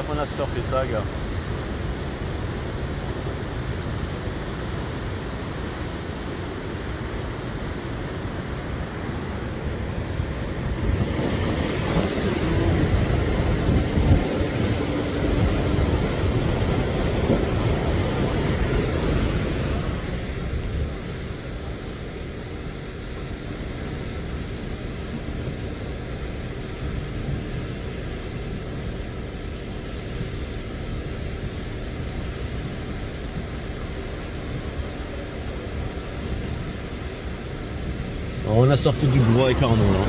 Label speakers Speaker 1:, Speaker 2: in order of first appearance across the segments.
Speaker 1: déjà qu'on a surfé ça, gars. On a sorti du gros avec Arnaud là.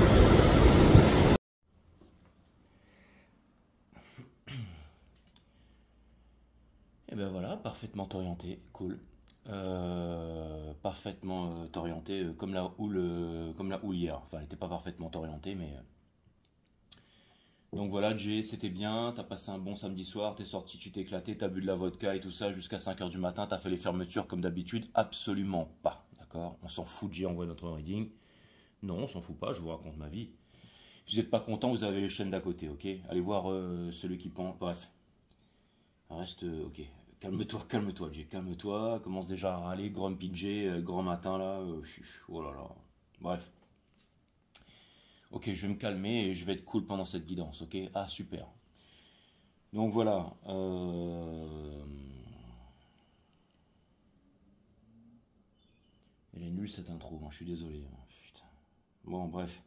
Speaker 1: Et ben voilà, parfaitement orienté, cool. Parfaitement orienté comme comme la houle hier. Enfin, elle n'était pas parfaitement orientée, mais. Donc voilà, Jay, c'était bien. T'as passé un bon samedi soir, t'es sorti, tu t'es éclaté, t'as bu de la vodka et tout ça jusqu'à 5 h du matin. T'as fait les fermetures comme d'habitude? Absolument pas, d'accord? On s'en fout de Jay, envoie notre reading. Non, on s'en fout pas, je vous raconte ma vie. Si vous n'êtes pas content, vous avez les chaînes d'à côté, ok? Allez voir celui qui pense. Bref, reste, ok. Calme-toi, Jay, calme-toi. Commence déjà à râler, grumpy Jay, grand matin là. Oh là là. Bref. Ok, je vais me calmer et je vais être cool pendant cette guidance, ok? Ah, super. Donc voilà. Elle est nulle cette intro, hein, je suis désolé. Putain. Bon, bref.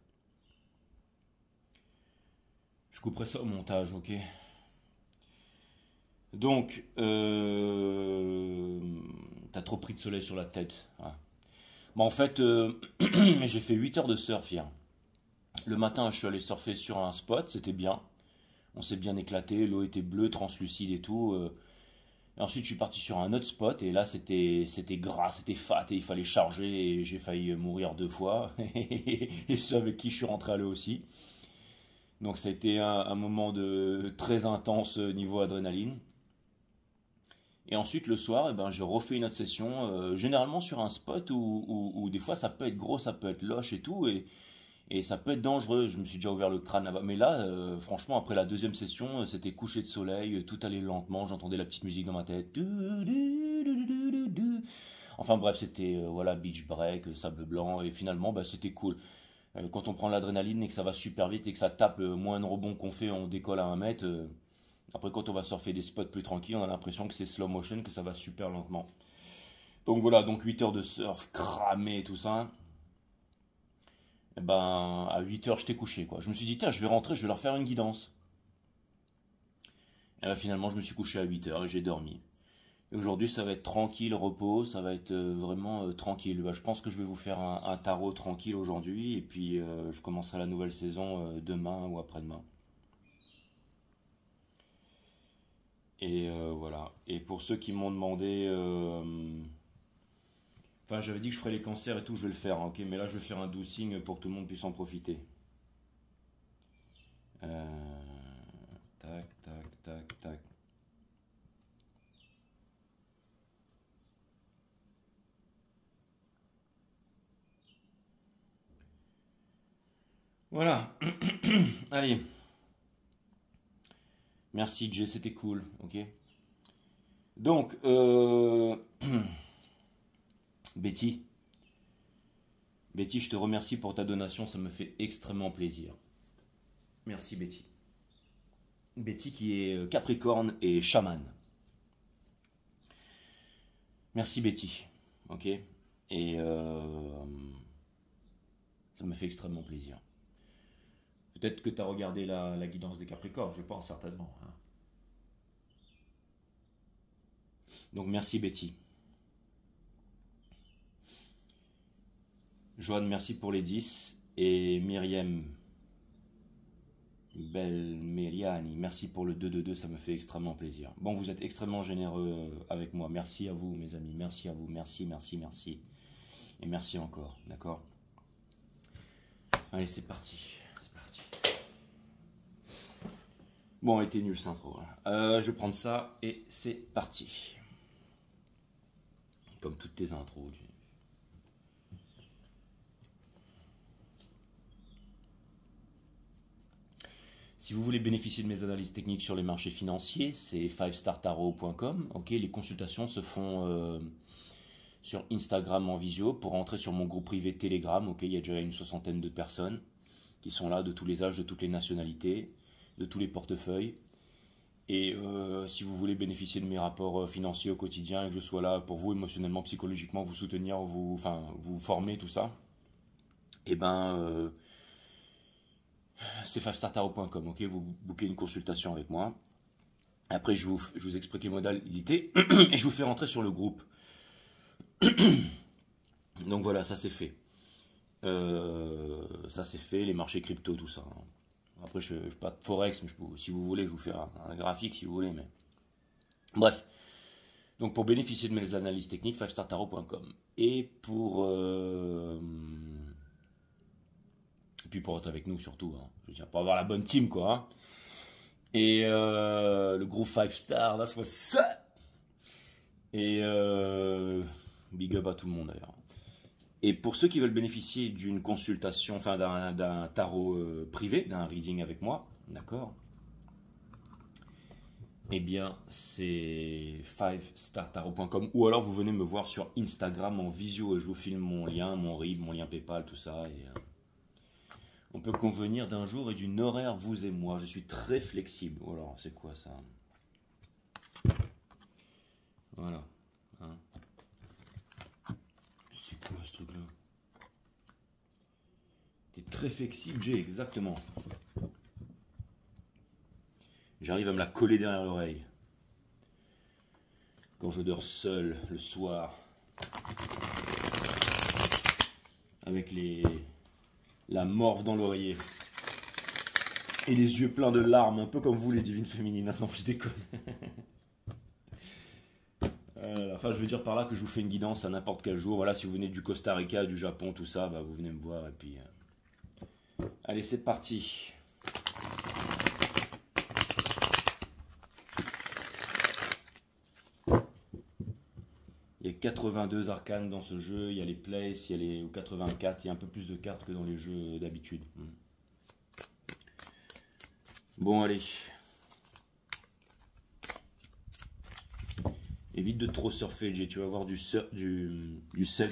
Speaker 1: Je couperai ça au montage, ok? Donc, t'as trop pris de soleil sur la tête, hein. Bon, en fait, j'ai fait 8 heures de surf hier. Le matin, je suis allé surfer sur un spot, c'était bien. On s'est bien éclaté, l'eau était bleue, translucide et tout. Et ensuite, je suis parti sur un autre spot et là, c'était gras, c'était fat et il fallait charger et j'ai failli mourir 2 fois. Et ceux avec qui je suis rentré à l'eau aussi. Donc, ça a été un moment très intense niveau adrénaline. Et ensuite, le soir, eh ben, j'ai refait une autre session, généralement sur un spot où des fois ça peut être gros, ça peut être loche et tout, et ça peut être dangereux. Je me suis déjà ouvert le crâne là-bas. Mais là, franchement, après la deuxième session, c'était coucher de soleil, tout allait lentement, j'entendais la petite musique dans ma tête. Enfin bref, c'était voilà, beach break, sable blanc, et finalement, bah, c'était cool. Quand on prend l'adrénaline et que ça va super vite et que ça tape moins de rebond qu'on fait, on décolle à 1 mètre. Après, quand on va surfer des spots plus tranquilles, on a l'impression que c'est slow motion, que ça va super lentement. Donc voilà, donc 8 heures de surf, cramé et tout ça. Et ben, à 8 heures, j'étais couché, quoi. Je me suis dit, tiens, je vais rentrer, je vais leur faire une guidance. Et ben, finalement, je me suis couché à 8 heures et j'ai dormi. Et aujourd'hui, ça va être tranquille, repos, ça va être vraiment tranquille. Bah, je pense que je vais vous faire un tarot tranquille aujourd'hui, et puis je commencerai la nouvelle saison demain ou après-demain. Et voilà. Et pour ceux qui m'ont demandé, enfin, j'avais dit que je ferais les cancers et tout, je vais le faire, hein, ok, mais là, je vais faire un dousing pour que tout le monde puisse en profiter. Tac, tac, tac, tac. Voilà. Allez. Merci, Jay, c'était cool, ok. Donc, Betty. Betty, je te remercie pour ta donation, ça me fait extrêmement plaisir. Merci, Betty. Betty qui est Capricorne et chaman. Merci, Betty, ok. Et ça me fait extrêmement plaisir. Peut-être que tu as regardé la guidance des Capricornes, je pense certainement, hein. Donc merci Betty. Joanne, merci pour les 10. Et Myriam Belmeriani, merci pour le 222, ça me fait extrêmement plaisir. Bon, vous êtes extrêmement généreux avec moi. Merci à vous, mes amis. Merci à vous. Merci, merci, merci. Et merci encore, d'accord? Allez, c'est parti. C'est parti. Bon, elle était nulle cette intro, hein. Je vais prendre ça et c'est parti. Comme toutes tes intros. Si vous voulez bénéficier de mes analyses techniques sur les marchés financiers, c'est 5startarot.com. Ok, les consultations se font sur Instagram en visio pour rentrer sur mon groupe privé Telegram. Ok, il y a déjà une 60aine de personnes qui sont là, de tous les âges, de toutes les nationalités, de tous les portefeuilles. Et si vous voulez bénéficier de mes rapports financiers au quotidien et que je sois là pour vous émotionnellement, psychologiquement, vous soutenir, vous former, tout ça, et ben c'est 5startarot.com, ok, vous booquez une consultation avec moi. Après, je vous explique les modalités et je vous fais rentrer sur le groupe. Donc voilà, ça c'est fait. Ça c'est fait, les marchés crypto, tout ça. Après, je ne fais pas de forex, mais si vous voulez, je vous fais un graphique si vous voulez. Mais... Bref. Donc pour bénéficier de mes analyses techniques, 5startarot.com. Et puis pour être avec nous surtout, hein. Je veux dire, pour avoir la bonne team, quoi. Hein. Et le groupe 5 Star, là, c'est ça. Et big up à tout le monde d'ailleurs. Et pour ceux qui veulent bénéficier d'une consultation, enfin d'un tarot privé, d'un reading avec moi, d'accord, eh bien c'est 5startarot.com, ou alors vous venez me voir sur Instagram en visio et je vous filme mon lien, mon RIB, mon lien PayPal, tout ça. Et on peut convenir d'un jour et d'une horaire, vous et moi. Je suis très flexible. Voilà, c'est quoi ça? Voilà. Hein. C'est quoi ce truc-là? T'es très flexible, Jay, exactement. J'arrive à me la coller derrière l'oreille. Quand je dors seul le soir. Avec la morve dans l'oreiller. Et les yeux pleins de larmes, un peu comme vous les divines féminines. Non, je déconne. Enfin, je veux dire par là que je vous fais une guidance à n'importe quel jour. Voilà, si vous venez du Costa Rica, du Japon, tout ça, bah, vous venez me voir et puis... Allez, c'est parti. Il y a 82 arcanes dans ce jeu, il y a les places, il y a les 84, il y a un peu plus de cartes que dans les jeux d'habitude. Bon, allez. Évite de trop surfer, Jay. Tu vas avoir du sel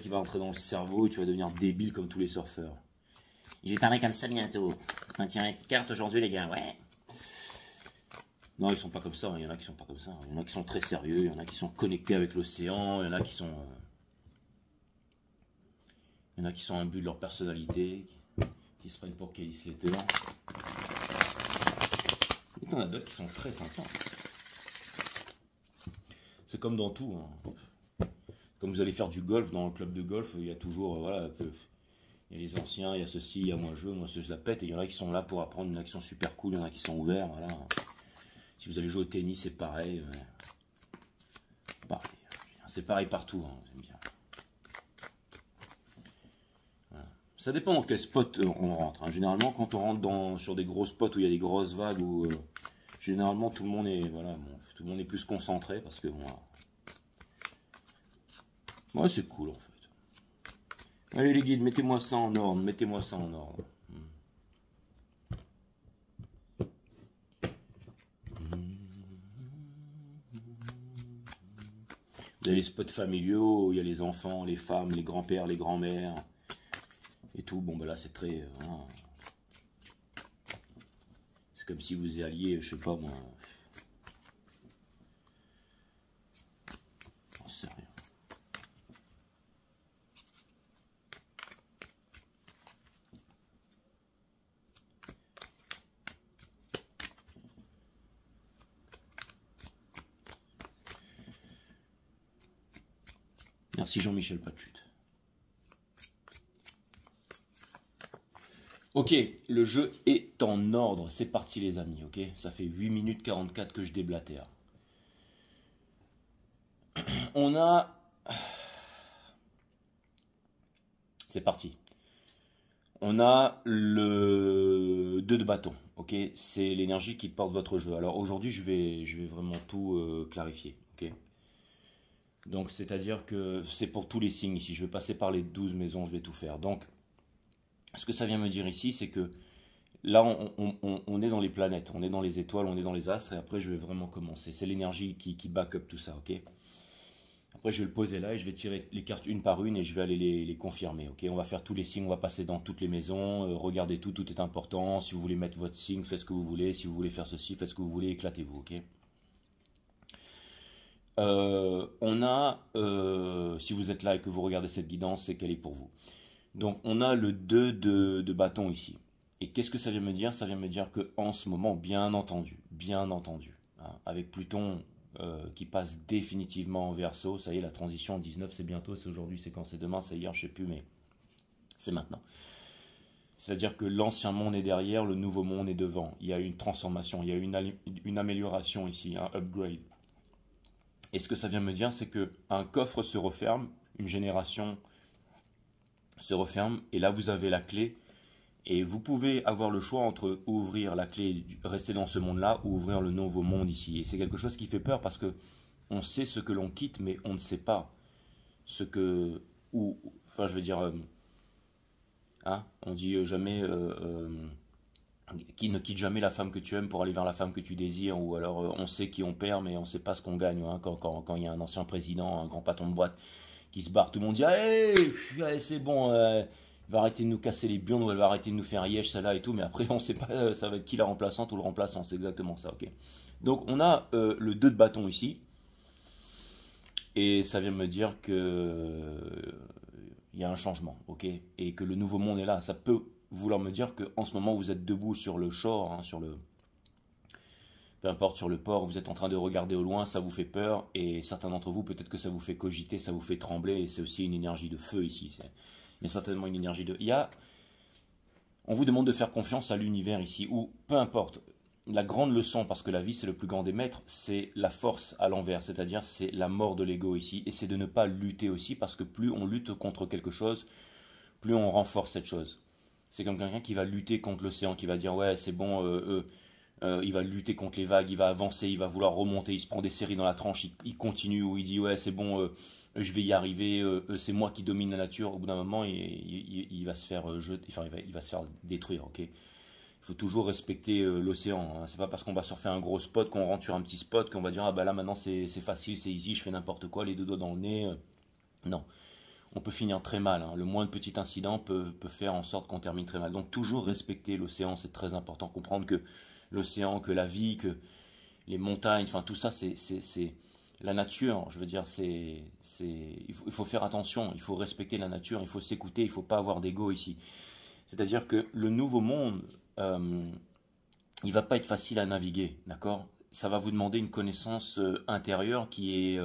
Speaker 1: qui va entrer dans le cerveau et tu vas devenir débile comme tous les surfeurs.
Speaker 2: Je vais parler comme ça bientôt. On tire une carte aujourd'hui, les gars, ouais.
Speaker 1: Non, ils sont pas comme ça. Il y en a qui sont pas comme ça. Il y en a qui sont très sérieux. Il y en a qui sont connectés avec l'océan. Il y en a qui sont... Il y en a qui sont imbus de leur personnalité. Qui se prennent pour Kelly Slater. Et il y en a d'autres qui sont très sympas. C'est comme dans tout. Hein. Comme vous allez faire du golf, dans le club de golf, il y a toujours... voilà, il y a les anciens, il y a ceci, il y a moi je la pète. Et il y en a qui sont là pour apprendre une action super cool. Il y en a qui sont ouverts. Voilà. Si vous allez jouer au tennis, c'est pareil. Pareil. C'est pareil partout. Hein, j'aime bien. Voilà. Ça dépend dans quel spot on rentre. Hein. Généralement, quand on rentre sur des gros spots où il y a des grosses vagues, où généralement tout le monde est tout le monde est plus concentré parce que ouais, c'est cool en fait. Allez les guides, mettez-moi ça en ordre, mettez-moi ça en ordre. Vous avez les spots familiaux, il y a les enfants, les femmes, les grands-pères, les grands-mères et tout. Bon ben là c'est très... voilà. C'est comme si vous y alliez, je sais pas moi... J'en sais rien. Merci Jean-Michel Patchut. Ok, le jeu est en ordre. C'est parti les amis, ok. Ça fait 8 minutes 44 que je déblatère. On a... C'est parti. On a le 2 de bâton, ok. C'est l'énergie qui porte votre jeu. Alors aujourd'hui, je vais vraiment tout clarifier, ok. Donc, c'est-à-dire que c'est pour tous les signes ici. Je vais passer par les 12 maisons, je vais tout faire. Donc, ce que ça vient me dire ici, c'est que là, on est dans les planètes, on est dans les étoiles, on est dans les astres, et après, je vais vraiment commencer. C'est l'énergie qui back up tout ça, ok? Après, je vais le poser là et je vais tirer les cartes une par une et je vais aller les confirmer, ok? On va faire tous les signes, on va passer dans toutes les maisons, regardez tout, tout est important. Si vous voulez mettre votre signe, faites ce que vous voulez. Si vous voulez faire ceci, faites ce que vous voulez, éclatez-vous, ok? Si vous êtes là et que vous regardez cette guidance, c'est qu'elle est pour vous. Donc, on a le 2 de bâton ici. Et qu'est-ce que ça vient me dire? Ça vient me dire que en ce moment, bien entendu, hein, avec Pluton qui passe définitivement en Verseau, ça y est, la transition 19, c'est bientôt, c'est aujourd'hui, c'est quand, c'est demain, c'est hier, je sais plus, mais c'est maintenant. C'est-à-dire que l'ancien monde est derrière, le nouveau monde est devant. Il y a une transformation, il y a une amélioration ici, un upgrade. Et ce que ça vient me dire, c'est qu'un coffre se referme, une génération se referme, et là vous avez la clé. Et vous pouvez avoir le choix entre ouvrir la clé, rester dans ce monde-là, ou ouvrir le nouveau monde ici. Et c'est quelque chose qui fait peur parce que on sait ce que l'on quitte, mais on ne sait pas ce que... enfin, je veux dire... hein, on dit jamais... qui ne quitte jamais la femme que tu aimes pour aller vers la femme que tu désires. Ou alors on sait qui on perd, mais on ne sait pas ce qu'on gagne. Hein, quand il y a un ancien président, un grand patron de boîte qui se barre, tout le monde dit hey, c'est bon... elle va arrêter de nous casser les bions, elle va arrêter de nous faire rièche, celle-là et tout, mais après on ne sait pas ça va être qui la remplaçante ou le remplaçant, c'est exactement ça, ok. Donc on a le 2 de bâton ici, et ça vient me dire que il y a un changement, ok, et que le nouveau monde est là. Ça peut vouloir me dire qu'en ce moment vous êtes debout sur le shore, hein, peu importe, sur le port, vous êtes en train de regarder au loin, ça vous fait peur, et certains d'entre vous, peut-être que ça vous fait cogiter, ça vous fait trembler, et c'est aussi une énergie de feu ici, il y a certainement une énergie de... On vous demande de faire confiance à l'univers ici, ou peu importe. La grande leçon, parce que la vie c'est le plus grand des maîtres, c'est la force à l'envers, c'est-à-dire c'est la mort de l'ego ici, et c'est de ne pas lutter aussi, parce que plus on lutte contre quelque chose, plus on renforce cette chose. C'est comme quelqu'un qui va lutter contre l'océan, qui va dire ouais c'est bon, il va lutter contre les vagues, il va avancer, il va vouloir remonter, il se prend des séries dans la tranche, il continue, ou il dit ouais c'est bon, je vais y arriver, c'est moi qui domine la nature. Au bout d'un moment, il va se faire jeter, enfin, il va se faire détruire, ok. Il faut toujours respecter l'océan, hein. C'est pas parce qu'on va surfer un gros spot, qu'on rentre sur un petit spot, qu'on va dire ah bah là maintenant c'est facile, c'est easy, je fais n'importe quoi, les deux doigts dans le nez. Non, on peut finir très mal, hein. Le moindre petit incident peut faire en sorte qu'on termine très mal. Donc toujours respecter l'océan, c'est très important. Comprendre que l'océan, que la vie, que les montagnes, enfin tout ça, c'est la nature. Je veux dire, il faut faire attention, il faut respecter la nature, il faut s'écouter, il ne faut pas avoir d'ego ici. C'est-à-dire que le nouveau monde, il va pas être facile à naviguer, d'accord? Ça va vous demander une connaissance intérieure qui est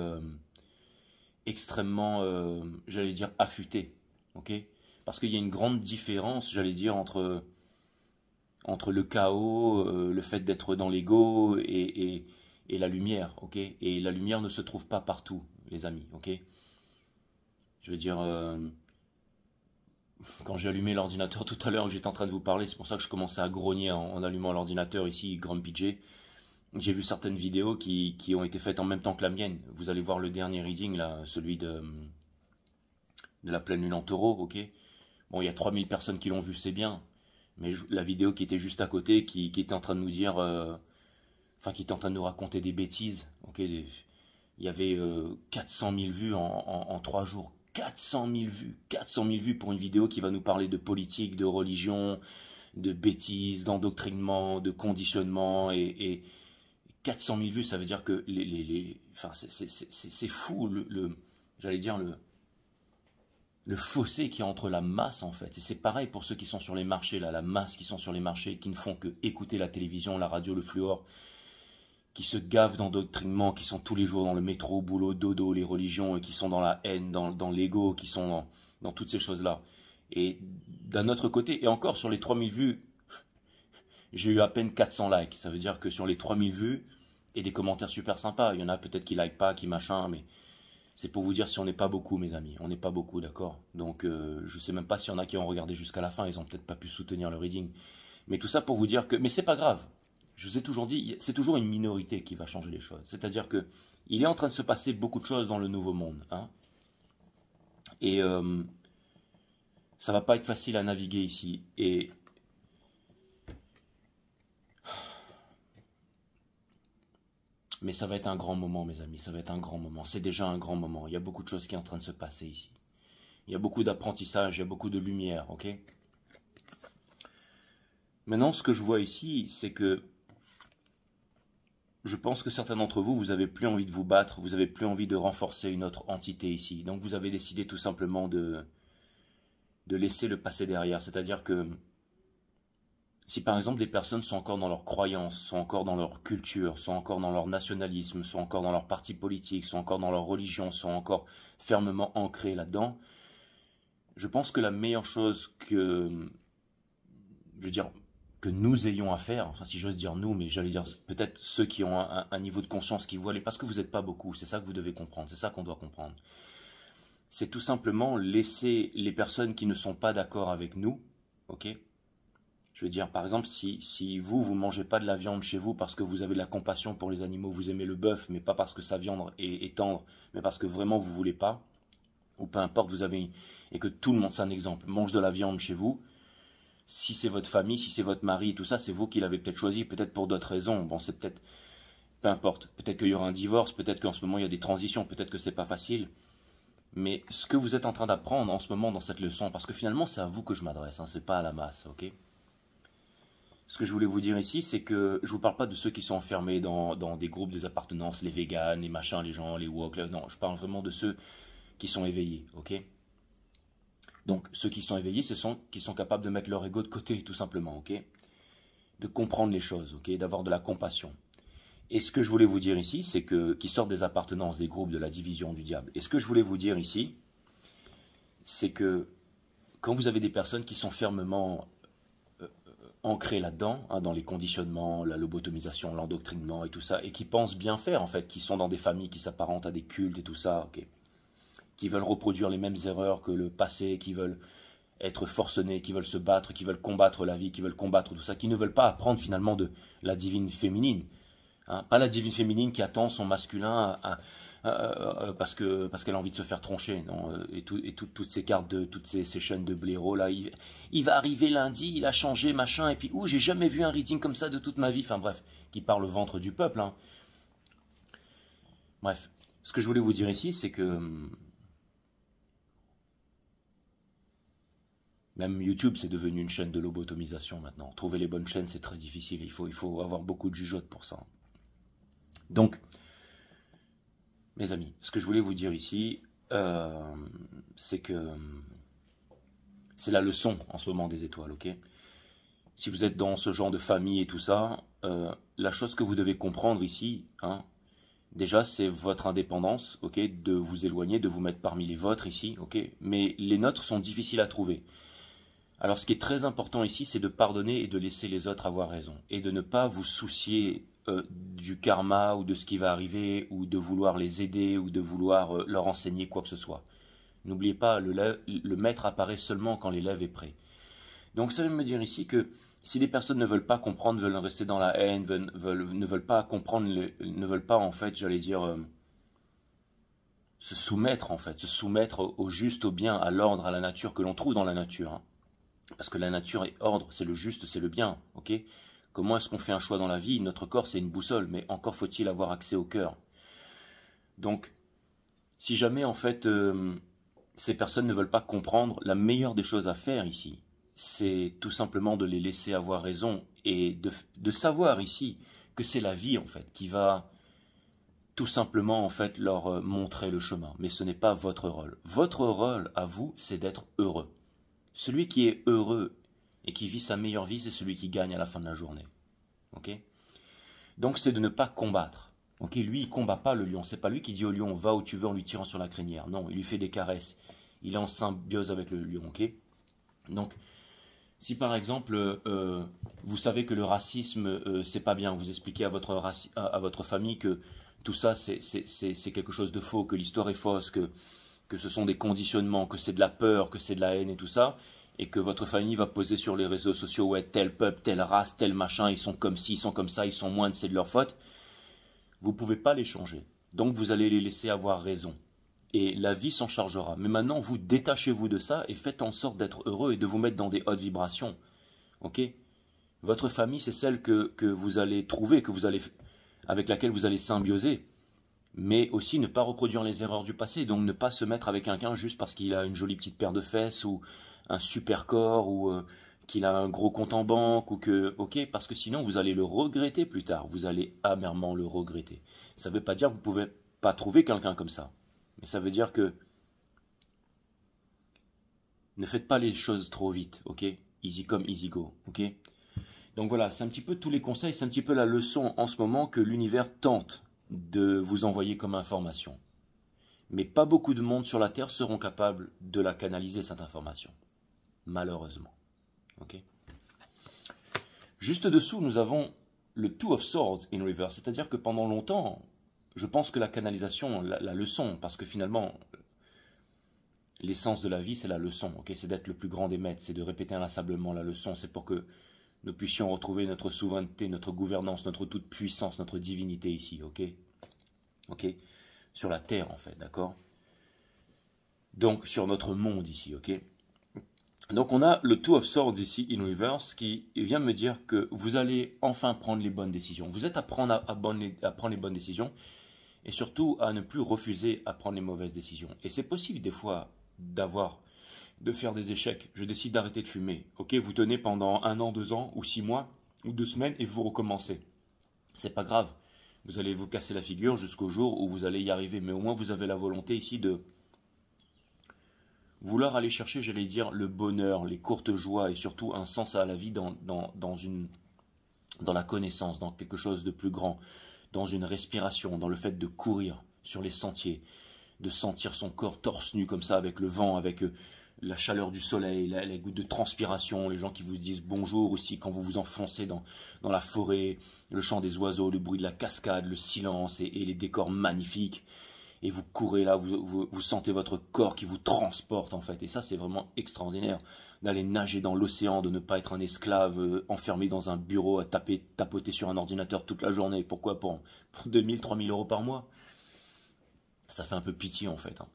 Speaker 1: extrêmement, j'allais dire, affûtée, ok? Parce qu'il y a une grande différence, j'allais dire, entre le chaos, le fait d'être dans l'ego et la lumière, ok? Et la lumière ne se trouve pas partout, les amis, ok? Je veux dire, quand j'ai allumé l'ordinateur tout à l'heure, j'étais en train de vous parler, c'est pour ça que je commençais à grogner en allumant l'ordinateur ici, Grand PJ. J'ai vu certaines vidéos qui ont été faites en même temps que la mienne. Vous allez voir le dernier reading, là, celui de la pleine lune en taureau, ok? Bon, il y a 3000 personnes qui l'ont vu, c'est bien. Mais la vidéo qui était juste à côté, qui était en train de nous dire... enfin, qui était en train de nous raconter des bêtises, ok? Il y avait 400 000 vues en 3 jours. 400 000 vues. 400 000 vues pour une vidéo qui va nous parler de politique, de religion, de bêtises, d'endoctrinement, de conditionnement. Et 400 000 vues, ça veut dire que enfin, c'est fou, j'allais dire, le fossé qui est entre la masse, en fait. Et c'est pareil pour ceux qui sont sur les marchés, là, la masse qui sont sur les marchés, qui ne font que écouter la télévision, la radio, le fluor, qui se gavent d'endoctrinement, qui sont tous les jours dans le métro, boulot, dodo, les religions, et qui sont dans la haine, dans l'ego, qui sont dans toutes ces choses-là. Et d'un autre côté, et encore sur les 3000 vues, j'ai eu à peine 400 likes. Ça veut dire que sur les 3000 vues, et des commentaires super sympas, il y en a peut-être qui like pas, qui machin, mais c'est pour vous dire si on n'est pas beaucoup, mes amis. On n'est pas beaucoup, d'accord? Donc, je sais même pas s'il y en a qui ont regardé jusqu'à la fin, ils ont peut-être pas pu soutenir le reading. Mais tout ça pour vous dire que... Mais c'est pas grave. Je vous ai toujours dit, c'est toujours une minorité qui va changer les choses. C'est-à-dire que il est en train de se passer beaucoup de choses dans le nouveau monde, hein. Et ça va pas être facile à naviguer ici. Et Mais ça va être un grand moment, mes amis, ça va être un grand moment. C'est déjà un grand moment. Il y a beaucoup de choses qui sont en train de se passer ici. Il y a beaucoup d'apprentissage, il y a beaucoup de lumière, ok? Maintenant, ce que je vois ici, c'est que je pense que certains d'entre vous, vous n'avez plus envie de vous battre, vous n'avez plus envie de renforcer une autre entité ici. Donc vous avez décidé tout simplement de laisser le passé derrière. C'est-à-dire que si par exemple des personnes sont encore dans leurs croyances, sont encore dans leur culture, sont encore dans leur nationalisme, sont encore dans leur parti politique, sont encore dans leur religion, sont encore fermement ancrées là-dedans, je pense que la meilleure chose que, je veux dire, que nous ayons à faire, enfin si j'ose dire nous, mais j'allais dire peut-être ceux qui ont un niveau de conscience qui voient les, parce que vous n'êtes pas beaucoup, c'est ça que vous devez comprendre, c'est ça qu'on doit comprendre. C'est tout simplement laisser les personnes qui ne sont pas d'accord avec nous, ok? Je veux dire, par exemple, si vous ne mangez pas de la viande chez vous parce que vous avez de la compassion pour les animaux, vous aimez le bœuf, mais pas parce que sa viande est tendre, mais parce que vraiment vous ne voulez pas, ou peu importe, vous avez, et que tout le monde, c'est un exemple, mange de la viande chez vous, si c'est votre famille, si c'est votre mari, tout ça, c'est vous qui l'avez peut-être choisi, peut-être pour d'autres raisons, bon, c'est peut-être, peu importe, peut-être qu'il y aura un divorce, peut-être qu'en ce moment il y a des transitions, peut-être que c'est pas facile, mais ce que vous êtes en train d'apprendre en ce moment dans cette leçon, parce que finalement c'est à vous que je m'adresse, hein, c'est pas à la masse, ok? Ce que je voulais vous dire ici, c'est que je vous parle pas de ceux qui sont enfermés dans des groupes des appartenances, les véganes, les machins, les gens, les woke, non, je parle vraiment de ceux qui sont éveillés, ok? Donc ceux qui sont éveillés, ce sont qui sont capables de mettre leur ego de côté, tout simplement, ok? De comprendre les choses, ok? D'avoir de la compassion. Et ce que je voulais vous dire ici, c'est que qui sortent des appartenances, des groupes, de la division du diable. Et ce que je voulais vous dire ici, c'est que quand vous avez des personnes qui sont fermement ancrés là-dedans, hein, dans les conditionnements, la lobotomisation, l'endoctrinement et tout ça, et qui pensent bien faire en fait, qui sont dans des familles qui s'apparentent à des cultes et tout ça, ok, qui veulent reproduire les mêmes erreurs que le passé, qui veulent être forcenés, qui veulent se battre, qui veulent combattre la vie, qui veulent combattre tout ça, qui ne veulent pas apprendre finalement de la divine féminine, hein, pas la divine féminine qui attend son masculin parce qu'elle a envie de se faire troncher, non, toutes ces cartes toutes ces chaînes de blaireaux là, il va arriver lundi, il a changé machin, et puis j'ai jamais vu un reading comme ça de toute ma vie, enfin bref, qui parle au ventre du peuple, hein. Bref, ce que je voulais vous dire ici, c'est que même YouTube, c'est devenu une chaîne de lobotomisation maintenant. Trouver les bonnes chaînes, c'est très difficile. Il faut avoir beaucoup de jugeote pour ça. Donc, mes amis, ce que je voulais vous dire ici, c'est que c'est la leçon en ce moment des étoiles, ok? Si vous êtes dans ce genre de famille et tout ça, la chose que vous devez comprendre ici, hein, déjà, c'est votre indépendance, ok? De vous éloigner, de vous mettre parmi les vôtres ici, ok? Mais les nôtres sont difficiles à trouver. Alors ce qui est très important ici, c'est de pardonner et de laisser les autres avoir raison. Et de ne pas vous soucier du karma ou de ce qui va arriver, ou de vouloir les aider, ou de vouloir leur enseigner quoi que ce soit. N'oubliez pas, le maître apparaît seulement quand l'élève est prêt. Donc ça veut me dire ici que si les personnes ne veulent pas comprendre, veulent rester dans la haine, ne veulent pas comprendre, ne veulent pas en fait, j'allais dire, se soumettre en fait, se soumettre au juste, au bien, à l'ordre, à la nature que l'on trouve dans la nature, hein. Parce que la nature est ordre, c'est le juste, c'est le bien, ok? Comment est-ce qu'on fait un choix dans la vie? Notre corps, c'est une boussole, mais encore faut-il avoir accès au cœur. Donc, si jamais, en fait, ces personnes ne veulent pas comprendre, la meilleure des choses à faire ici, c'est tout simplement de les laisser avoir raison et de savoir ici que c'est la vie, en fait, qui va tout simplement, en fait, leur montrer le chemin. Mais ce n'est pas votre rôle. Votre rôle, à vous, c'est d'être heureux. Celui qui est heureux et qui vit sa meilleure vie, c'est celui qui gagne à la fin de la journée. Ok? Donc c'est de ne pas combattre. Ok? Lui, il ne combat pas le lion. C'est pas lui qui dit au lion, va où tu veux en lui tirant sur la crinière. Non, il lui fait des caresses. Il est en symbiose avec le lion. Ok? Donc, si par exemple, vous savez que le racisme, c'est pas bien, vous expliquez à votre famille que tout ça, c'est quelque chose de faux, que l'histoire est fausse, que ce sont des conditionnements, que c'est de la peur, que c'est de la haine et tout ça, et que votre famille va poser sur les réseaux sociaux, ouais, tel peuple, telle race, tel machin, ils sont comme ci, ils sont comme ça, ils sont moindres, c'est de leur faute, vous ne pouvez pas les changer. Donc vous allez les laisser avoir raison. Et la vie s'en chargera. Mais maintenant, vous détachez-vous de ça et faites en sorte d'être heureux et de vous mettre dans des hautes vibrations. Ok? Votre famille, c'est celle que vous allez trouver, que vous allez avec laquelle vous allez symbioser, mais aussi ne pas reproduire les erreurs du passé, donc ne pas se mettre avec quelqu'un juste parce qu'il a une jolie petite paire de fesses ou un super corps ou qu'il a un gros compte en banque ou que, ok, parce que sinon vous allez le regretter plus tard, vous allez amèrement le regretter. Ça ne veut pas dire que vous ne pouvez pas trouver quelqu'un comme ça, mais ça veut dire que ne faites pas les choses trop vite, ok? Easy come, easy go, ok? Donc voilà, c'est un petit peu tous les conseils, c'est un petit peu la leçon en ce moment que l'univers tente de vous envoyer comme information. Mais pas beaucoup de monde sur la Terre seront capables de la canaliser, cette information. Malheureusement. Okay. Juste dessous, nous avons le Two of Swords in reverse. C'est-à-dire que pendant longtemps, je pense que la canalisation, la leçon, parce que finalement, l'essence de la vie, c'est la leçon. Okay, c'est d'être le plus grand des maîtres, c'est de répéter inlassablement la leçon. C'est pour que nous puissions retrouver notre souveraineté, notre gouvernance, notre toute-puissance, notre divinité ici, ok? Ok? Sur la Terre, en fait, d'accord? Donc, sur notre monde ici, ok? Donc, on a le Two of Swords ici, in reverse, qui vient me dire que vous allez enfin prendre les bonnes décisions. Vous êtes à prendre les bonnes décisions, et surtout à ne plus refuser à prendre les mauvaises décisions. Et c'est possible, des fois, de faire des échecs. Je décide d'arrêter de fumer. Ok, vous tenez pendant 1 an, 2 ans, ou 6 mois, ou 2 semaines, et vous recommencez. C'est pas grave. Vous allez vous casser la figure jusqu'au jour où vous allez y arriver. Mais au moins, vous avez la volonté ici de vouloir aller chercher, j'allais dire, le bonheur, les courtes joies, et surtout un sens à la vie dans la connaissance, dans quelque chose de plus grand, dans une respiration, dans le fait de courir sur les sentiers, de sentir son corps torse nu comme ça, avec le vent, avec la chaleur du soleil, les gouttes de transpiration, les gens qui vous disent bonjour aussi quand vous vous enfoncez dans la forêt, le chant des oiseaux, le bruit de la cascade, le silence et les décors magnifiques. Et vous courez là, vous sentez votre corps qui vous transporte en fait. Et ça, c'est vraiment extraordinaire d'aller nager dans l'océan, de ne pas être un esclave enfermé dans un bureau à tapoter sur un ordinateur toute la journée. Pourquoi? Pour 2000, 3000 euros par mois. Ça fait un peu pitié en fait. Hein.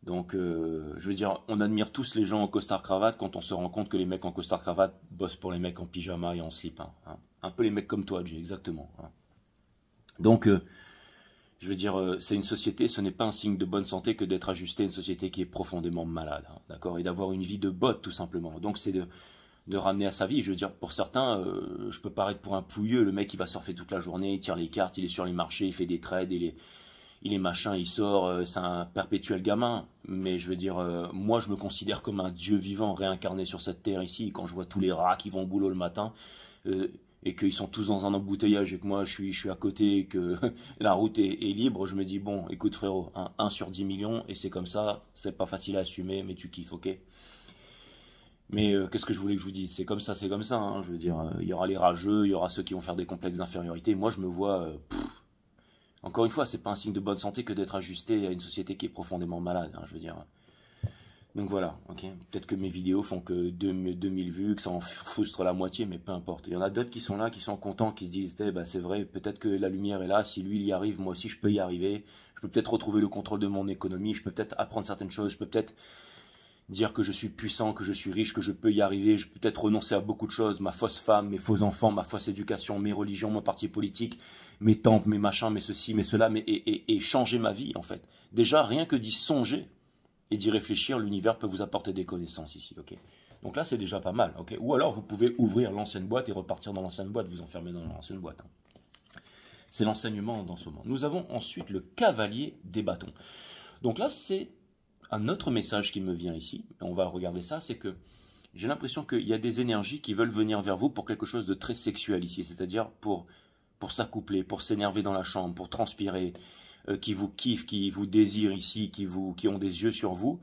Speaker 1: Donc, je veux dire, on admire tous les gens en costard-cravate quand on se rend compte que les mecs en costard-cravate bossent pour les mecs en pyjama et en slip. Hein. Un peu les mecs comme toi, Jay, exactement. Hein. Donc, je veux dire, c'est une société, ce n'est pas un signe de bonne santé que d'être ajusté à une société qui est profondément malade. Hein, d'accord? Et d'avoir une vie de botte, tout simplement. Donc, c'est de ramener à sa vie. Je veux dire, pour certains, je peux paraître pour un pouilleux. Le mec, il va surfer toute la journée, il tire les cartes, il est sur les marchés, il fait des trades, il est machin, il sort, c'est un perpétuel gamin. Mais je veux dire, moi je me considère comme un dieu vivant réincarné sur cette terre ici. Quand je vois tous les rats qui vont au boulot le matin et qu'ils sont tous dans un embouteillage et que moi je suis à côté et que la route est libre, je me dis bon, écoute frérot, 1 sur 10 millions et c'est comme ça, c'est pas facile à assumer, mais tu kiffes, ok? Mais qu'est-ce que je voulais que je vous dise? C'est comme ça, hein, je veux dire, il y aura les rageux, il y aura ceux qui vont faire des complexes d'infériorité. Moi je me vois... Encore une fois, c'est pas un signe de bonne santé que d'être ajusté à une société qui est profondément malade, hein, je veux dire. Donc voilà, ok. Peut-être que mes vidéos font que 2000 vues, que ça en frustre la moitié, mais peu importe. Il y en a d'autres qui sont là, qui sont contents, qui se disent, eh ben, c'est vrai, peut-être que la lumière est là, si lui il y arrive, moi aussi je peux y arriver. Je peux peut-être retrouver le contrôle de mon économie, je peux peut-être apprendre certaines choses, je peux peut-être dire que je suis puissant, que je suis riche, que je peux y arriver, je peux peut-être renoncer à beaucoup de choses, ma fausse femme, mes faux enfants, ma fausse éducation, mes religions, mon parti politique, mes temples, mes machins, mes ceci, mes cela, et changer ma vie en fait. Déjà, rien que d'y songer et d'y réfléchir, l'univers peut vous apporter des connaissances ici, ok. Donc là, c'est déjà pas mal, ok. Ou alors, vous pouvez ouvrir l'ancienne boîte et repartir dans l'ancienne boîte, vous enfermer dans l'ancienne boîte. Hein. C'est l'enseignement dans ce moment. Nous avons ensuite le cavalier des bâtons. Donc là, c'est un autre message qui me vient ici, on va regarder ça, c'est que j'ai l'impression qu'il y a des énergies qui veulent venir vers vous pour quelque chose de très sexuel ici, c'est-à-dire pour s'accoupler, pour s'énerver dans la chambre, pour transpirer, qui vous kiffent, qui vous désirent ici, qui ont des yeux sur vous,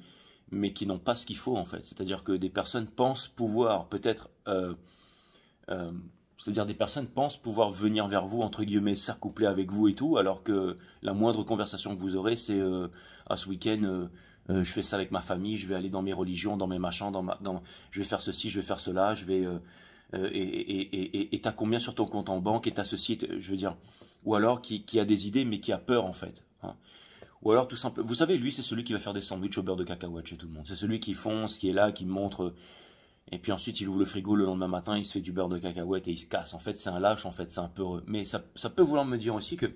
Speaker 1: mais qui n'ont pas ce qu'il faut en fait. C'est-à-dire que des personnes pensent pouvoir peut-être... c'est-à-dire des personnes pensent pouvoir venir vers vous, entre guillemets, s'accoupler avec vous et tout, alors que la moindre conversation que vous aurez, c'est ce week-end... je fais ça avec ma famille, je vais aller dans mes religions, dans mes machins, je vais faire ceci, je vais faire cela, je vais et t'as combien sur ton compte en banque et t'as ceci, je veux dire, ou alors qui a des idées mais qui a peur en fait, hein. Ou alors tout simplement, vous savez, lui c'est celui qui va faire des sandwichs au beurre de cacahuète chez tout le monde, c'est celui qui fonce, qui est là, qui montre Et puis ensuite, il ouvre le frigo le lendemain matin, il se fait du beurre de cacahuète et il se casse. En fait, c'est un lâche, en fait, c'est un peureux. Mais ça peut vouloir me dire aussi que...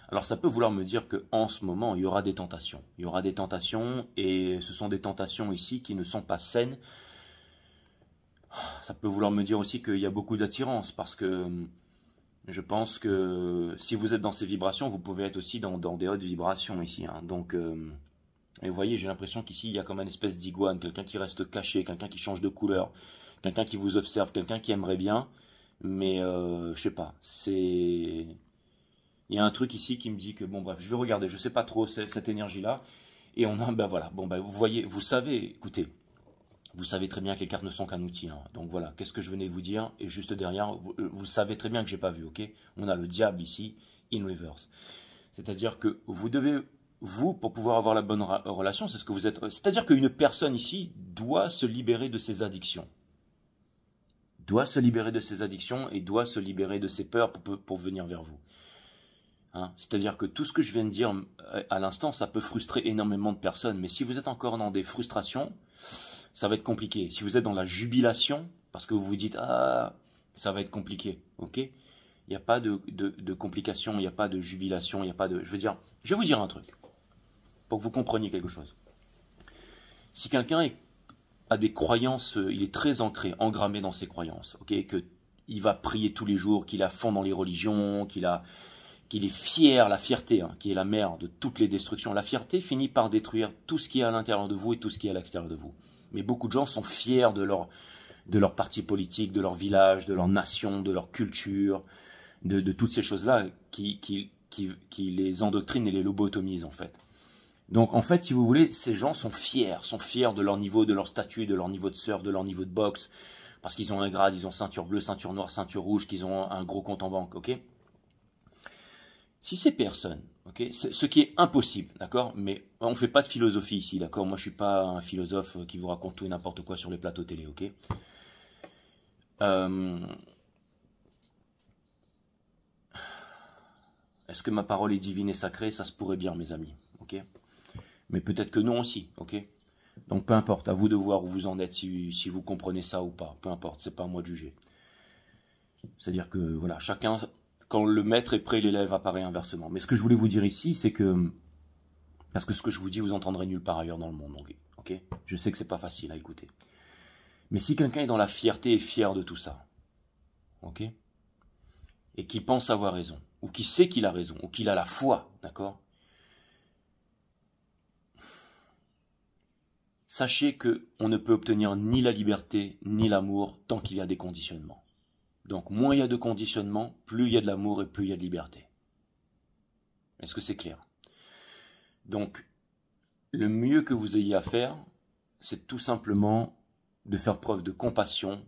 Speaker 1: Alors, ça peut vouloir me dire qu'en ce moment, il y aura des tentations. Il y aura des tentations, et ce sont des tentations ici qui ne sont pas saines. Ça peut vouloir me dire aussi qu'il y a beaucoup d'attirance, parce que je pense que si vous êtes dans ces vibrations, vous pouvez être aussi dans des hautes vibrations ici. Hein. Donc... Et vous voyez, j'ai l'impression qu'ici, il y a comme une espèce d'iguane, quelqu'un qui reste caché, quelqu'un qui change de couleur, quelqu'un qui vous observe, quelqu'un qui aimerait bien, mais je sais pas, c'est... Il y a un truc ici qui me dit que, bon bref, je vais regarder, je sais pas trop cette énergie-là, et on a, ben voilà, bon ben vous voyez, vous savez, écoutez, vous savez très bien que les cartes ne sont qu'un outil, hein. Donc voilà, qu'est-ce que je venais vous dire, et juste derrière, vous savez très bien que j'ai pas vu, ok? On a le diable ici, in reverse. C'est-à-dire que vous devez... Vous, pour pouvoir avoir la bonne relation, c'est ce que vous êtes. C'est-à-dire qu'une personne ici doit se libérer de ses addictions. Doit se libérer de ses addictions et doit se libérer de ses peurs pour venir vers vous. Hein? C'est-à-dire que tout ce que je viens de dire à l'instant, ça peut frustrer énormément de personnes. Mais si vous êtes encore dans des frustrations, ça va être compliqué. Si vous êtes dans la jubilation, parce que vous vous dites « Ah, ça va être compliqué. » Ok ? Il n'y a pas de complications, il n'y a pas de jubilation, il n'y a pas de... je vais vous dire un truc. Pour que vous compreniez quelque chose. Si quelqu'un a des croyances, il est très ancré, engrammé dans ses croyances, ok, qu'il va prier tous les jours, qu'il est à fond dans les religions, qu'il est fier, la fierté, hein, qui est la mère de toutes les destructions. La fierté finit par détruire tout ce qui est à l'intérieur de vous et tout ce qui est à l'extérieur de vous. Mais beaucoup de gens sont fiers de leur parti politique, de leur village, de leur nation, de leur culture, de toutes ces choses-là qui les endoctrinent et les lobotomisent en fait. Donc en fait, si vous voulez, ces gens sont fiers de leur niveau, de leur statut, de leur niveau de surf, de leur niveau de boxe, parce qu'ils ont un grade, ils ont ceinture bleue, ceinture noire, ceinture rouge, qu'ils ont un gros compte en banque, ok? Si ces personnes, ok, ce qui est impossible, d'accord, mais on ne fait pas de philosophie ici, d'accord? Moi, je suis pas un philosophe qui vous raconte tout et n'importe quoi sur les plateaux télé, ok? Est-ce que ma parole est divine et sacrée? Ça se pourrait bien, mes amis, ok? Mais peut-être que non aussi, ok? Donc peu importe, à vous de voir où vous en êtes, si vous comprenez ça ou pas, peu importe, c'est pas à moi de juger. C'est-à-dire que, voilà, chacun, quand le maître est prêt, l'élève apparaît inversement. Mais ce que je voulais vous dire ici, c'est que, parce que ce que je vous dis, vous entendrez nulle part ailleurs dans le monde, ok? Je sais que c'est pas facile à écouter. Mais si quelqu'un est dans la fierté et fier de tout ça, ok? Et qui pense avoir raison, ou qui sait qu'il a raison, ou qu'il a la foi, d'accord? Sachez qu'on ne peut obtenir ni la liberté, ni l'amour tant qu'il y a des conditionnements. Donc, moins il y a de conditionnements, plus il y a de l'amour et plus il y a de liberté. Est-ce que c'est clair? Donc, le mieux que vous ayez à faire, c'est tout simplement de faire preuve de compassion,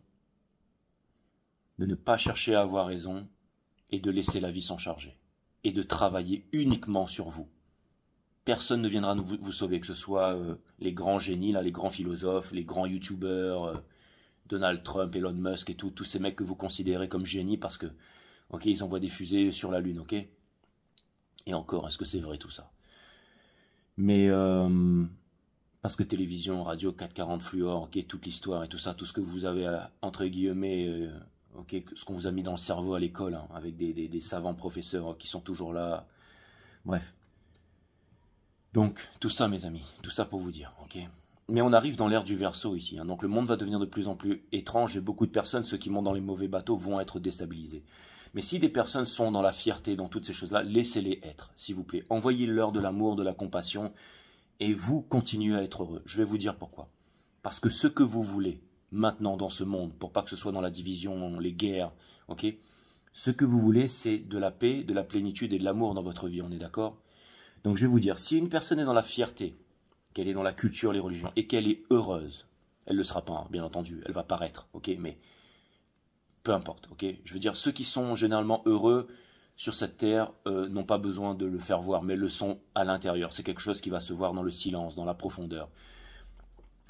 Speaker 1: de ne pas chercher à avoir raison et de laisser la vie s'en charger. Et de travailler uniquement sur vous. Personne ne viendra vous sauver, que ce soit les grands génies, là, les grands philosophes, les grands youtubeurs, Donald Trump, Elon Musk et tous ces mecs que vous considérez comme génies parce que, ok, ils envoient des fusées sur la Lune, ok? Et encore, est-ce que c'est vrai tout ça? Mais, parce que télévision, radio, 440 fluor, ok, toute l'histoire et tout ça, tout ce que vous avez, entre guillemets, ok, ce qu'on vous a mis dans le cerveau à l'école, hein, avec des savants professeurs qui sont toujours là, bref. Donc, tout ça, mes amis, tout ça pour vous dire, ok? Mais on arrive dans l'ère du Verseau ici, hein, donc le monde va devenir de plus en plus étrange et beaucoup de personnes, ceux qui montent dans les mauvais bateaux, vont être déstabilisés. Mais si des personnes sont dans la fierté, dans toutes ces choses-là, laissez-les être, s'il vous plaît. Envoyez-leur de l'amour, de la compassion, et vous continuez à être heureux. Je vais vous dire pourquoi. Parce que ce que vous voulez, maintenant dans ce monde, pour pas que ce soit dans la division, les guerres, ok? Ce que vous voulez, c'est de la paix, de la plénitude et de l'amour dans votre vie, on est d'accord? Donc je vais vous dire, si une personne est dans la fierté, qu'elle est dans la culture, les religions, et qu'elle est heureuse, elle ne le sera pas, hein, bien entendu, elle va paraître, ok, mais peu importe, ok. Je veux dire, ceux qui sont généralement heureux sur cette terre n'ont pas besoin de le faire voir, mais le sont à l'intérieur. C'est quelque chose qui va se voir dans le silence, dans la profondeur.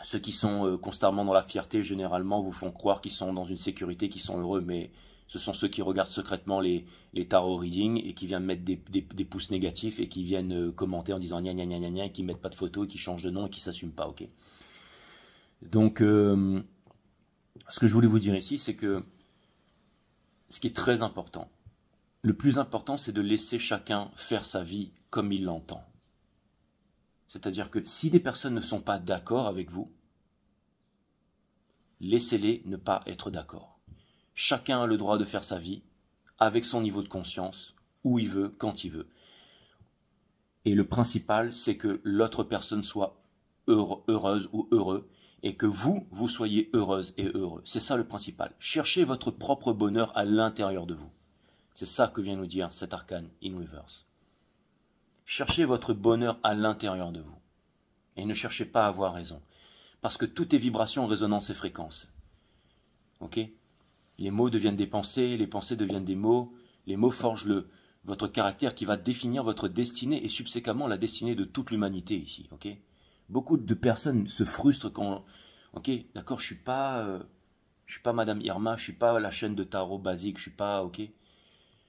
Speaker 1: Ceux qui sont constamment dans la fierté, généralement, vous font croire qu'ils sont dans une sécurité, qu'ils sont heureux, mais ce sont ceux qui regardent secrètement les tarot reading et qui viennent mettre des pouces négatifs et qui viennent commenter en disant gna gna gna gna gna et qui mettent pas de photos et qui changent de nom et qui s'assument pas, ok. Donc ce que je voulais vous dire ici, c'est que ce qui est très important, le plus important, c'est de laisser chacun faire sa vie comme il l'entend. C'est-à-dire que si des personnes ne sont pas d'accord avec vous, laissez-les ne pas être d'accord. Chacun a le droit de faire sa vie avec son niveau de conscience, où il veut, quand il veut. Et le principal, c'est que l'autre personne soit heureuse ou heureux, et que vous soyez heureuse et heureux. C'est ça le principal. Cherchez votre propre bonheur à l'intérieur de vous. C'est ça que vient nous dire cet arcane in reverse. Cherchez votre bonheur à l'intérieur de vous. Et ne cherchez pas à avoir raison. Parce que tout est vibration, résonance et fréquence. Ok? Les mots deviennent des pensées, les pensées deviennent des mots, les mots forgent votre caractère qui va définir votre destinée et subséquemment la destinée de toute l'humanité ici. Ok? Beaucoup de personnes se frustrent quand... Ok, d'accord, je suis pas Madame Irma, je suis pas la chaîne de tarot basique, je suis pas... Ok?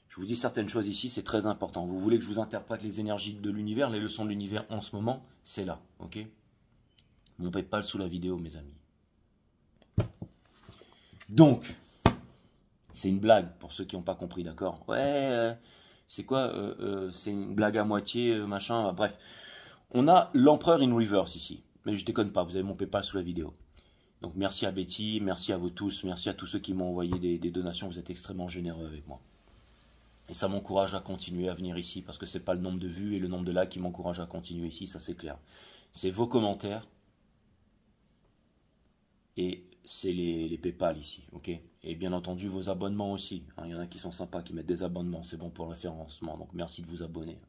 Speaker 1: Je vous dis certaines choses ici, c'est très important. Vous voulez que je vous interprète les énergies de l'univers, les leçons de l'univers en ce moment, c'est là, ok? Ne me pas sous la vidéo, mes amis. Donc, c'est une blague, pour ceux qui n'ont pas compris, d'accord? Ouais, c'est quoi? C'est une blague à moitié, machin, bref. On a l'empereur in reverse ici. Mais je déconne pas, vous avez mon PayPal sous la vidéo. Donc merci à Betty, merci à vous tous, merci à tous ceux qui m'ont envoyé des donations, vous êtes extrêmement généreux avec moi. Et ça m'encourage à continuer à venir ici, parce que c'est pas le nombre de vues et le nombre de likes qui m'encourage à continuer ici, ça c'est clair. C'est vos commentaires, et c'est les PayPal ici, ok? Et bien entendu vos abonnements aussi, hein, il y en a qui sont sympas, qui mettent des abonnements, c'est bon pour le référencement, donc merci de vous abonner.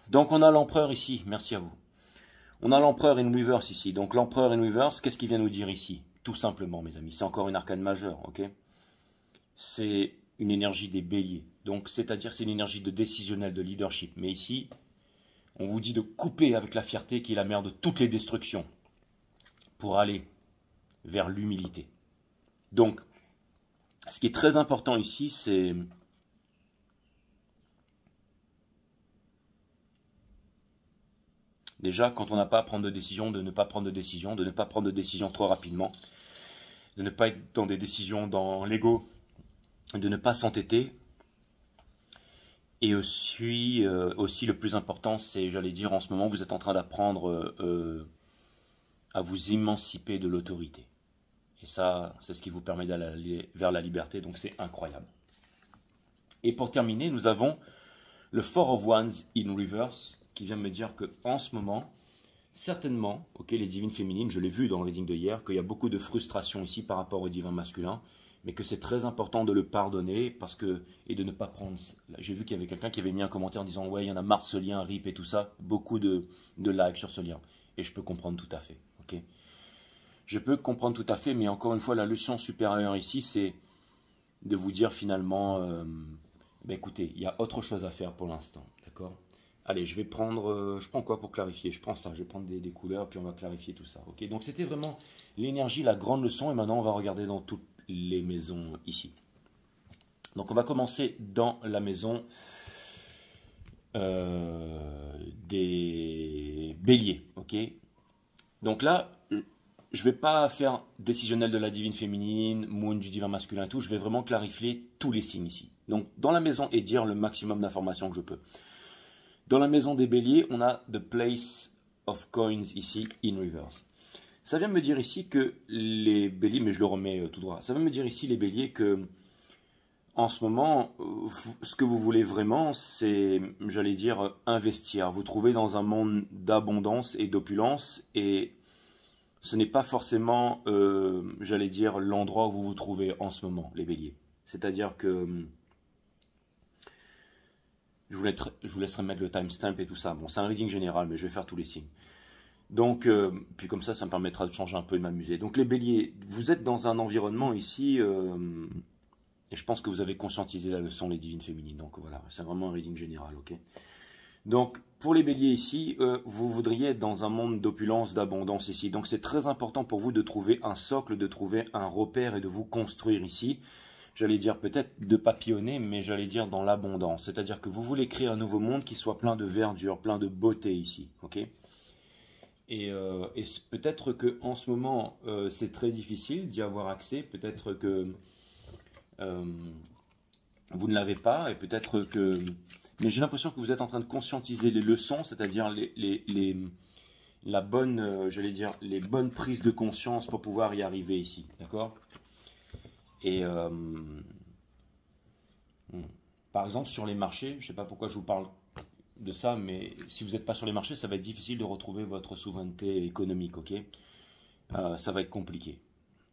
Speaker 1: Donc on a l'empereur ici, merci à vous. On a l'empereur in reverse ici, donc l'empereur in reverse, qu'est-ce qu'il vient nous dire ici? Tout simplement mes amis, c'est encore une arcane majeure, ok? C'est une énergie des béliers. Donc, c'est-à-dire, c'est une énergie de décisionnel, de leadership. Mais ici, on vous dit de couper avec la fierté qui est la mère de toutes les destructions pour aller vers l'humilité. Donc, ce qui est très important ici, c'est déjà, quand on n'a pas à prendre de décision, de ne pas prendre de décision, de ne pas prendre de décision trop rapidement, de ne pas être dans des décisions dans l'ego, de ne pas s'entêter. Et aussi le plus important, c'est, j'allais dire, en ce moment, vous êtes en train d'apprendre à vous émanciper de l'autorité. Et ça, c'est ce qui vous permet d'aller vers la liberté, donc c'est incroyable. Et pour terminer, nous avons le Four of Wands in reverse, qui vient me dire qu'en ce moment, certainement, ok, les divines féminines, je l'ai vu dans le reading de hier, qu'il y a beaucoup de frustration ici par rapport aux divins masculins, mais que c'est très important de le pardonner parce que, et de ne pas prendre... J'ai vu qu'il y avait quelqu'un qui avait mis un commentaire en disant « Ouais, il y en a marre de ce lien, RIP et tout ça », beaucoup de likes sur ce lien. Et je peux comprendre tout à fait, ok? Je peux comprendre tout à fait, mais encore une fois, la leçon supérieure ici, c'est de vous dire finalement, bah écoutez, il y a autre chose à faire pour l'instant, d'accord? Allez, je vais prendre, je prends quoi pour clarifier? Je prends ça, je vais prendre des couleurs, puis on va clarifier tout ça, ok? Donc c'était vraiment l'énergie, la grande leçon, et maintenant on va regarder dans toutes les maisons ici. Donc on va commencer dans la maison des béliers, ok? Donc là, je ne vais pas faire décisionnel de la divine féminine, moon du divin masculin et tout, je vais vraiment clarifier tous les signes ici. Donc dans la maison et dire le maximum d'informations que je peux. Dans la maison des béliers, on a The Place of Coins ici, in reverse. Ça vient me dire ici que les béliers, mais je le remets tout droit, ça vient me dire ici les béliers que en ce moment, ce que vous voulez vraiment, c'est, j'allais dire, investir. Vous trouvez dans un monde d'abondance et d'opulence et ce n'est pas forcément, j'allais dire, l'endroit où vous vous trouvez en ce moment, les béliers. C'est-à-dire que, je vous laisserai mettre le timestamp et tout ça. Bon, c'est un reading général, mais je vais faire tous les signes. Donc, puis comme ça me permettra de changer un peu et de m'amuser. Donc les béliers, vous êtes dans un environnement ici, et je pense que vous avez conscientisé la leçon, les divines féminines. Donc voilà, c'est vraiment un reading général, ok? Donc, pour les béliers ici, vous voudriez être dans un monde d'opulence, d'abondance ici. Donc c'est très important pour vous de trouver un socle, de trouver un repère et de vous construire ici. J'allais dire peut-être de papillonner, mais j'allais dire dans l'abondance. C'est-à-dire que vous voulez créer un nouveau monde qui soit plein de verdure, plein de beauté ici, ok? Peut-être qu'en ce moment, c'est très difficile d'y avoir accès. Peut-être que vous ne l'avez pas. Et peut-être que... Mais j'ai l'impression que vous êtes en train de conscientiser les leçons, c'est-à-dire la bonne, j'allais dire, les bonnes prises de conscience pour pouvoir y arriver ici. D'accord? Et par exemple, sur les marchés, je ne sais pas pourquoi je vous parle de ça, mais si vous n'êtes pas sur les marchés, ça va être difficile de retrouver votre souveraineté économique, ok? Ça va être compliqué.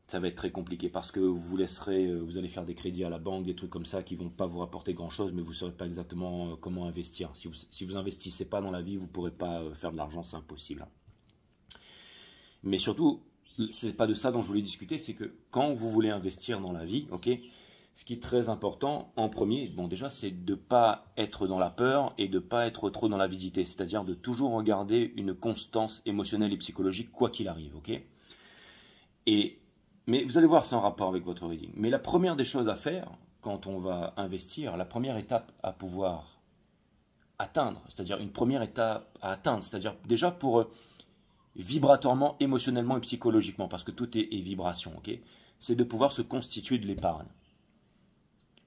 Speaker 1: Ça va être très compliqué parce que vous allez faire des crédits à la banque, des trucs comme ça qui ne vont pas vous rapporter grand-chose, mais vous ne saurez pas exactement comment investir. Si vous investissez pas dans la vie, vous ne pourrez pas faire de l'argent, c'est impossible. Mais surtout, ce n'est pas de ça dont je voulais discuter, c'est que quand vous voulez investir dans la vie, ok? Ce qui est très important, en premier, bon déjà, c'est de ne pas être dans la peur et de ne pas être trop dans l'avidité. C'est-à-dire de toujours regarder une constance émotionnelle et psychologique, quoi qu'il arrive, ok? Mais vous allez voir, c'est en rapport avec votre reading. Mais la première des choses à faire, quand on va investir, la première étape à pouvoir atteindre, c'est-à-dire une première étape à atteindre, c'est-à-dire déjà pour vibratoirement, émotionnellement et psychologiquement, parce que tout est vibration, ok? C'est de pouvoir se constituer de l'épargne.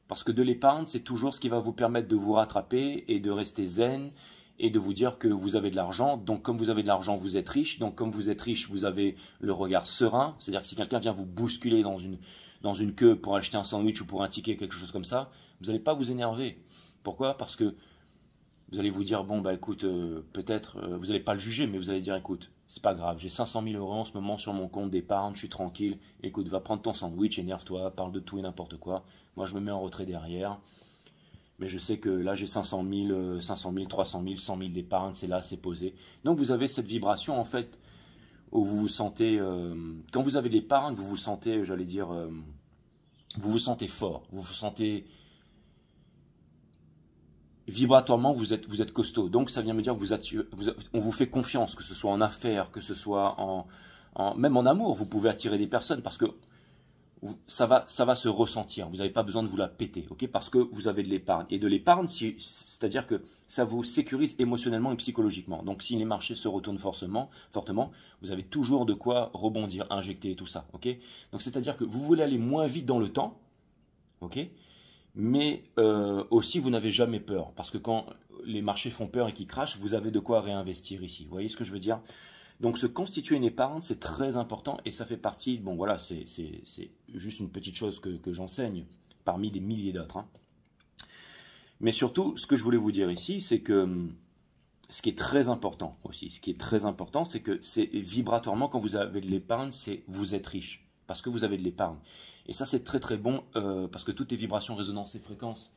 Speaker 1: Parce que de l'épargne, c'est toujours ce qui va vous permettre de vous rattraper et de rester zen et de vous dire que vous avez de l'argent. Donc, comme vous avez de l'argent, vous êtes riche. Donc, comme vous êtes riche, vous avez le regard serein. C'est-à-dire que si quelqu'un vient vous bousculer dans une queue pour acheter un sandwich ou pour un ticket, quelque chose comme ça, vous n'allez pas vous énerver. Pourquoi? Parce que vous allez vous dire, bon, bah écoute, peut-être, vous n'allez pas le juger, mais vous allez dire, écoute, c'est pas grave, j'ai 500 000 euros en ce moment sur mon compte d'épargne, je suis tranquille, écoute, va prendre ton sandwich, énerve-toi, parle de tout et n'importe quoi. Moi, je me mets en retrait derrière, mais je sais que là, j'ai 500 000, 300 000, 100 000 d'épargne, c'est là, c'est posé. Donc, vous avez cette vibration, en fait, où vous vous sentez, quand vous avez de l'épargne, vous vous sentez, j'allais dire, vous vous sentez fort, vous vous sentez... Vibratoirement, vous êtes costaud. Donc, ça vient me dire que on vous fait confiance, que ce soit en affaires, que ce soit même en amour. Vous pouvez attirer des personnes parce que ça va se ressentir. Vous n'avez pas besoin de vous la péter, ok? Parce que vous avez de l'épargne. Et de l'épargne, c'est-à-dire que ça vous sécurise émotionnellement et psychologiquement. Donc, si les marchés se retournent fortement, vous avez toujours de quoi rebondir, injecter et tout ça, ok? Donc, c'est-à-dire que vous voulez aller moins vite dans le temps, ok? Mais aussi, vous n'avez jamais peur. Parce que quand les marchés font peur et qu'ils crachent, vous avez de quoi réinvestir ici. Vous voyez ce que je veux dire? Donc, se constituer une épargne, c'est très important. Et ça fait partie, bon voilà, c'est juste une petite chose que j'enseigne parmi des milliers d'autres. Hein. Mais surtout, ce que je voulais vous dire ici, c'est que ce qui est très important aussi, c'est que c'est vibratoirement, quand vous avez de l'épargne, vous êtes riche. Parce que vous avez de l'épargne. Et ça, c'est très très bon, parce que toutes les vibrations, résonances et fréquences,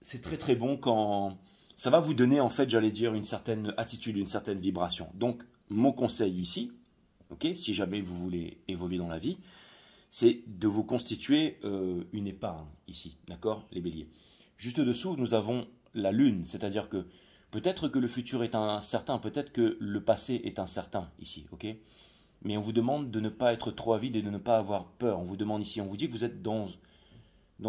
Speaker 1: c'est très très bon quand ça va vous donner, en fait, j'allais dire, une certaine attitude, une certaine vibration. Donc, mon conseil ici, ok, si jamais vous voulez évoluer dans la vie, c'est de vous constituer une épargne ici, d'accord, les béliers. Juste dessous, nous avons la lune, c'est-à-dire que peut-être que le futur est incertain, peut-être que le passé est incertain ici, ok. Mais on vous demande de ne pas être trop avide et de ne pas avoir peur. On vous demande ici, on vous dit que vous êtes dans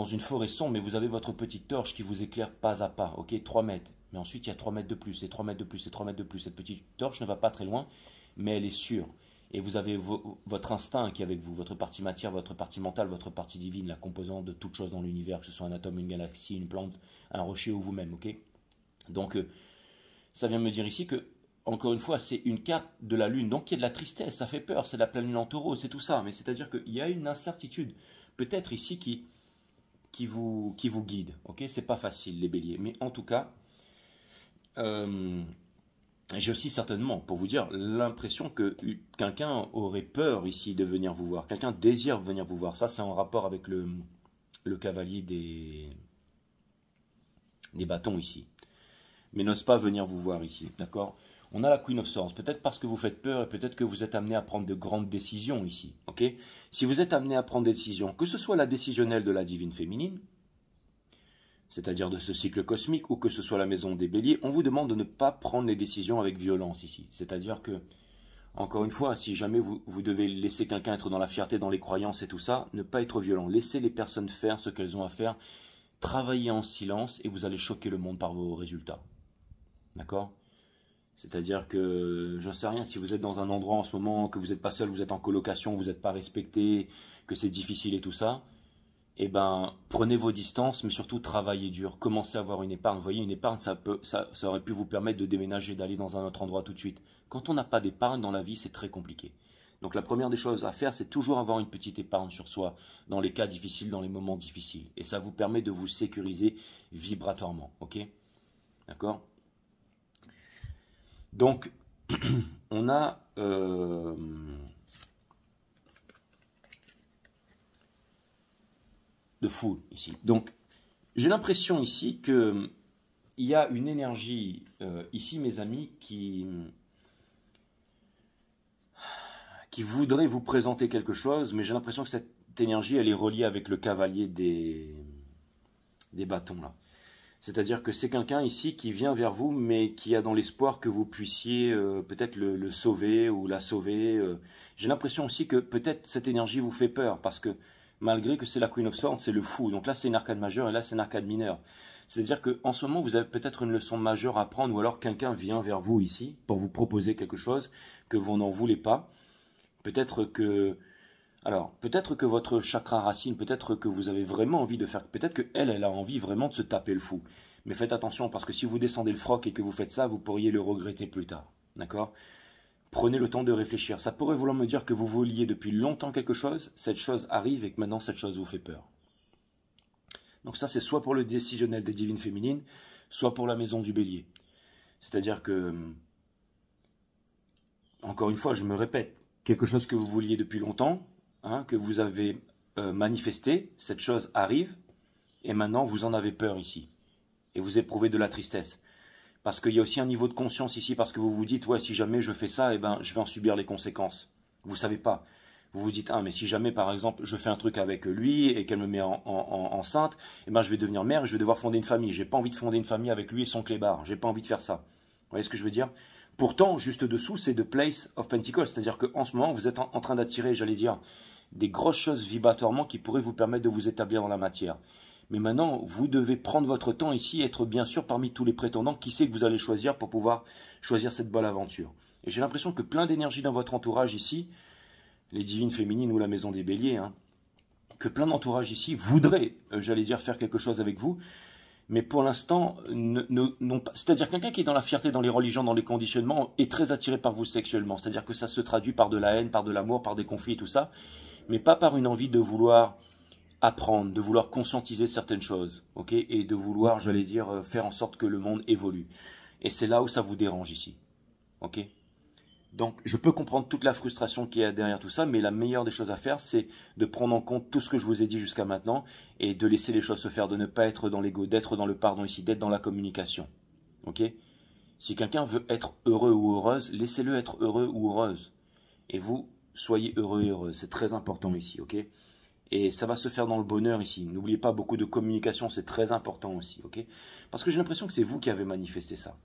Speaker 1: une forêt sombre, mais vous avez votre petite torche qui vous éclaire pas à pas, ok, 3 mètres. Mais ensuite, il y a 3 mètres de plus, et 3 mètres de plus, et 3 mètres de plus. Cette petite torche ne va pas très loin, mais elle est sûre. Et vous avez votre instinct qui est avec vous, votre partie matière, votre partie mentale, votre partie divine, la composante de toute chose dans l'univers, que ce soit un atome, une galaxie, une plante, un rocher ou vous-même, ok. Donc, ça vient me dire ici que, encore une fois, c'est une carte de la lune, donc il y a de la tristesse, ça fait peur, c'est la pleine lune en taureau, c'est tout ça, mais c'est-à-dire qu'il y a une incertitude, peut-être ici qui vous guide, ok, c'est pas facile les béliers, mais en tout cas, j'ai aussi certainement, pour vous dire, l'impression que quelqu'un aurait peur ici de venir vous voir, quelqu'un désire venir vous voir, ça c'est en rapport avec le cavalier des bâtons ici, mais n'ose pas venir vous voir ici, d'accord. On a la Queen of Swords, peut-être parce que vous faites peur et peut-être que vous êtes amené à prendre de grandes décisions ici. Ok? Si vous êtes amené à prendre des décisions, que ce soit la décisionnelle de la divine féminine, c'est-à-dire de ce cycle cosmique, ou que ce soit la maison des béliers, on vous demande de ne pas prendre les décisions avec violence ici. C'est-à-dire que, encore une fois, si jamais vous devez laisser quelqu'un être dans la fierté, dans les croyances et tout ça, ne pas être violent. Laissez les personnes faire ce qu'elles ont à faire, travaillez en silence et vous allez choquer le monde par vos résultats. D'accord? C'est-à-dire que, je ne sais rien, si vous êtes dans un endroit en ce moment, que vous n'êtes pas seul, vous êtes en colocation, vous n'êtes pas respecté, que c'est difficile et tout ça, eh ben, prenez vos distances, mais surtout travaillez dur. Commencez à avoir une épargne. Vous voyez, une épargne, ça aurait pu vous permettre de déménager, d'aller dans un autre endroit tout de suite. Quand on n'a pas d'épargne dans la vie, c'est très compliqué. Donc la première des choses à faire, c'est toujours avoir une petite épargne sur soi, dans les cas difficiles, dans les moments difficiles. Et ça vous permet de vous sécuriser vibratoirement, ok? D'accord? Donc, on a... de fou ici. Donc, j'ai l'impression ici que il y a une énergie ici, mes amis, qui voudrait vous présenter quelque chose, mais j'ai l'impression que cette énergie, elle est reliée avec le cavalier des bâtons, là. C'est-à-dire que c'est quelqu'un ici qui vient vers vous, mais qui a dans l'espoir que vous puissiez peut-être le sauver ou la sauver. J'ai l'impression aussi que peut-être cette énergie vous fait peur, parce que malgré que c'est la Queen of Swords, c'est le fou. Donc là, c'est une arcade majeure et là, c'est une arcade mineure. C'est-à-dire qu'en ce moment, vous avez peut-être une leçon majeure à prendre, ou alors quelqu'un vient vers vous ici pour vous proposer quelque chose que vous n'en voulez pas. Peut-être que... Alors, peut-être que votre chakra racine, peut-être que vous avez vraiment envie de faire... Peut-être qu'elle, elle a envie vraiment de se taper le fou. Mais faites attention, parce que si vous descendez le froc et que vous faites ça, vous pourriez le regretter plus tard. D'accord? Prenez le temps de réfléchir. Ça pourrait vouloir me dire que vous vouliez depuis longtemps quelque chose, cette chose arrive et que maintenant cette chose vous fait peur. Donc ça, c'est soit pour le décisionnel des divines féminines, soit pour la maison du bélier. C'est-à-dire que, encore une fois, je me répète, quelque chose que vous vouliez depuis longtemps, hein, que vous avez manifesté, cette chose arrive, et maintenant vous en avez peur ici. Et vous éprouvez de la tristesse. Parce qu'il y a aussi un niveau de conscience ici, parce que vous vous dites, ouais, si jamais je fais ça, eh ben, je vais en subir les conséquences. Vous ne savez pas. Vous vous dites, ah, mais si jamais, par exemple, je fais un truc avec lui et qu'elle me met enceinte, eh ben, je vais devenir mère et je vais devoir fonder une famille. J'ai pas envie de fonder une famille avec lui et son clébard. J'ai pas envie de faire ça. Vous voyez ce que je veux dire? Pourtant, juste dessous, c'est The Place of Pentacles. C'est-à-dire qu'en ce moment, vous êtes en train d'attirer, j'allais dire, des grosses choses vibratoirement qui pourraient vous permettre de vous établir dans la matière. Mais maintenant, vous devez prendre votre temps ici, être bien sûr parmi tous les prétendants, qui c'est que vous allez choisir pour pouvoir choisir cette bonne aventure. Et j'ai l'impression que plein d'énergie dans votre entourage ici, les divines féminines ou la maison des béliers, hein, que plein d'entourage ici voudraient, j'allais dire, faire quelque chose avec vous, mais pour l'instant, c'est-à-dire quelqu'un qui est dans la fierté, dans les religions, dans les conditionnements, est très attiré par vous sexuellement. C'est-à-dire que ça se traduit par de la haine, par de l'amour, par des conflits et tout ça, mais pas par une envie de vouloir apprendre, de vouloir conscientiser certaines choses, ok, et de vouloir, j'allais dire, faire en sorte que le monde évolue. Et c'est là où ça vous dérange ici, ok. Donc, je peux comprendre toute la frustration qu'il y a derrière tout ça, mais la meilleure des choses à faire, c'est de prendre en compte tout ce que je vous ai dit jusqu'à maintenant et de laisser les choses se faire, de ne pas être dans l'ego, d'être dans le pardon ici, d'être dans la communication, ok. Si quelqu'un veut être heureux ou heureuse, laissez-le être heureux ou heureuse. Et vous, soyez heureux et heureuse, c'est très important ici, ok. Et ça va se faire dans le bonheur ici. N'oubliez pas, beaucoup de communication, c'est très important aussi, ok? Parce que j'ai l'impression que c'est vous qui avez manifesté ça.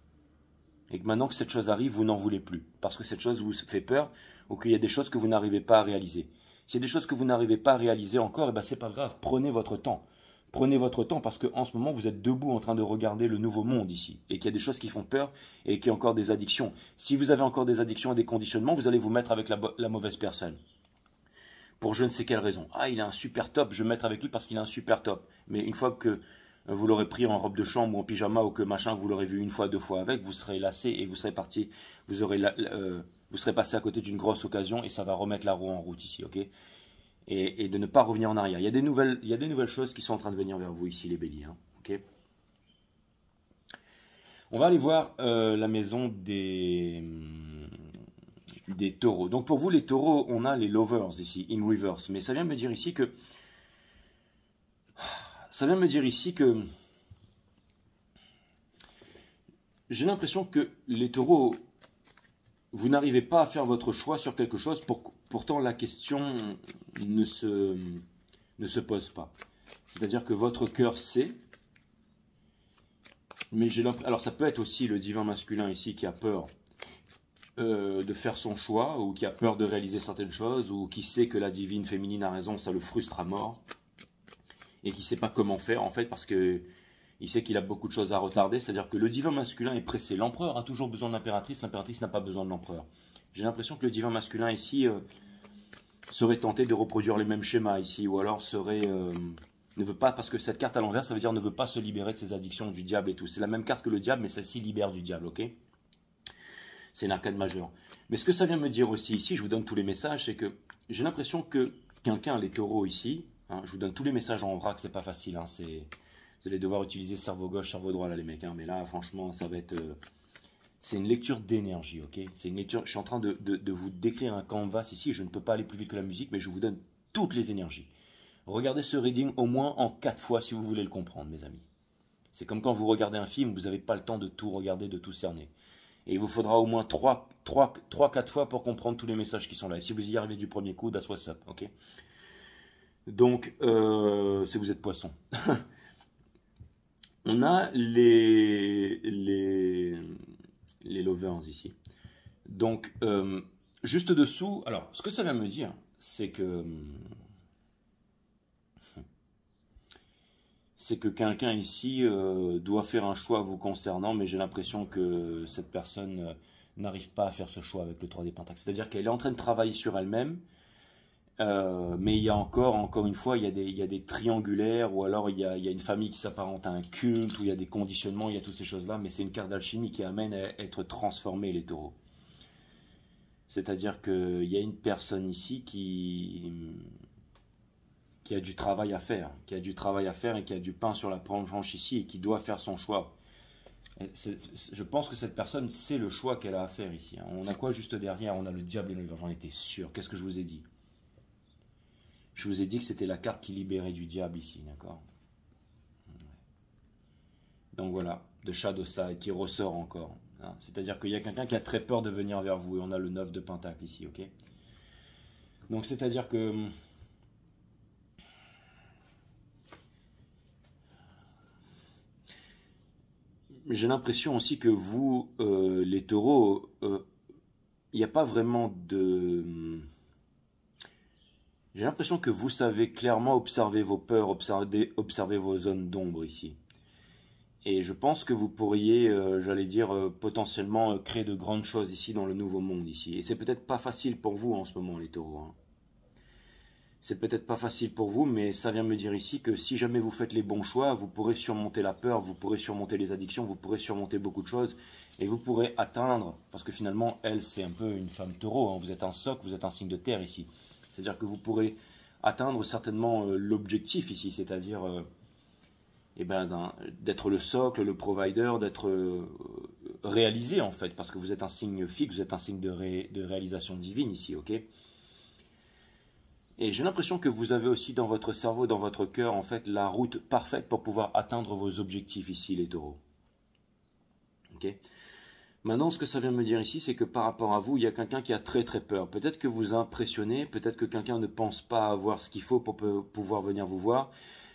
Speaker 1: Et que maintenant que cette chose arrive, vous n'en voulez plus. Parce que cette chose vous fait peur, ou qu'il y a des choses que vous n'arrivez pas à réaliser. S'il y a des choses que vous n'arrivez pas à réaliser encore, eh ben c'est pas grave, prenez votre temps. Prenez votre temps parce qu'en ce moment, vous êtes debout en train de regarder le nouveau monde ici. Et qu'il y a des choses qui font peur et qu'il y a encore des addictions. Si vous avez encore des addictions et des conditionnements, vous allez vous mettre avec la mauvaise personne. Pour je ne sais quelle raison. Ah, il a un super top, je vais me mettre avec lui parce qu'il a un super top. Mais une fois que vous l'aurez pris en robe de chambre ou en pyjama ou que machin, vous l'aurez vu une fois, deux fois avec, vous serez lassé et vous serez parti, vous serez passé à côté d'une grosse occasion et ça va remettre la roue en route ici, ok? Et de ne pas revenir en arrière. Il y a des nouvelles choses qui sont en train de venir vers vous ici, les béliers, hein, ok? On va aller voir la maison des taureaux. Donc pour vous, les taureaux, on a les lovers ici, in reverse. Mais ça vient me dire ici que... J'ai l'impression que les taureaux, vous n'arrivez pas à faire votre choix sur quelque chose, pourtant la question ne se pose pas. C'est-à-dire que votre cœur sait, mais j'ai l'impression... Alors ça peut être aussi le divin masculin ici qui a peur de faire son choix, ou qui a peur de réaliser certaines choses, ou qui sait que la divine féminine a raison, ça le frustre à mort, et qui ne sait pas comment faire, en fait, parce que Il sait qu'il a beaucoup de choses à retarder, c'est-à-dire que le divin masculin est pressé. L'empereur a toujours besoin de l'impératrice n'a pas besoin de l'empereur. J'ai l'impression que le divin masculin ici serait tenté de reproduire les mêmes schémas ici, ou alors ne veut pas, parce que cette carte à l'envers, ça veut dire ne veut pas se libérer de ses addictions du diable et tout. C'est la même carte que le diable, mais celle-ci libère du diable, ok? C'est une arcade majeure. Mais ce que ça vient me dire aussi ici, je vous donne tous les messages, c'est que j'ai l'impression que quelqu'un, les taureaux ici, hein, je vous donne tous les messages en vrac, c'est pas facile, hein, vous allez devoir utiliser cerveau gauche, cerveau droit là les mecs, hein, mais là franchement ça va être... c'est une lecture d'énergie, ok? C'est une lecture, je suis en train de vous décrire un canvas ici, je ne peux pas aller plus vite que la musique, mais je vous donne toutes les énergies. Regardez ce reading au moins en 4 fois si vous voulez le comprendre, mes amis. C'est comme quand vous regardez un film, vous n'avez pas le temps de tout regarder, de tout cerner. Et il vous faudra au moins 3-4 fois pour comprendre tous les messages qui sont là. Et si vous y arrivez du premier coup, that's what's up, ok? Donc, si vous êtes poisson. On a les lovers ici. Donc, juste dessous, alors, ce que ça vient me dire, c'est que quelqu'un ici doit faire un choix vous concernant, mais j'ai l'impression que cette personne n'arrive pas à faire ce choix avec le 3 des Pentacles. C'est-à-dire qu'elle est en train de travailler sur elle-même, mais il y a encore une fois, il y a des triangulaires, ou alors il y a une famille qui s'apparente à un culte, où il y a des conditionnements, il y a toutes ces choses-là, mais c'est une carte d'alchimie qui amène à être transformée, les taureaux. C'est-à-dire qu'il y a une personne ici qui a du travail à faire, et qui a du pain sur la planche ici, et qui doit faire son choix. Je pense que cette personne sait le choix qu'elle a à faire ici. On a quoi juste derrière? On a le diable et le livre, j'en étais sûr. Qu'est-ce que je vous ai dit? Je vous ai dit que c'était la carte qui libérait du diable ici, d'accord? Donc voilà, de Shadow Side qui ressort encore. Hein. C'est-à-dire qu'il y a quelqu'un qui a très peur de venir vers vous, et on a le 9 de Pentacle ici, ok? Donc c'est-à-dire que... j'ai l'impression aussi que vous, les taureaux, il n'y a pas vraiment de... J'ai l'impression que vous savez clairement observer vos peurs, observer vos zones d'ombre ici. Et je pense que vous pourriez, j'allais dire, potentiellement créer de grandes choses ici dans le nouveau monde ici. Et c'est peut-être pas facile pour vous en ce moment, les taureaux. Hein. C'est peut-être pas facile pour vous, mais ça vient me dire ici que si jamais vous faites les bons choix, vous pourrez surmonter la peur, vous pourrez surmonter les addictions, vous pourrez surmonter beaucoup de choses, et vous pourrez atteindre, parce que finalement, elle, c'est un peu une femme taureau, hein, vous êtes un soc, vous êtes un signe de terre ici. C'est-à-dire que vous pourrez atteindre certainement l'objectif ici, c'est-à-dire d'être le socle, le provider, d'être réalisé en fait, parce que vous êtes un signe fixe, vous êtes un signe de réalisation divine ici, ok? Et j'ai l'impression que vous avez aussi dans votre cerveau, dans votre cœur, en fait, la route parfaite pour pouvoir atteindre vos objectifs ici, les taureaux. Ok? Maintenant, ce que ça vient me dire ici, c'est que par rapport à vous, il y a quelqu'un qui a très très peur. Peut-être que vous impressionnez, peut-être que quelqu'un ne pense pas avoir ce qu'il faut pour pouvoir venir vous voir.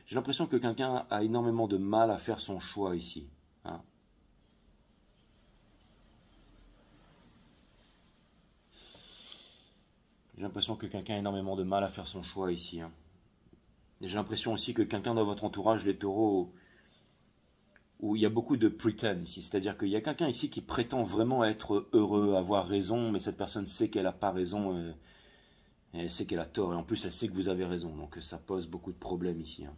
Speaker 1: J'ai l'impression que quelqu'un a énormément de mal à faire son choix ici. Hein? J'ai l'impression que quelqu'un a énormément de mal à faire son choix ici. Hein. J'ai l'impression aussi que quelqu'un dans votre entourage, les taureaux, où il y a beaucoup de pretend ici. C'est-à-dire qu'il y a quelqu'un ici qui prétend vraiment être heureux, avoir raison, mais cette personne sait qu'elle n'a pas raison, elle sait qu'elle a tort, et en plus elle sait que vous avez raison. Donc ça pose beaucoup de problèmes ici. Hein.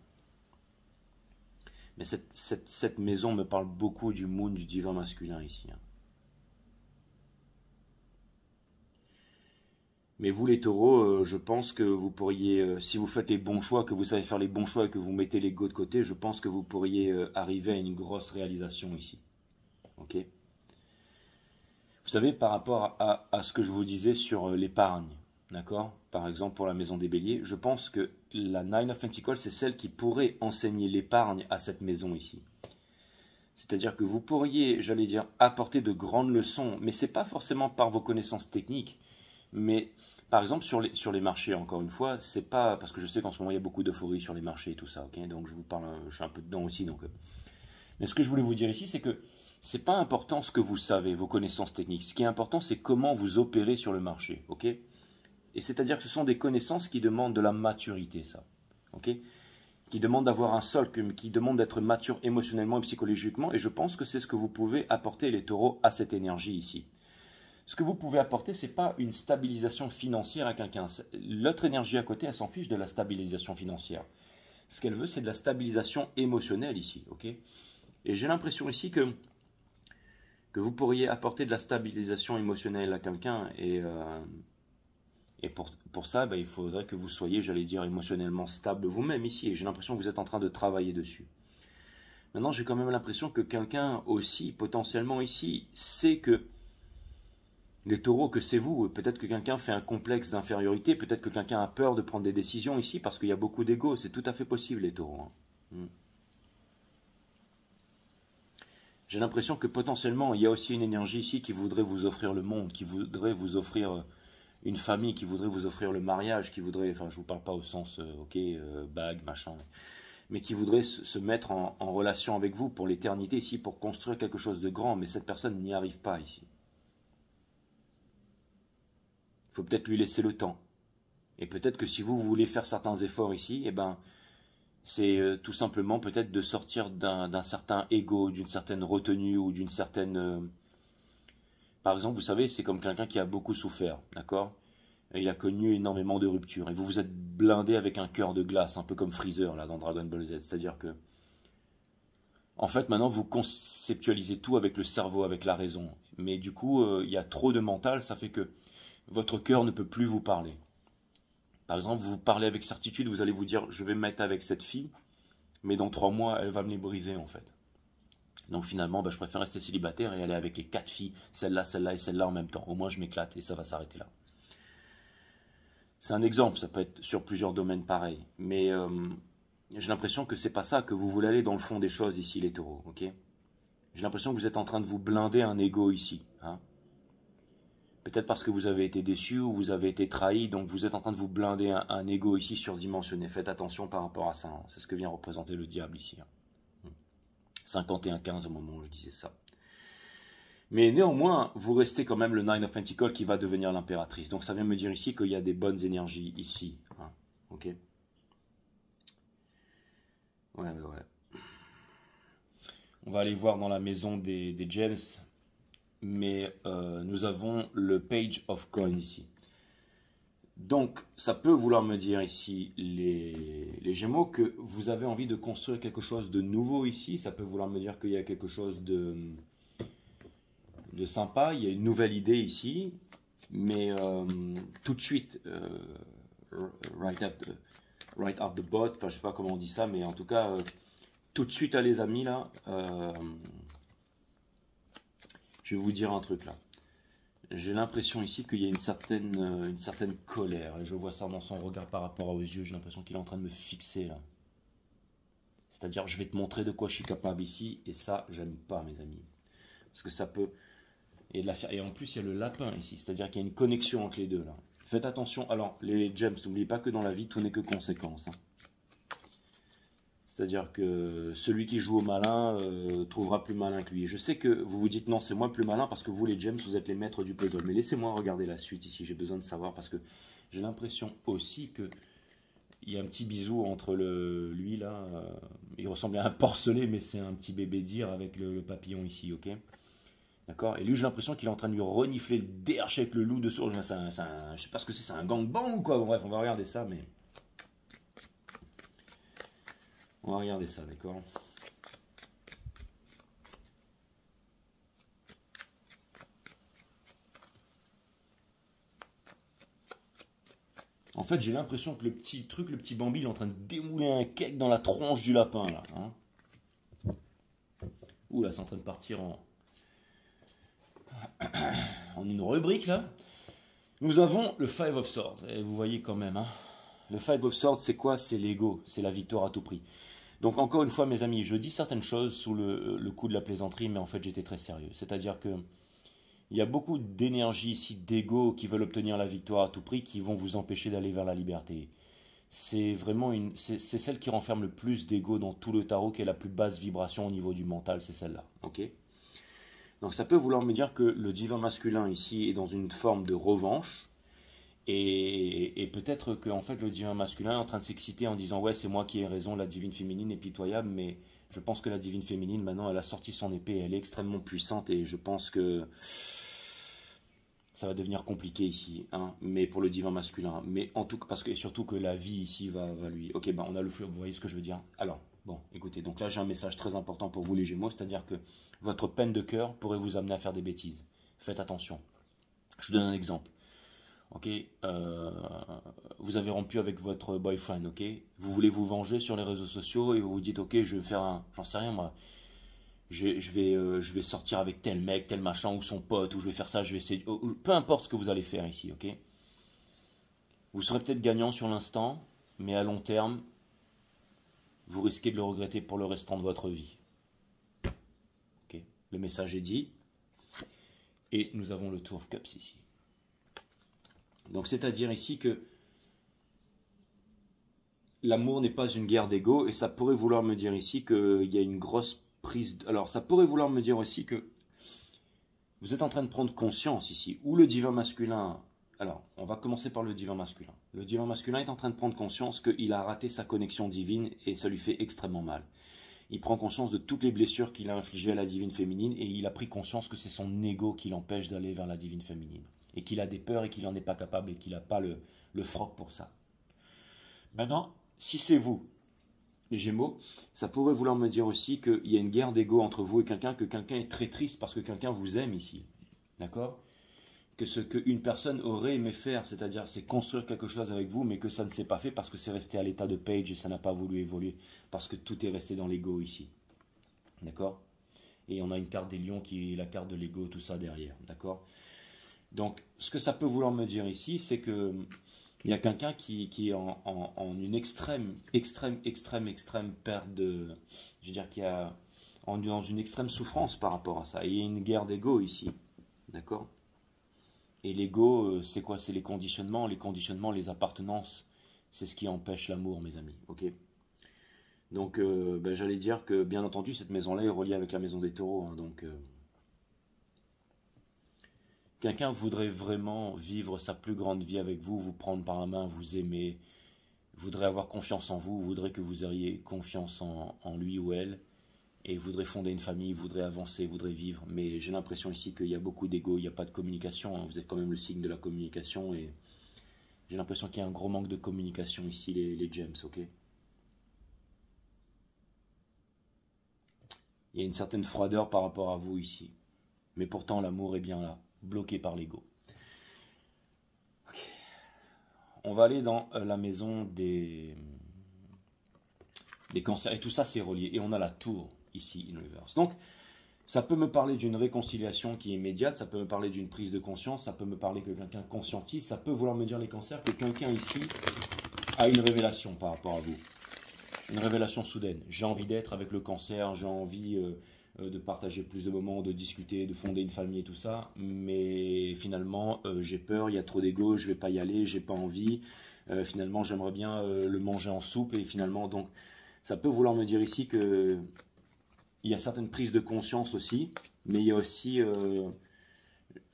Speaker 1: Mais cette maison me parle beaucoup du moon, du divin masculin ici. Hein. Mais vous les taureaux, je pense que vous pourriez, si vous faites les bons choix, que vous savez faire les bons choix et que vous mettez l'ego de côté, je pense que vous pourriez arriver à une grosse réalisation ici. Ok? Vous savez, par rapport à ce que je vous disais sur l'épargne, d'accord? Par exemple, pour la maison des béliers, je pense que la Nine of Pentacles, c'est celle qui pourrait enseigner l'épargne à cette maison ici. C'est-à-dire que vous pourriez, j'allais dire, apporter de grandes leçons, mais ce n'est pas forcément par vos connaissances techniques, mais par exemple sur les marchés, encore une fois, c'est pas, parce que je sais qu'en ce moment il y a beaucoup d'euphorie sur les marchés et tout ça, ok, donc je vous parle, je suis un peu dedans aussi, donc. Mais ce que je voulais vous dire ici, c'est que c'est pas important ce que vous savez, vos connaissances techniques. Ce qui est important, c'est comment vous opérez sur le marché, ok. Et c'est-à-dire que ce sont des connaissances qui demandent de la maturité, ça, ok, qui demande d'avoir un sol, qui demande d'être mature émotionnellement et psychologiquement. Et je pense que c'est ce que vous pouvez apporter, les taureaux, à cette énergie ici. Ce que vous pouvez apporter, ce n'est pas une stabilisation financière à quelqu'un. L'autre énergie à côté, elle s'en fiche de la stabilisation financière. Ce qu'elle veut, c'est de la stabilisation émotionnelle ici. Okay, et j'ai l'impression ici que vous pourriez apporter de la stabilisation émotionnelle à quelqu'un. Et pour ça, il faudrait que vous soyez, j'allais dire, émotionnellement stable vous-même ici. Et j'ai l'impression que vous êtes en train de travailler dessus. Maintenant, j'ai quand même l'impression que quelqu'un aussi, potentiellement ici, sait que les taureaux, que c'est vous. Peut-être que quelqu'un fait un complexe d'infériorité. Peut-être que quelqu'un a peur de prendre des décisions ici parce qu'il y a beaucoup d'ego. C'est tout à fait possible, les taureaux. J'ai l'impression que potentiellement, il y a aussi une énergie ici qui voudrait vous offrir le monde, qui voudrait vous offrir une famille, qui voudrait vous offrir le mariage, qui voudrait, enfin je ne vous parle pas au sens, bague, machin, mais qui voudrait se mettre en relation avec vous pour l'éternité ici, pour construire quelque chose de grand, mais cette personne n'y arrive pas ici. Il faut peut-être lui laisser le temps. Et peut-être que si vous voulez faire certains efforts ici, c'est tout simplement peut-être de sortir d'un certain ego, d'une certaine retenue ou d'une certaine... Par exemple, vous savez, c'est comme quelqu'un qui a beaucoup souffert, d'accord? Il a connu énormément de ruptures. Et vous vous êtes blindé avec un cœur de glace, un peu comme Freezer là dans Dragon Ball Z. C'est-à-dire que... En fait, maintenant, vous conceptualisez tout avec le cerveau, avec la raison. Mais du coup, il y a trop de mental, ça fait que votre cœur ne peut plus vous parler. Par exemple, vous parlez avec certitude, vous allez vous dire, je vais me mettre avec cette fille, mais dans 3 mois, elle va me les briser en fait. Donc finalement, je préfère rester célibataire et aller avec les 4 filles, celle-là et celle-là en même temps. Au moins, je m'éclate et ça va s'arrêter là. C'est un exemple, ça peut être sur plusieurs domaines pareils. Mais j'ai l'impression que c'est pas ça, que vous voulez aller dans le fond des choses ici, les taureaux. Okay, j'ai l'impression que vous êtes en train de vous blinder un ego ici. Hein. Peut-être parce que vous avez été déçu ou vous avez été trahi, donc vous êtes en train de vous blinder un ego ici surdimensionné. Faites attention par rapport à ça. Hein. C'est ce que vient représenter le diable ici. Hein. 51-15 au moment où je disais ça. Mais néanmoins, vous restez quand même le Nine of Pentacles qui va devenir l'impératrice. Donc ça vient me dire ici qu'il y a des bonnes énergies ici. Hein. Ok. Ouais. On va aller voir dans la maison des gems. Mais nous avons le Page of Coins ici. Donc, ça peut vouloir me dire ici, les Gémeaux, que vous avez envie de construire quelque chose de nouveau ici. Ça peut vouloir me dire qu'il y a quelque chose de sympa. Il y a une nouvelle idée ici. Mais tout de suite, right off the boat, enfin, je ne sais pas comment on dit ça, mais en tout cas, tout de suite, les amis, là... je vais vous dire un truc là. J'ai l'impression ici qu'il y a une certaine colère. Et je vois ça dans son regard par rapport aux yeux. J'ai l'impression qu'il est en train de me fixer là. C'est-à-dire, je vais te montrer de quoi je suis capable ici. Et ça, j'aime pas, mes amis. Parce que ça peut... Et en plus, il y a le lapin ici. C'est-à-dire qu'il y a une connexion entre les deux là. Faites attention. Alors, les gems, n'oubliez pas que dans la vie, tout n'est que conséquence. Hein. C'est-à-dire que celui qui joue au malin trouvera plus malin que lui. Je sais que vous vous dites non, c'est moi le plus malin parce que vous les gems, vous êtes les maîtres du puzzle. Mais laissez-moi regarder la suite ici, j'ai besoin de savoir parce que j'ai l'impression aussi que il y a un petit bisou entre lui là. Il ressemble à un porcelet mais c'est un petit bébé dire avec le papillon ici, ok? D'accord? Et lui j'ai l'impression qu'il est en train de lui renifler le derche avec le loup dessus. Je sais pas ce que c'est un gangbang ou quoi? Bon, bref, on va regarder ça mais... On va regarder ça, d'accord? En fait, j'ai l'impression que le petit Bambi, il est en train de démouler un cake dans la tronche du lapin, là. Hein. Ouh, là, c'est en train de partir en une rubrique, là. Nous avons le Five of Swords. Et vous voyez quand même, hein. Le Five of Swords, c'est quoi? C'est l'ego, c'est la victoire à tout prix. Donc encore une fois mes amis, je dis certaines choses sous le coup de la plaisanterie, mais en fait j'étais très sérieux. C'est-à-dire que il y a beaucoup d'énergie ici, d'ego qui veulent obtenir la victoire à tout prix, qui vont vous empêcher d'aller vers la liberté. C'est vraiment c'est celle qui renferme le plus d'ego dans tout le tarot, qui est la plus basse vibration au niveau du mental, c'est celle-là. Ok? Donc ça peut vouloir me dire que le divin masculin ici est dans une forme de revanche, Et peut-être que en fait, le divin masculin est en train de s'exciter en disant ouais, c'est moi qui ai raison, la divine féminine est pitoyable, mais je pense que la divine féminine, maintenant, elle a sorti son épée, elle est extrêmement puissante et je pense que ça va devenir compliqué ici, hein, mais pour le divin masculin. Mais en tout cas, parce que, et surtout que la vie ici va lui. Ok, ben on a le flux, vous voyez ce que je veux dire. Alors, bon, écoutez, donc là j'ai un message très important pour vous les Gémeaux, c'est-à-dire que votre peine de cœur pourrait vous amener à faire des bêtises. Faites attention. Je vous donne un exemple. Ok, vous avez rompu avec votre boyfriend, ok, vous voulez vous venger sur les réseaux sociaux et vous vous dites ok, je vais faire un, j'en sais rien moi, je vais sortir avec tel mec, tel machin ou son pote ou je vais faire ça, je vais essayer, peu importe ce que vous allez faire ici, ok. Vous serez peut-être gagnant sur l'instant, mais à long terme, vous risquez de le regretter pour le restant de votre vie. Ok, le message est dit et nous avons le Two of Cups ici. Donc c'est-à-dire ici que l'amour n'est pas une guerre d'ego et ça pourrait vouloir me dire ici qu'il y a une grosse prise... Alors ça pourrait vouloir me dire aussi que vous êtes en train de prendre conscience ici, où le divin masculin... Alors, on va commencer par le divin masculin. Le divin masculin est en train de prendre conscience qu'il a raté sa connexion divine et ça lui fait extrêmement mal. Il prend conscience de toutes les blessures qu'il a infligées à la divine féminine et il a pris conscience que c'est son ego qui l'empêche d'aller vers la divine féminine. Et qu'il a des peurs et qu'il n'en est pas capable et qu'il n'a pas le froc pour ça. Maintenant, si c'est vous, les Gémeaux, ça pourrait vouloir me dire aussi qu'il y a une guerre d'ego entre vous et quelqu'un, que quelqu'un est très triste parce que quelqu'un vous aime ici. D'accord? Que ce qu'une personne aurait aimé faire, c'est-à-dire c'est construire quelque chose avec vous, mais que ça ne s'est pas fait parce que c'est resté à l'état de page et ça n'a pas voulu évoluer, parce que tout est resté dans l'ego ici. D'accord? Et on a une carte des lions qui est la carte de l'ego, tout ça derrière. D'accord? Donc, ce que ça peut vouloir me dire ici, c'est que il y a quelqu'un qui est en une extrême perte de... Je veux dire, dans une extrême souffrance par rapport à ça. Et il y a une guerre d'ego ici. D'accord? Et l'ego, c'est quoi? C'est les conditionnements, les appartenances. C'est ce qui empêche l'amour, mes amis. Ok? Donc, j'allais dire que, bien entendu, cette maison-là est reliée avec la maison des taureaux. Hein, donc... Quelqu'un voudrait vraiment vivre sa plus grande vie avec vous, vous prendre par la main, vous aimer, voudrait avoir confiance en vous, voudrait que vous ayez confiance en lui ou elle, et voudrait fonder une famille, voudrait avancer, voudrait vivre. Mais j'ai l'impression ici qu'il y a beaucoup d'ego, il n'y a pas de communication, hein. Vous êtes quand même le signe de la communication, et j'ai l'impression qu'il y a un gros manque de communication ici, les gems, ok? Il y a une certaine froideur par rapport à vous ici. Mais pourtant, l'amour est bien là, bloqué par l'ego. Okay. On va aller dans la maison des cancers. Et tout ça, c'est relié. Et on a la tour ici, in reverse. Donc, ça peut me parler d'une réconciliation qui est immédiate, ça peut me parler d'une prise de conscience, ça peut me parler que quelqu'un conscientise, ça peut vouloir me dire, les cancers, que quelqu'un ici a une révélation par rapport à vous. Une révélation soudaine. J'ai envie d'être avec le cancer, j'ai envie... de partager plus de moments, de discuter, de fonder une famille et tout ça, mais finalement j'ai peur, il y a trop d'ego, je vais pas y aller, j'ai pas envie, finalement j'aimerais bien le manger en soupe, et finalement donc ça peut vouloir me dire ici que il y a certaines prises de conscience aussi, mais il y a aussi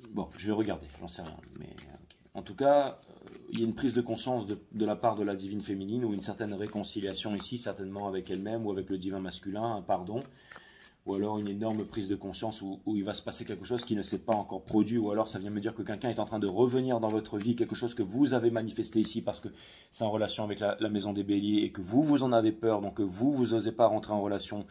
Speaker 1: bon, je vais regarder, j'en sais rien, mais okay. En tout cas il y a une prise de conscience de la part de la divine féminine, ou une certaine réconciliation ici, certainement avec elle-même ou avec le divin masculin, un pardon, ou alors une énorme prise de conscience où il va se passer quelque chose qui ne s'est pas encore produit, ou alors ça vient me dire que quelqu'un est en train de revenir dans votre vie, quelque chose que vous avez manifesté ici parce que c'est en relation avec la maison des béliers et que vous en avez peur, donc que vous n'osez pas rentrer en relation,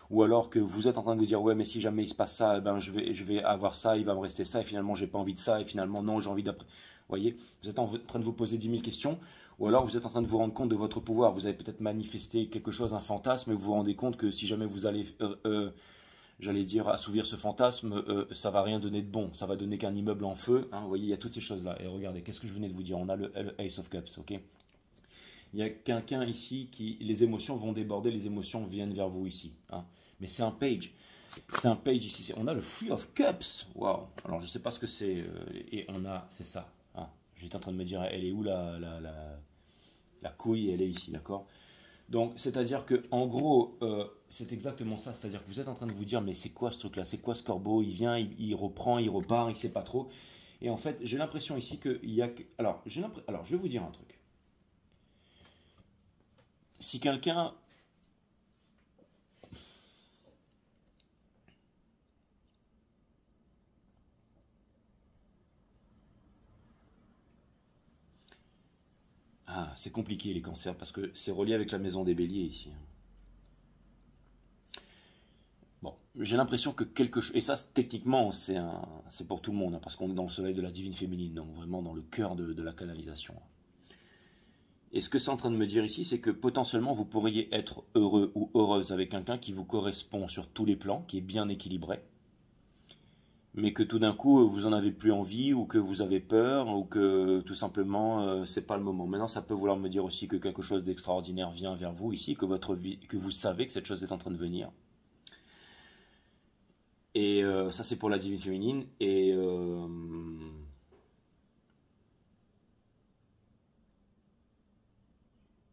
Speaker 1: ou alors que vous êtes en train de vous dire ouais, mais si jamais il se passe ça, eh ben je vais avoir ça, il va me rester ça, et finalement j'ai pas envie de ça, et finalement non, j'ai envie d'après. Vous voyez, vous êtes en train de vous poser 10 000 questions, ou alors vous êtes en train de vous rendre compte de votre pouvoir. Vous avez peut-être manifesté quelque chose, un fantasme, et vous vous rendez compte que si jamais vous allez, j'allais dire, assouvir ce fantasme, ça va rien donner de bon. Ça va donner qu'un immeuble en feu. Hein, vous voyez, il y a toutes ces choses-là. Et regardez, qu'est-ce que je venais de vous dire? On a le Ace of Cups, ok? Il y a quelqu'un ici qui, les émotions vont déborder, les émotions viennent vers vous ici. Hein. Mais c'est un page. C'est un page ici. On a le Three of Cups. Waouh. Alors, je ne sais pas ce que c'est. Et on a, c'est ça. Hein. J'étais en train de me dire, elle est où la couille? Elle est ici, d'accord? Donc, c'est-à-dire que, en gros, c'est exactement ça. C'est-à-dire que vous êtes en train de vous dire, mais c'est quoi ce truc-là? C'est quoi ce corbeau? Il vient, il reprend, il repart, il ne sait pas trop. Et en fait, j'ai l'impression ici qu'il y a... Alors, je vais vous dire un truc. Si quelqu'un... Ah, c'est compliqué les cancers, parce que c'est relié avec la maison des béliers ici. Bon, j'ai l'impression que quelque chose... Et ça, techniquement, c'est pour tout le monde, hein, parce qu'on est dans le soleil de la divine féminine, donc vraiment dans le cœur de la canalisation. Et ce que c'est en train de me dire ici, c'est que potentiellement, vous pourriez être heureux ou heureuse avec quelqu'un qui vous correspond sur tous les plans, qui est bien équilibré, mais que tout d'un coup, vous en avez plus envie, ou que vous avez peur, ou que tout simplement, c'est pas le moment. Maintenant, ça peut vouloir me dire aussi que quelque chose d'extraordinaire vient vers vous ici, que votre vie, que vous savez que cette chose est en train de venir. Et ça, c'est pour la divine féminine. Et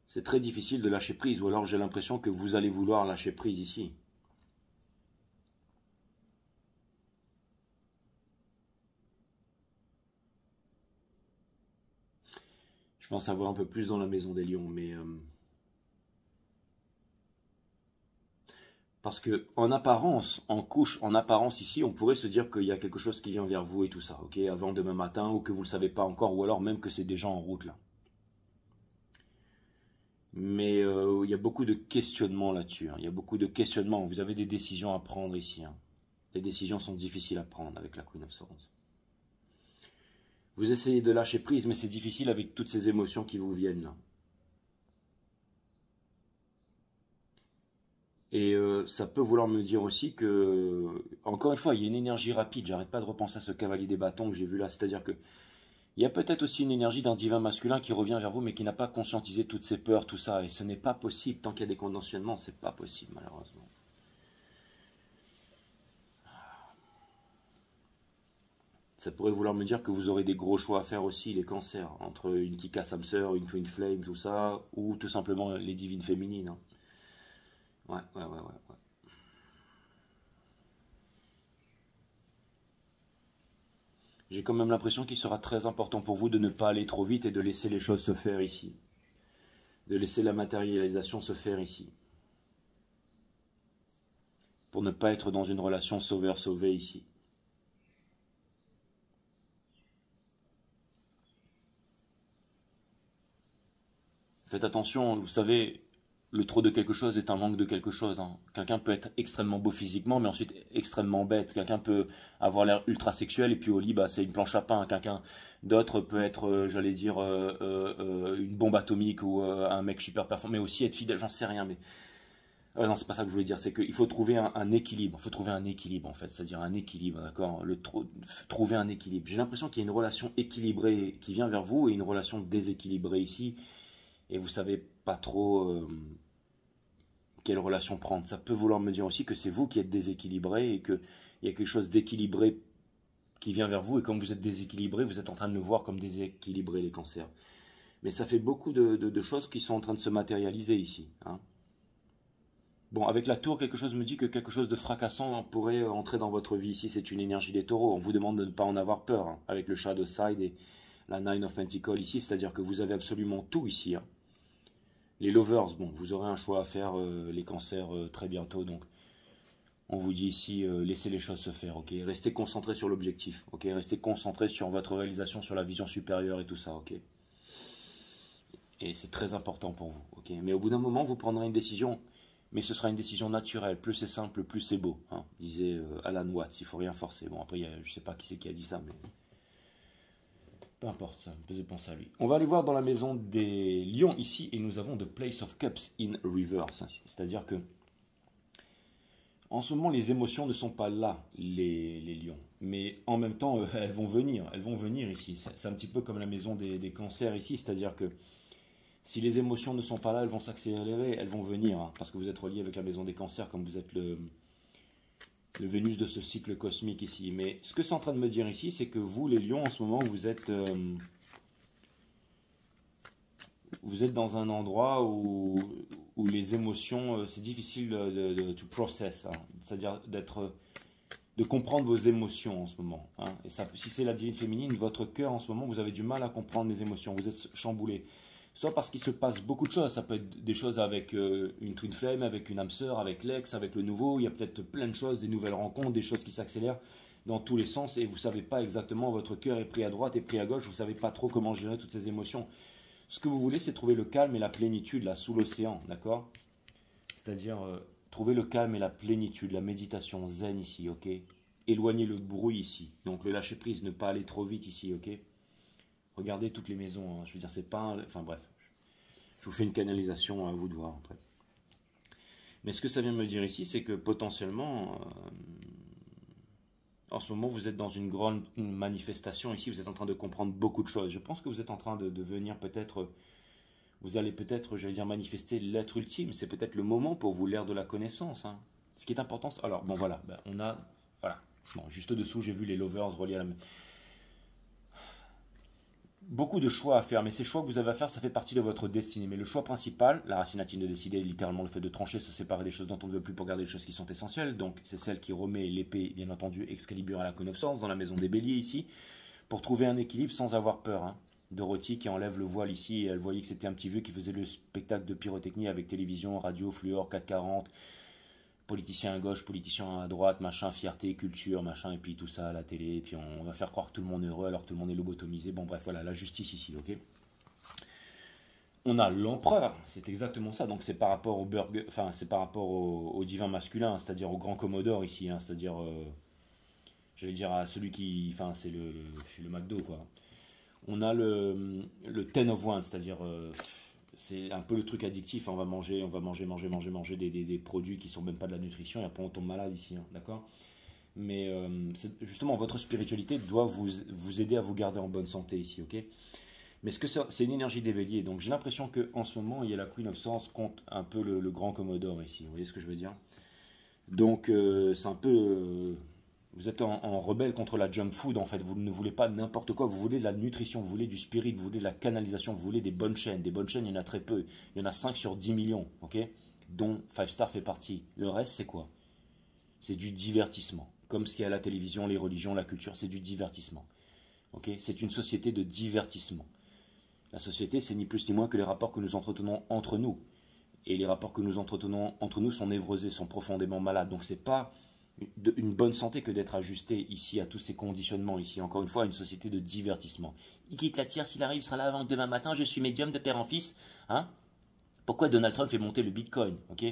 Speaker 1: c'est très difficile de lâcher prise. Ou alors j'ai l'impression que vous allez vouloir lâcher prise ici. Je vais en savoir un peu plus dans la maison des lions. Mais parce que en apparence, en apparence ici, on pourrait se dire qu'il y a quelque chose qui vient vers vous et tout ça, ok, avant demain matin, ou que vous ne le savez pas encore, ou alors même que c'est déjà en route là. Mais il y a beaucoup de questionnements là-dessus, hein. Il y a beaucoup de questionnements. Vous avez des décisions à prendre ici, hein. Les décisions sont difficiles à prendre avec la Queen of Swords. Vous essayez de lâcher prise, mais c'est difficile avec toutes ces émotions qui vous viennent là. Et ça peut vouloir me dire aussi que, encore une fois, il y a une énergie rapide. J'arrête pas de repenser à ce cavalier des bâtons que j'ai vu là. C'est-à-dire que il y a peut-être aussi une énergie d'un divin masculin qui revient vers vous, mais qui n'a pas conscientisé toutes ses peurs, tout ça. Et ce n'est pas possible. Tant qu'il y a des conditionnements, c'est pas possible, malheureusement. Ça pourrait vouloir me dire que vous aurez des gros choix à faire aussi, les cancers, entre une Tika Samser, une Twin Flame, tout ça, ou tout simplement les divines féminines, hein. Ouais. J'ai quand même l'impression qu'il sera très important pour vous de ne pas aller trop vite et de laisser les choses se faire ici. De laisser la matérialisation se faire ici. Pour ne pas être dans une relation sauveur-sauvé ici. Faites attention, vous savez, le trop de quelque chose est un manque de quelque chose, hein. Quelqu'un peut être extrêmement beau physiquement, mais ensuite extrêmement bête. Quelqu'un peut avoir l'air ultra sexuel, et puis au lit, bah, c'est une planche à pain. Quelqu'un d'autre peut être, j'allais dire, une bombe atomique, ou un mec super performant, mais aussi être fidèle, j'en sais rien. Mais non, c'est pas ça que je voulais dire. C'est qu'il faut trouver un équilibre. Il faut trouver un équilibre, en fait. C'est-à-dire un équilibre, d'accord. Trouver un équilibre. J'ai l'impression qu'il y a une relation équilibrée qui vient vers vous, et une relation déséquilibrée ici. Et vous savez pas trop quelle relation prendre. Ça peut vouloir me dire aussi que c'est vous qui êtes déséquilibré, et qu'il y a quelque chose d'équilibré qui vient vers vous, et comme vous êtes déséquilibré, vous êtes en train de le voir comme déséquilibré, les cancers. Mais ça fait beaucoup de choses qui sont en train de se matérialiser ici, hein. Bon, avec la tour, quelque chose me dit que quelque chose de fracassant pourrait entrer dans votre vie ici. C'est une énergie des taureaux. On vous demande de ne pas en avoir peur, hein, avec le Shadow Side et la Nine of Pentacles ici. C'est-à-dire que vous avez absolument tout ici, hein. Les lovers, bon, vous aurez un choix à faire, les cancers, très bientôt. Donc, on vous dit ici, laissez les choses se faire, ok. Restez concentré sur l'objectif, ok. Restez concentré sur votre réalisation, sur la vision supérieure et tout ça, ok. Et c'est très important pour vous, ok. Mais au bout d'un moment, vous prendrez une décision, mais ce sera une décision naturelle. Plus c'est simple, plus c'est beau, hein, disait Alan Watts. Il faut rien forcer. Bon, après, je sais pas qui c'est qui a dit ça, mais peu importe, ça me faisait penser à lui. On va aller voir dans la maison des lions ici, et nous avons The Place of Cups in Reverse. C'est-à-dire que en ce moment, les émotions ne sont pas là, les lions. Mais en même temps, elles vont venir ici. C'est un petit peu comme la maison des cancers ici, c'est-à-dire que si les émotions ne sont pas là, elles vont s'accélérer, elles vont venir, hein, parce que vous êtes relié avec la maison des cancers, comme vous êtes le Vénus de ce cycle cosmique ici. Mais ce que c'est en train de me dire ici, c'est que vous, les lions, en ce moment, vous êtes dans un endroit où les émotions, c'est difficile to process, hein. C'est-à-dire de comprendre vos émotions en ce moment. Hein. Et ça, si c'est la divine féminine, votre cœur en ce moment, vous avez du mal à comprendre les émotions. Vous êtes chamboulé. Soit parce qu'il se passe beaucoup de choses. Ça peut être des choses avec une twin flame, avec une âme sœur, avec l'ex, avec le nouveau. Il y a peut-être plein de choses, des nouvelles rencontres, des choses qui s'accélèrent dans tous les sens. Et vous ne savez pas exactement, votre cœur est pris à droite et pris à gauche. Vous ne savez pas trop comment gérer toutes ces émotions. Ce que vous voulez, c'est trouver le calme et la plénitude là, sous l'océan. D'accord? C'est-à-dire trouver le calme et la plénitude, la méditation zen ici, ok? Éloigner le bruit ici. Donc le lâcher prise, ne pas aller trop vite ici, ok? Regardez toutes les maisons, hein. Je veux dire, c'est pas... Enfin bref, je vous fais une canalisation, à vous de voir après. Mais ce que ça vient me dire ici, c'est que potentiellement, en ce moment, vous êtes dans une grande manifestation ici, vous êtes en train de comprendre beaucoup de choses. Je pense que vous êtes en train de devenir peut-être... Vous allez peut-être, j'allais dire, manifester l'être ultime. C'est peut-être le moment pour vous, l'ère de la connaissance. Hein. Ce qui est important... Alors, bon, voilà. Ben, on a... Voilà. Bon, juste dessous, j'ai vu les lovers reliés à la... Beaucoup de choix à faire, mais ces choix que vous avez à faire, ça fait partie de votre destinée. Mais le choix principal, la racine latine de décider, littéralement le fait de trancher, se séparer des choses dont on ne veut plus pour garder les choses qui sont essentielles. Donc, c'est celle qui remet l'épée, bien entendu, Excalibur à la connaissance, dans la maison des béliers ici, pour trouver un équilibre sans avoir peur. Hein. Dorothy qui enlève le voile ici, et elle voyait que c'était un petit vieux qui faisait le spectacle de pyrotechnie avec télévision, radio, fluor, 440, politicien à gauche, politicien à droite, machin, fierté, culture, machin, et puis tout ça à la télé, et puis on va faire croire que tout le monde est heureux alors que tout le monde est lobotomisé. Bon bref, voilà, la justice ici, ok? On a l'empereur, c'est exactement ça, donc c'est par rapport au burger, enfin c'est par rapport au divin masculin, c'est-à-dire au grand commodore ici, hein, c'est-à-dire, j'allais dire à celui qui, enfin c'est le McDo quoi. On a le Ten of Wands, c'est-à-dire c'est un peu le truc addictif. Hein, on va manger des produits qui sont même pas de la nutrition et après on tombe malade ici, hein, d'accord? Mais justement, votre spiritualité doit vous aider à vous garder en bonne santé ici, ok? Mais ce que c'est une énergie des béliers, donc j'ai l'impression qu'en ce moment, il y a la Queen of Swords contre un peu le grand Commodore ici, vous voyez ce que je veux dire? Donc c'est un peu... Vous êtes en rebelle contre la junk food, en fait. Vous ne voulez pas n'importe quoi. Vous voulez de la nutrition, vous voulez du spirit, vous voulez de la canalisation, vous voulez des bonnes chaînes. Des bonnes chaînes, il y en a très peu. Il y en a 5 sur 10 millions, ok? Dont 5 Star fait partie. Le reste, c'est quoi? C'est du divertissement. Comme ce qu'il y a à la télévision, les religions, la culture, c'est du divertissement. Ok? C'est une société de divertissement. La société, c'est ni plus ni moins que les rapports que nous entretenons entre nous. Et les rapports que nous entretenons entre nous sont névrosés, sont profondément malades. Donc c'est pas... une bonne santé que d'être ajusté ici à tous ces conditionnements ici, encore une fois, une société de divertissement. Il quitte la tire, s'il arrive, il sera là avant demain matin, je suis médium de père en fils. Hein? Pourquoi Donald Trump fait monter le Bitcoin, ok?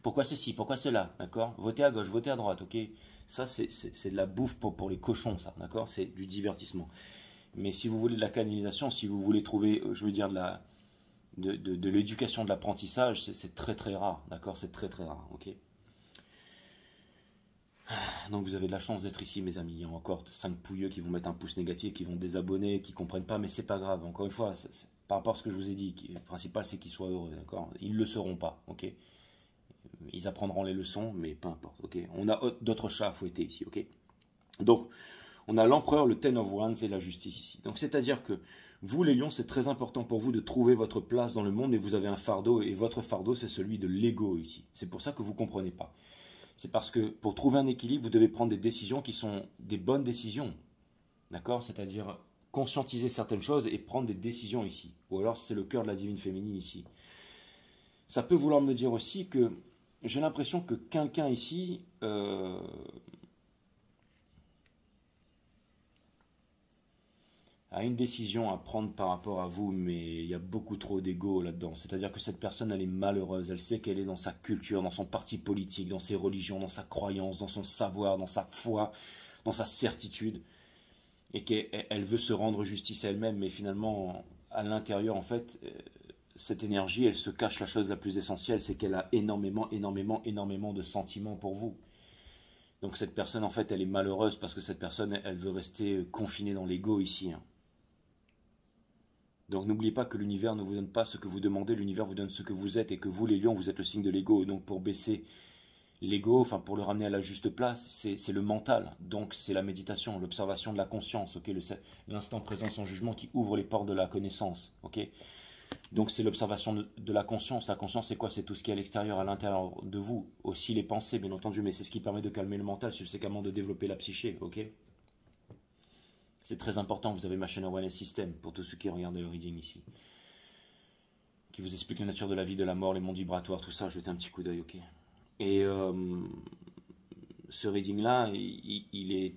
Speaker 1: Pourquoi ceci, pourquoi cela, d'accord? Votez à gauche, votez à droite, ok? Ça, c'est de la bouffe pour les cochons, ça, d'accord? C'est du divertissement. Mais si vous voulez de la canalisation, si vous voulez trouver, je veux dire, de l'éducation, de l'apprentissage, c'est très très rare, d'accord? C'est très très rare, ok? Donc vous avez de la chance d'être ici, mes amis. Il y a encore 5 pouilleux qui vont mettre un pouce négatif, qui vont désabonner, qui ne comprennent pas, mais c'est pas grave. Encore une fois, par rapport à ce que je vous ai dit, le principal c'est qu'ils soient heureux, d'accord? Ils ne le seront pas, ok? Ils apprendront les leçons, mais peu importe, ok? On a d'autres chats à fouetter ici, ok? Donc, on a l'empereur, le Ten of Wands et la justice ici. Donc c'est-à-dire que vous, les lions, c'est très important pour vous de trouver votre place dans le monde, et vous avez un fardeau, et votre fardeau, c'est celui de l'ego ici. C'est pour ça que vous ne comprenez pas. C'est parce que pour trouver un équilibre, vous devez prendre des décisions qui sont des bonnes décisions. D'accord? C'est-à-dire conscientiser certaines choses et prendre des décisions ici. Ou alors c'est le cœur de la divine féminine ici. Ça peut vouloir me dire aussi que j'ai l'impression que quelqu'un ici a une décision à prendre par rapport à vous, mais il y a beaucoup trop d'ego là-dedans. C'est-à-dire que cette personne, elle est malheureuse, elle sait qu'elle est dans sa culture, dans son parti politique, dans ses religions, dans sa croyance, dans son savoir, dans sa foi, dans sa certitude, et qu'elle veut se rendre justice à elle-même, mais finalement, à l'intérieur, en fait, cette énergie, elle se cache la chose la plus essentielle, c'est qu'elle a énormément de sentiments pour vous. Donc cette personne, en fait, elle est malheureuse parce que cette personne, elle veut rester confinée dans l'ego ici, hein. Donc n'oubliez pas que l'univers ne vous donne pas ce que vous demandez, l'univers vous donne ce que vous êtes, et que vous les lions, vous êtes le signe de l'ego. Donc pour baisser l'ego, enfin pour le ramener à la juste place, c'est le mental. Donc c'est la méditation, l'observation de la conscience, ok, l'instant présent sans jugement qui ouvre les portes de la connaissance, ok. Donc c'est l'observation de la conscience. La conscience, c'est quoi? C'est tout ce qui est à l'extérieur, à l'intérieur de vous. Aussi les pensées, bien entendu, mais c'est ce qui permet de calmer le mental, subséquemment de développer la psyché, ok? C'est très important, vous avez ma chaîne Awareness System, pour tous ceux qui regardent le reading ici, qui vous explique la nature de la vie, de la mort, les mondes vibratoires, tout ça, jetez un petit coup d'œil, ok? Et ce reading-là, il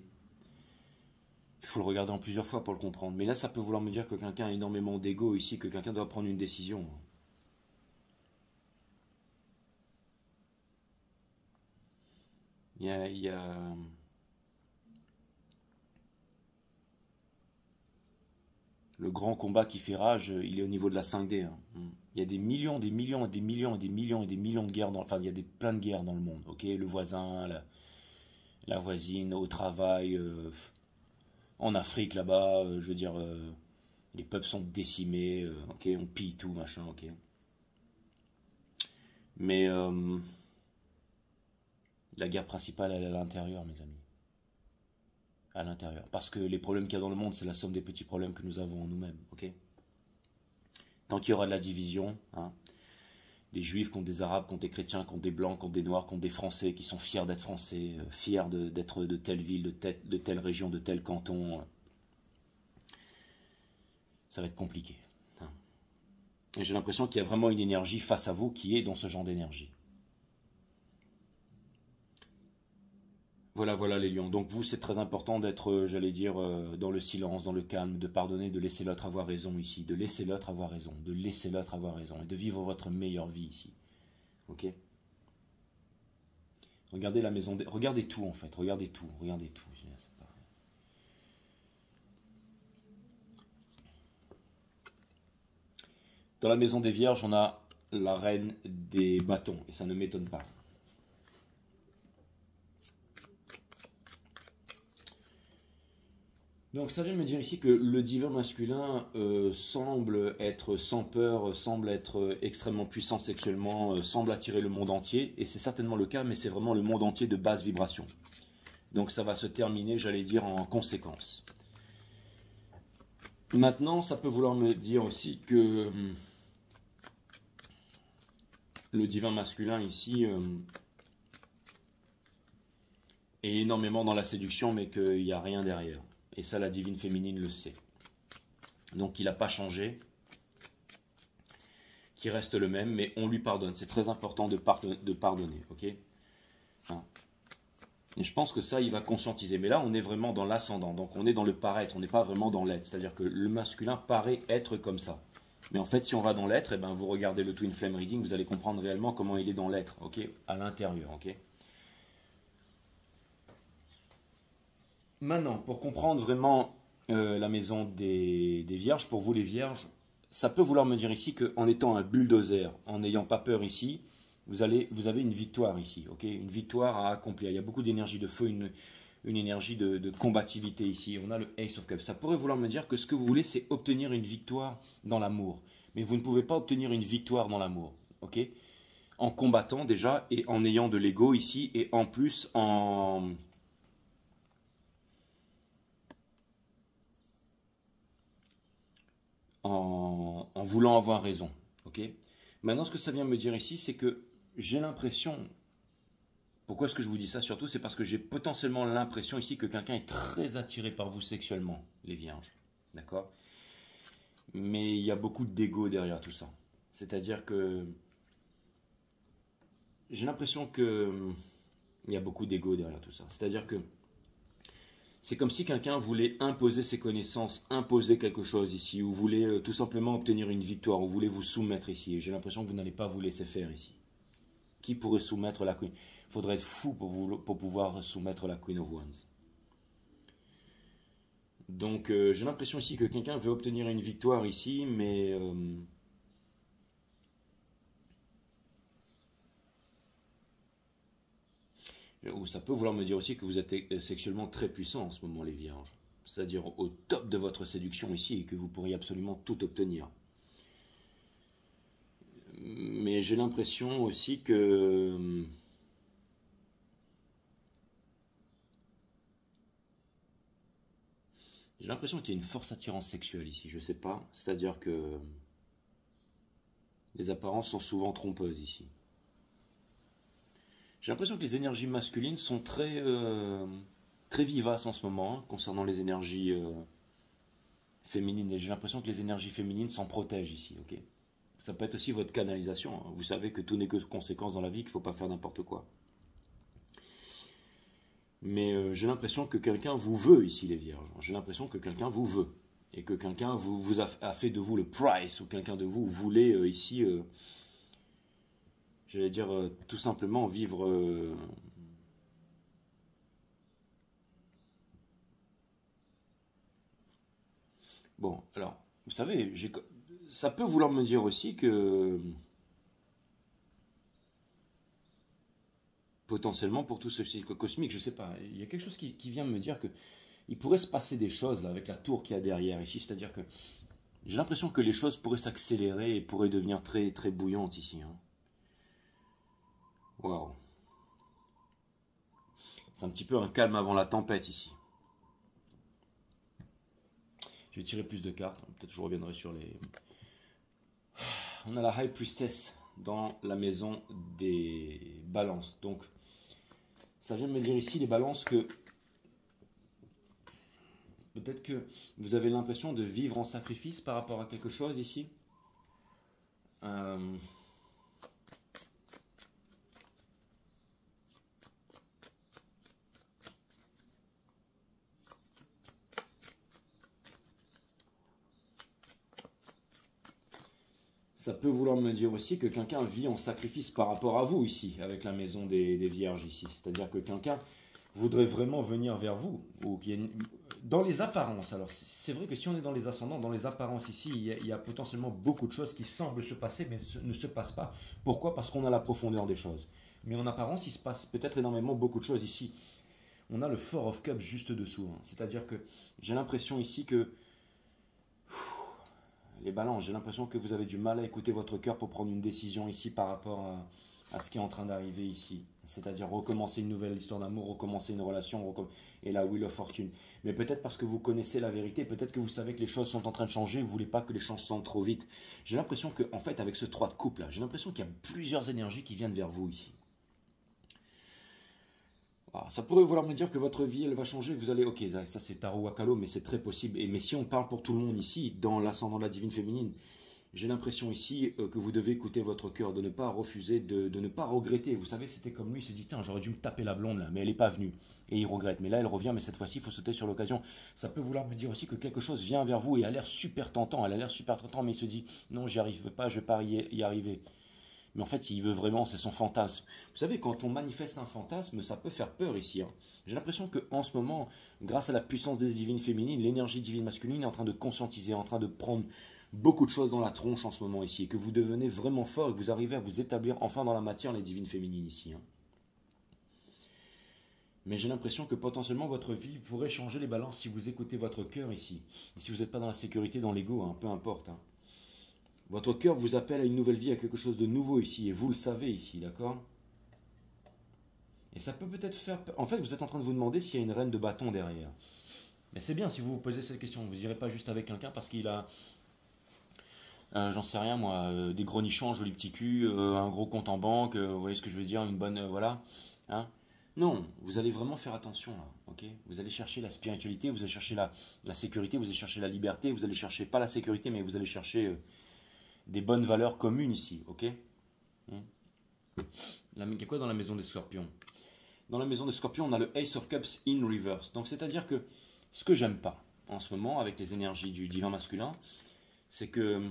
Speaker 1: faut le regarder en plusieurs fois pour le comprendre. Mais là, ça peut vouloir me dire que quelqu'un a énormément d'ego ici, que quelqu'un doit prendre une décision. Il y a le grand combat qui fait rage, il est au niveau de la 5D. Hein. Il y a des millions, des millions, et des millions, et des millions, et des millions de guerres. Enfin, il y a plein de guerres dans le monde. Ok, le voisin, la voisine, au travail, en Afrique là-bas, je veux dire, les peuples sont décimés. Ok, on pille tout, machin. Ok. Mais la guerre principale, elle est à l'intérieur, mes amis. À l'intérieur. Parce que les problèmes qu'il y a dans le monde, c'est la somme des petits problèmes que nous avons en nous-mêmes. Ok. Tant qu'il y aura de la division, hein, des juifs contre des arabes, contre des chrétiens, contre des blancs, contre des noirs, contre des français qui sont fiers d'être français, fiers d'être de telle ville, de telle région, de tel canton, ça va être compliqué. Hein. Et j'ai l'impression qu'il y a vraiment une énergie face à vous qui est dans ce genre d'énergie. Voilà, voilà les lions. Donc vous, c'est très important d'être, j'allais dire, dans le silence, dans le calme, de pardonner, de laisser l'autre avoir raison ici, de laisser l'autre avoir raison, de laisser l'autre avoir raison, et de vivre votre meilleure vie ici. Ok? Regardez la maison, regardez tout en fait, regardez tout, regardez tout. Dans la maison des vierges, on a la reine des bâtons, et ça ne m'étonne pas. Donc ça vient me dire ici que le divin masculin semble être sans peur, semble être extrêmement puissant sexuellement, semble attirer le monde entier, et c'est certainement le cas, mais c'est vraiment le monde entier de basse vibration. Donc ça va se terminer, j'allais dire, en conséquence. Maintenant, ça peut vouloir me dire aussi que le divin masculin ici est énormément dans la séduction, mais qu'il n'y a rien derrière. Et ça, la divine féminine le sait. Donc il n'a pas changé, qui reste le même, mais on lui pardonne. C'est très important de pardonner, ok? Hein. Et je pense que ça, il va conscientiser. Mais là, on est vraiment dans l'ascendant, donc on est dans le paraître, on n'est pas vraiment dans l'être. C'est-à-dire que le masculin paraît être comme ça. Mais en fait, si on va dans l'être, eh ben, vous regardez le Twin Flame Reading, vous allez comprendre réellement comment il est dans l'être, ok? À l'intérieur, ok? Maintenant, pour comprendre vraiment la maison des vierges, pour vous les vierges, ça peut vouloir me dire ici qu'en étant un bulldozer, en n'ayant pas peur ici, vous avez une victoire ici, ok? Une victoire à accomplir. Il y a beaucoup d'énergie de feu, une énergie de combativité ici. On a le Ace of Cups. Ça pourrait vouloir me dire que ce que vous voulez, c'est obtenir une victoire dans l'amour. Mais vous ne pouvez pas obtenir une victoire dans l'amour, ok? En combattant déjà et en ayant de l'ego ici et en plus en voulant avoir raison. Ok. Maintenant, ce que ça vient me dire ici, c'est que j'ai l'impression... Pourquoi est-ce que je vous dis ça? Surtout, c'est parce que j'ai potentiellement l'impression ici que quelqu'un est très attiré par vous sexuellement, les vierges. D'accord? Mais il y a beaucoup d'ego derrière tout ça. C'est-à-dire que... J'ai l'impression que... Il y a beaucoup d'ego derrière tout ça. C'est-à-dire que... C'est comme si quelqu'un voulait imposer ses connaissances, imposer quelque chose ici, ou voulait tout simplement obtenir une victoire, ou voulait vous soumettre ici. Et j'ai l'impression que vous n'allez pas vous laisser faire ici. Qui pourrait soumettre la Queen? Il faudrait être fou pour pouvoir soumettre la Queen of Wands. Donc j'ai l'impression ici que quelqu'un veut obtenir une victoire ici, mais... Ou ça peut vouloir me dire aussi que vous êtes sexuellement très puissant en ce moment, les vierges. C'est-à-dire au top de votre séduction ici et que vous pourriez absolument tout obtenir. Mais j'ai l'impression aussi que... J'ai l'impression qu'il y a une force attirance sexuelle ici, je sais pas. C'est-à-dire que... Les apparences sont souvent trompeuses ici. J'ai l'impression que les énergies masculines sont très vivaces en ce moment, hein, concernant les énergies féminines. Et j'ai l'impression que les énergies féminines s'en protègent ici, ok? Ça peut être aussi votre canalisation, hein. Vous savez que tout n'est que conséquence dans la vie, qu'il ne faut pas faire n'importe quoi. Mais j'ai l'impression que quelqu'un vous veut ici, les vierges. J'ai l'impression que quelqu'un vous veut. Et que quelqu'un a fait de vous le price, ou quelqu'un de vous voulait ici, j'allais dire, tout simplement vivre... Bon, alors, vous savez, ça peut vouloir me dire aussi que... Potentiellement pour tout ce cycle cosmique, je sais pas, il y a quelque chose qui vient me dire que il pourrait se passer des choses là avec la tour qu'il y a derrière ici, c'est-à-dire que j'ai l'impression que les choses pourraient s'accélérer et pourraient devenir très très bouillantes ici. Hein. Waouh. C'est un petit peu un calme avant la tempête ici. Je vais tirer plus de cartes, peut-être je reviendrai sur les... On a la High Priestess dans la maison des balances, donc ça vient de me dire ici les balances que peut-être que vous avez l'impression de vivre en sacrifice par rapport à quelque chose ici. Ça peut vouloir me dire aussi que quelqu'un vit en sacrifice par rapport à vous ici, avec la maison des vierges ici. C'est-à-dire que quelqu'un voudrait vraiment venir vers vous, ou dans les apparences. Alors c'est vrai que si on est dans les ascendants, dans les apparences ici, il y a potentiellement beaucoup de choses qui semblent se passer, mais ne se passent pas. Pourquoi? Parce qu'on a la profondeur des choses. Mais en apparence, il se passe peut-être énormément beaucoup de choses ici. On a le Four of Cups juste dessous. Hein. C'est-à-dire que j'ai l'impression ici que... Les balances, j'ai l'impression que vous avez du mal à écouter votre cœur pour prendre une décision ici par rapport à ce qui est en train d'arriver ici. C'est-à-dire recommencer une nouvelle histoire d'amour, recommencer une relation, et la Wheel of Fortune. Mais peut-être parce que vous connaissez la vérité, peut-être que vous savez que les choses sont en train de changer, vous ne voulez pas que les choses changent trop vite. J'ai l'impression que, en fait, avec ce 3 de coupe là, j'ai l'impression qu'il y a plusieurs énergies qui viennent vers vous ici. Ah, ça pourrait vouloir me dire que votre vie, elle va changer, que vous allez... Ok, ça c'est Tarot Wakalo, mais c'est très possible. Mais si on parle pour tout le monde ici, dans l'ascendant de la divine féminine, j'ai l'impression ici que vous devez écouter votre cœur, de ne pas refuser, de ne pas regretter. Vous savez, c'était comme lui, il s'est dit, tiens, j'aurais dû me taper la blonde là, mais elle n'est pas venue. Et il regrette. Mais là, elle revient, mais cette fois-ci, il faut sauter sur l'occasion. Ça peut vouloir me dire aussi que quelque chose vient vers vous et a l'air super tentant. Elle a l'air super tentant, mais il se dit, non, j'y arrive pas, je ne vais pas y arriver. Mais en fait, il veut vraiment, c'est son fantasme. Vous savez, quand on manifeste un fantasme, ça peut faire peur ici. Hein. J'ai l'impression qu'en ce moment, grâce à la puissance des divines féminines, l'énergie divine masculine est en train de conscientiser, en train de prendre beaucoup de choses dans la tronche en ce moment ici. Et que vous devenez vraiment fort et que vous arrivez à vous établir enfin dans la matière, les divines féminines ici. Hein. Mais j'ai l'impression que potentiellement votre vie pourrait changer les balances si vous écoutez votre cœur ici. Et si vous n'êtes pas dans la sécurité, dans l'ego, hein, peu importe. Hein. Votre cœur vous appelle à une nouvelle vie, à quelque chose de nouveau ici, et vous le savez ici, d'accord? Et ça peut peut-être faire... En fait, vous êtes en train de vous demander s'il y a une reine de bâton derrière. Mais c'est bien si vous vous posez cette question. Vous n'irez pas juste avec quelqu'un parce qu'il a... j'en sais rien moi, des gros nichons, un joli petit cul, un gros compte en banque, vous voyez ce que je veux dire, une bonne... voilà. Hein? Non, vous allez vraiment faire attention là, ok? Vous allez chercher la spiritualité, vous allez chercher la sécurité, vous allez chercher la liberté, vous allez chercher, pas la sécurité, mais vous allez chercher... des bonnes valeurs communes ici, ok? Il y a quoi dans la maison des scorpions? Dans la maison des scorpions, on a le Ace of Cups in reverse. Donc c'est-à-dire que ce que j'aime pas en ce moment avec les énergies du divin masculin, c'est que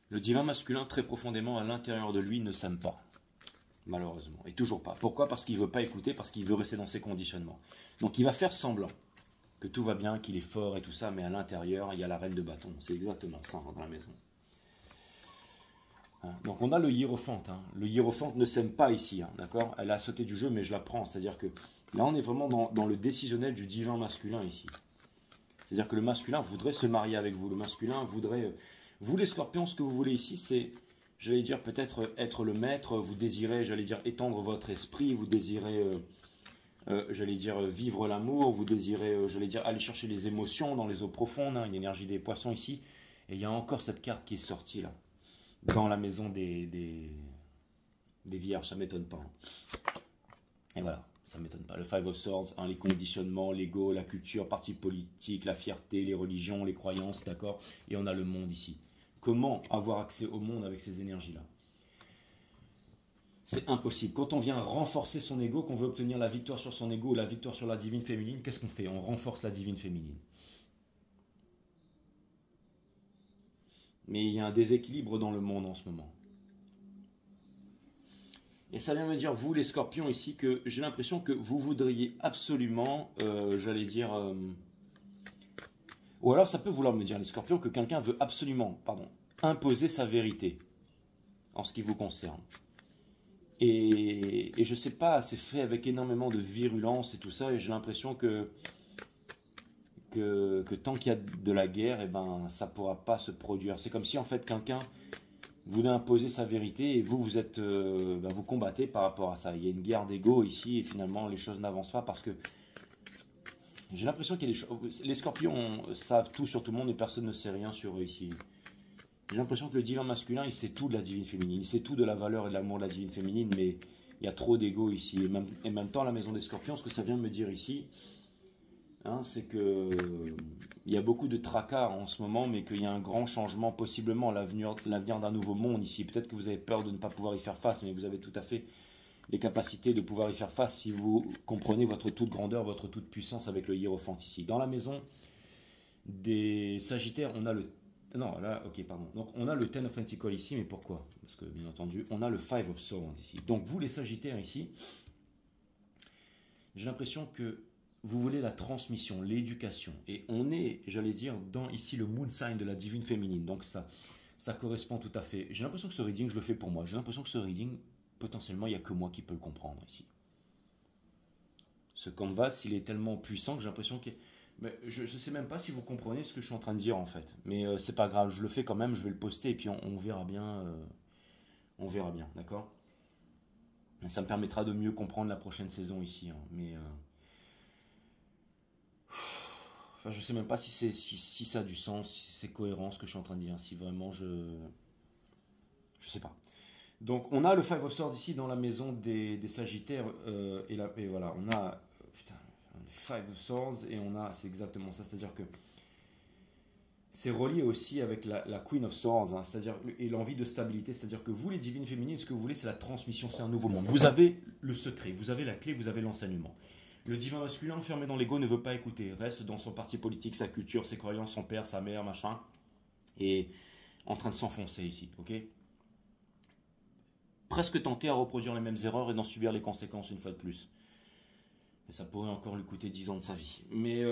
Speaker 1: le divin masculin, très profondément à l'intérieur de lui, ne s'aime pas. Malheureusement. Et toujours pas. Pourquoi? Parce qu'il ne veut pas écouter, parce qu'il veut rester dans ses conditionnements. Donc il va faire semblant que tout va bien, qu'il est fort et tout ça, mais à l'intérieur, il y a la reine de bâton. C'est exactement ça dans la maison. Donc on a le hiérophante. Hein. Le hiérophante ne s'aime pas ici, hein, d'accord? Elle a sauté du jeu, mais je la prends. C'est-à-dire que là, on est vraiment dans le décisionnel du divin masculin ici. C'est-à-dire que le masculin voudrait se marier avec vous. Le masculin voudrait... vous les scorpions, ce que vous voulez ici, c'est, j'allais dire, peut-être être le maître. Vous désirez, j'allais dire, étendre votre esprit. Vous désirez... j'allais dire vivre l'amour, vous désirez, j'allais dire aller chercher les émotions dans les eaux profondes, hein, une énergie des poissons ici, Et il y a encore cette carte qui est sortie là, dans la maison des vierges, ça m'étonne pas. Et voilà, ça m'étonne pas. Le Five of Swords, hein, les conditionnements, l'ego, la culture, parti politique, la fierté, les religions, les croyances, d'accord. Et on a le monde ici. Comment avoir accès au monde avec ces énergies-là? C'est impossible. Quand on vient renforcer son ego, qu'on veut obtenir la victoire sur son ego ou la victoire sur la divine féminine, qu'est-ce qu'on fait? On renforce la divine féminine. Mais il y a un déséquilibre dans le monde en ce moment. Et ça vient me dire, vous les scorpions ici, que j'ai l'impression que vous voudriez absolument, j'allais dire... ou alors ça peut vouloir me dire, les scorpions, que quelqu'un veut absolument, pardon, imposer sa vérité en ce qui vous concerne. Et je sais pas, c'est fait avec énormément de virulence et tout ça, et j'ai l'impression que tant qu'il y a de la guerre, eh ben, ça pourra pas se produire. C'est comme si en fait quelqu'un voulait imposer sa vérité et vous êtes, vous combattez par rapport à ça. Il y a une guerre d'ego ici et finalement les choses n'avancent pas parce que j'ai l'impression qu'il y a des choses. Les scorpions savent tout sur tout le monde et personne ne sait rien sur eux ici. J'ai l'impression que le divin masculin, il sait tout de la divine féminine, il sait tout de la valeur et de l'amour de la divine féminine, mais il y a trop d'ego ici. Et même temps, la maison des scorpions, ce que ça vient de me dire ici, hein, c'est que il y a beaucoup de tracas en ce moment, mais qu'il y a un grand changement, possiblement l'avenir d'un nouveau monde ici. Peut-être que vous avez peur de ne pas pouvoir y faire face, mais vous avez tout à fait les capacités de pouvoir y faire face si vous comprenez votre toute grandeur, votre toute puissance avec le hiérophante ici. Dans la maison des Sagittaires, on a le... Non, là, ok, pardon. Donc, on a le Ten of Pentacles ici, mais pourquoi? Parce que, bien entendu, on a le Five of Swords ici. Donc, vous, les Sagittaires ici, j'ai l'impression que vous voulez la transmission, l'éducation. Et on est, j'allais dire, dans ici le moon sign de la divine féminine. Donc, ça correspond tout à fait. J'ai l'impression que ce reading, je le fais pour moi. J'ai l'impression que ce reading, potentiellement, il n'y a que moi qui peux le comprendre ici. Ce canvas, il est tellement puissant que j'ai l'impression que... Mais je ne sais même pas si vous comprenez ce que je suis en train de dire en fait. Mais c'est pas grave, je le fais quand même, je vais le poster et puis on verra bien. On verra bien, d'accord? Ça me permettra de mieux comprendre la prochaine saison ici. Hein. Mais enfin, je sais même pas si ça a du sens, si c'est cohérent ce que je suis en train de dire. Si vraiment je sais pas. Donc on a le Five of Swords ici dans la maison des Sagittaires. Et voilà, on a... Putain, Five of Swords et on a, c'est exactement ça, c'est-à-dire que c'est relié aussi avec la Queen of Swords, hein, c'est-à-dire et l'envie de stabilité, c'est-à-dire que vous les divines féminines, ce que vous voulez c'est la transmission, c'est un nouveau monde. Vous avez le secret, vous avez la clé, vous avez l'enseignement. Le divin masculin enfermé dans l'ego ne veut pas écouter, reste dans son parti politique, sa culture, ses croyances, son père, sa mère, machin, et en train de s'enfoncer ici, ok? Presque tenté à reproduire les mêmes erreurs et d'en subir les conséquences une fois de plus. Et ça pourrait encore lui coûter 10 ans de sa vie. Mais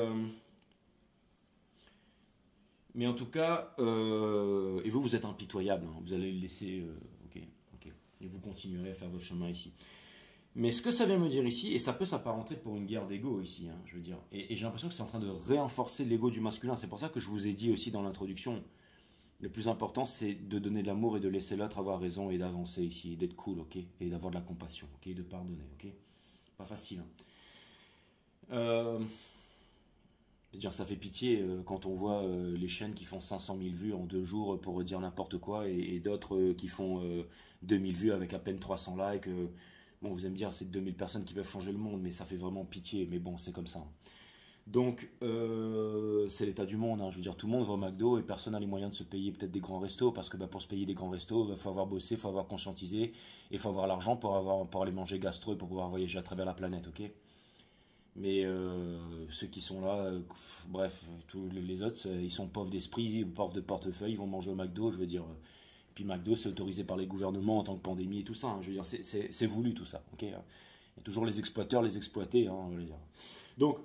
Speaker 1: en tout cas, et vous êtes impitoyable. Hein, vous allez le laisser, ok. Et vous continuerez à faire votre chemin ici. Mais ce que ça vient me dire ici, et ça peut s'apparenter pour une guerre d'ego ici, hein, je veux dire. Et j'ai l'impression que c'est en train de renforcer l'ego du masculin. C'est pour ça que je vous ai dit aussi dans l'introduction, le plus important, c'est de donner de l'amour et de laisser l'autre avoir raison et d'avancer ici, d'être cool, ok, et d'avoir de la compassion, ok, de pardonner, ok. Pas facile. Hein. C'est-à-dire, ça fait pitié quand on voit les chaînes qui font 500 000 vues en 2 jours pour dire n'importe quoi et d'autres qui font 2000 vues avec à peine 300 likes. Bon, vous allez me dire, c'est 2000 personnes qui peuvent changer le monde, mais ça fait vraiment pitié. Mais bon, c'est comme ça. Donc, c'est l'état du monde. Hein. Je veux dire, tout le monde va au McDo et personne n'a les moyens de se payer peut-être des grands restos parce que pour se payer des grands restos, il faut avoir bossé, il faut avoir conscientisé et il faut avoir l'argent pour aller manger gastro et pour pouvoir voyager à travers la planète, ok? Mais ceux qui sont là, bref, tous les autres, ils sont pauvres d'esprit, pauvres de portefeuille, ils vont manger au McDo, je veux dire. Puis McDo, c'est autorisé par les gouvernements en tant que pandémie et tout ça. Hein, je veux dire, c'est voulu tout ça, ok? Il y a toujours les exploiteurs, les exploités, hein, je veux dire. Donc,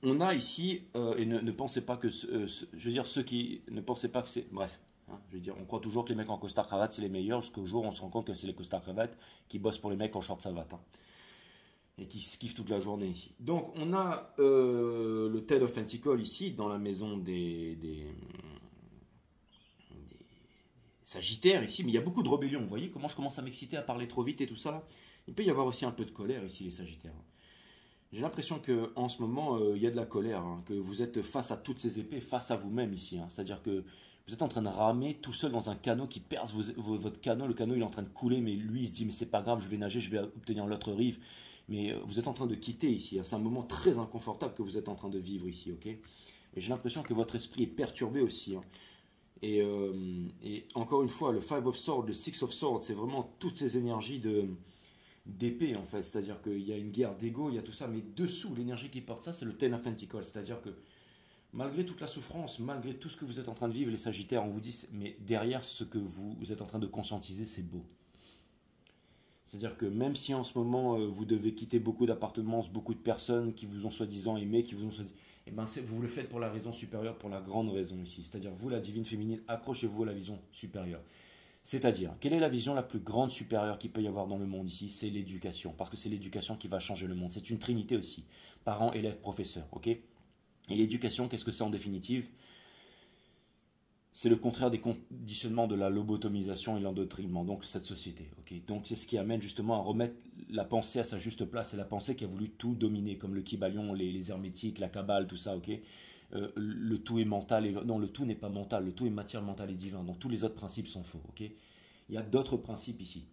Speaker 1: on a ici, et ne pensez pas que, je veux dire, ceux qui ne pensaient pas que c'est, bref. Hein, je veux dire, on croit toujours que les mecs en costard cravate c'est les meilleurs, jusqu'au jour où on se rend compte que c'est les costards cravates qui bossent pour les mecs en short savate. Hein. Et qui se kiffent toute la journée ici. Donc on a le Ten of Pentacles ici, dans la maison des Sagittaires ici, mais il y a beaucoup de rébellion. Vous voyez comment je commence à m'exciter à parler trop vite et tout ça là. Il peut y avoir aussi un peu de colère ici, les Sagittaires. J'ai l'impression qu'en ce moment, il y a de la colère, hein, que vous êtes face à toutes ces épées, face à vous-même ici, hein. C'est-à-dire que vous êtes en train de ramer tout seul dans un canot qui perce votre canot. Le canot il est en train de couler, mais lui il se dit mais c'est pas grave, je vais nager, je vais obtenir l'autre rive. Mais vous êtes en train de quitter ici, hein. C'est un moment très inconfortable que vous êtes en train de vivre ici, ok? Et j'ai l'impression que votre esprit est perturbé aussi, hein. Et encore une fois, le Five of Swords, le Six of Swords, c'est vraiment toutes ces énergies d'épée en fait. C'est-à-dire qu'il y a une guerre d'ego, il y a tout ça, mais dessous, l'énergie qui porte ça, c'est le Ten of Pentacles. C'est-à-dire que malgré toute la souffrance, malgré tout ce que vous êtes en train de vivre, les Sagittaires, on vous dit, mais derrière ce que vous êtes en train de conscientiser, c'est beau. C'est-à-dire que même si en ce moment, vous devez quitter beaucoup d'appartements, beaucoup de personnes qui vous ont soi-disant aimé, qui vous ont soi-disant... Eh ben, vous le faites pour la raison supérieure, pour la grande raison ici. C'est-à-dire, vous, la divine féminine, accrochez-vous à la vision supérieure. C'est-à-dire, quelle est la vision la plus grande supérieure qu'il peut y avoir dans le monde ici? C'est l'éducation, parce que c'est l'éducation qui va changer le monde. C'est une trinité aussi, parents, élèves, professeurs, ok? Et l'éducation, qu'est-ce que c'est en définitive? C'est le contraire des conditionnements de la lobotomisation et l'endoctrinement, donc cette société. Okay, donc c'est ce qui amène justement à remettre la pensée à sa juste place. C'est la pensée qui a voulu tout dominer, comme le Kybalion, les hermétiques, la Kabbale, tout ça. Okay, le tout est mental. Non, le tout n'est pas mental. Le tout est matière, mentale et divin. Donc tous les autres principes sont faux. Okay, il y a d'autres principes ici.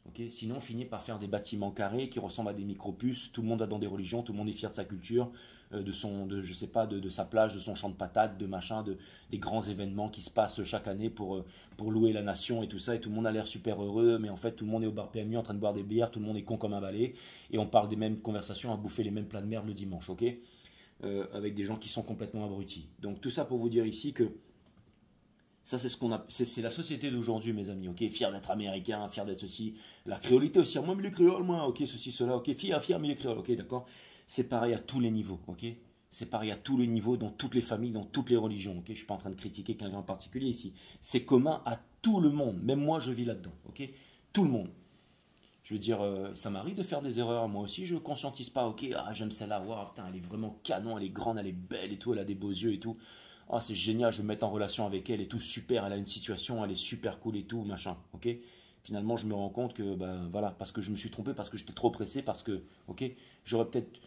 Speaker 1: Okay, sinon, on finit par faire des bâtiments carrés qui ressemblent à des micro-puces. Tout le monde va dans des religions, tout le monde est fier de sa culture, je sais pas, de sa plage, de son champ de patates, de machin, des grands événements qui se passent chaque année pour louer la nation et tout ça. Et tout le monde a l'air super heureux, mais en fait, tout le monde est au bar PMU en train de boire des bières, tout le monde est con comme un balai, et on parle des mêmes conversations, à bouffer les mêmes plats de merde le dimanche, ok? Avec des gens qui sont complètement abrutis. Donc tout ça pour vous dire ici que ça, c'est ce qu'on a, c'est la société d'aujourd'hui, mes amis, ok? Fier d'être américain, fier d'être ceci. La créolité aussi, moi, mais les créoles, moi, ok, ceci, cela, ok? Fier, mais les créoles, ok, d'accord? C'est pareil à tous les niveaux, ok? C'est pareil à tous les niveaux, dans toutes les familles, dans toutes les religions, ok? Je ne suis pas en train de critiquer quelqu'un en particulier ici. C'est commun à tout le monde, même moi, je vis là-dedans, ok? Tout le monde. Je veux dire, ça m'arrive de faire des erreurs, moi aussi, je ne conscientise pas, ok? Ah, j'aime celle-là, wow, putain, elle est vraiment canon, elle est grande, elle est belle et tout, elle a des beaux yeux et tout. Ah, c'est génial, je vais me mettre en relation avec elle et tout, super, elle a une situation, elle est super cool et tout, machin, ok? Finalement, je me rends compte que, ben voilà, parce que je me suis trompé, parce que j'étais trop pressé, parce que, ok, j'aurais peut-être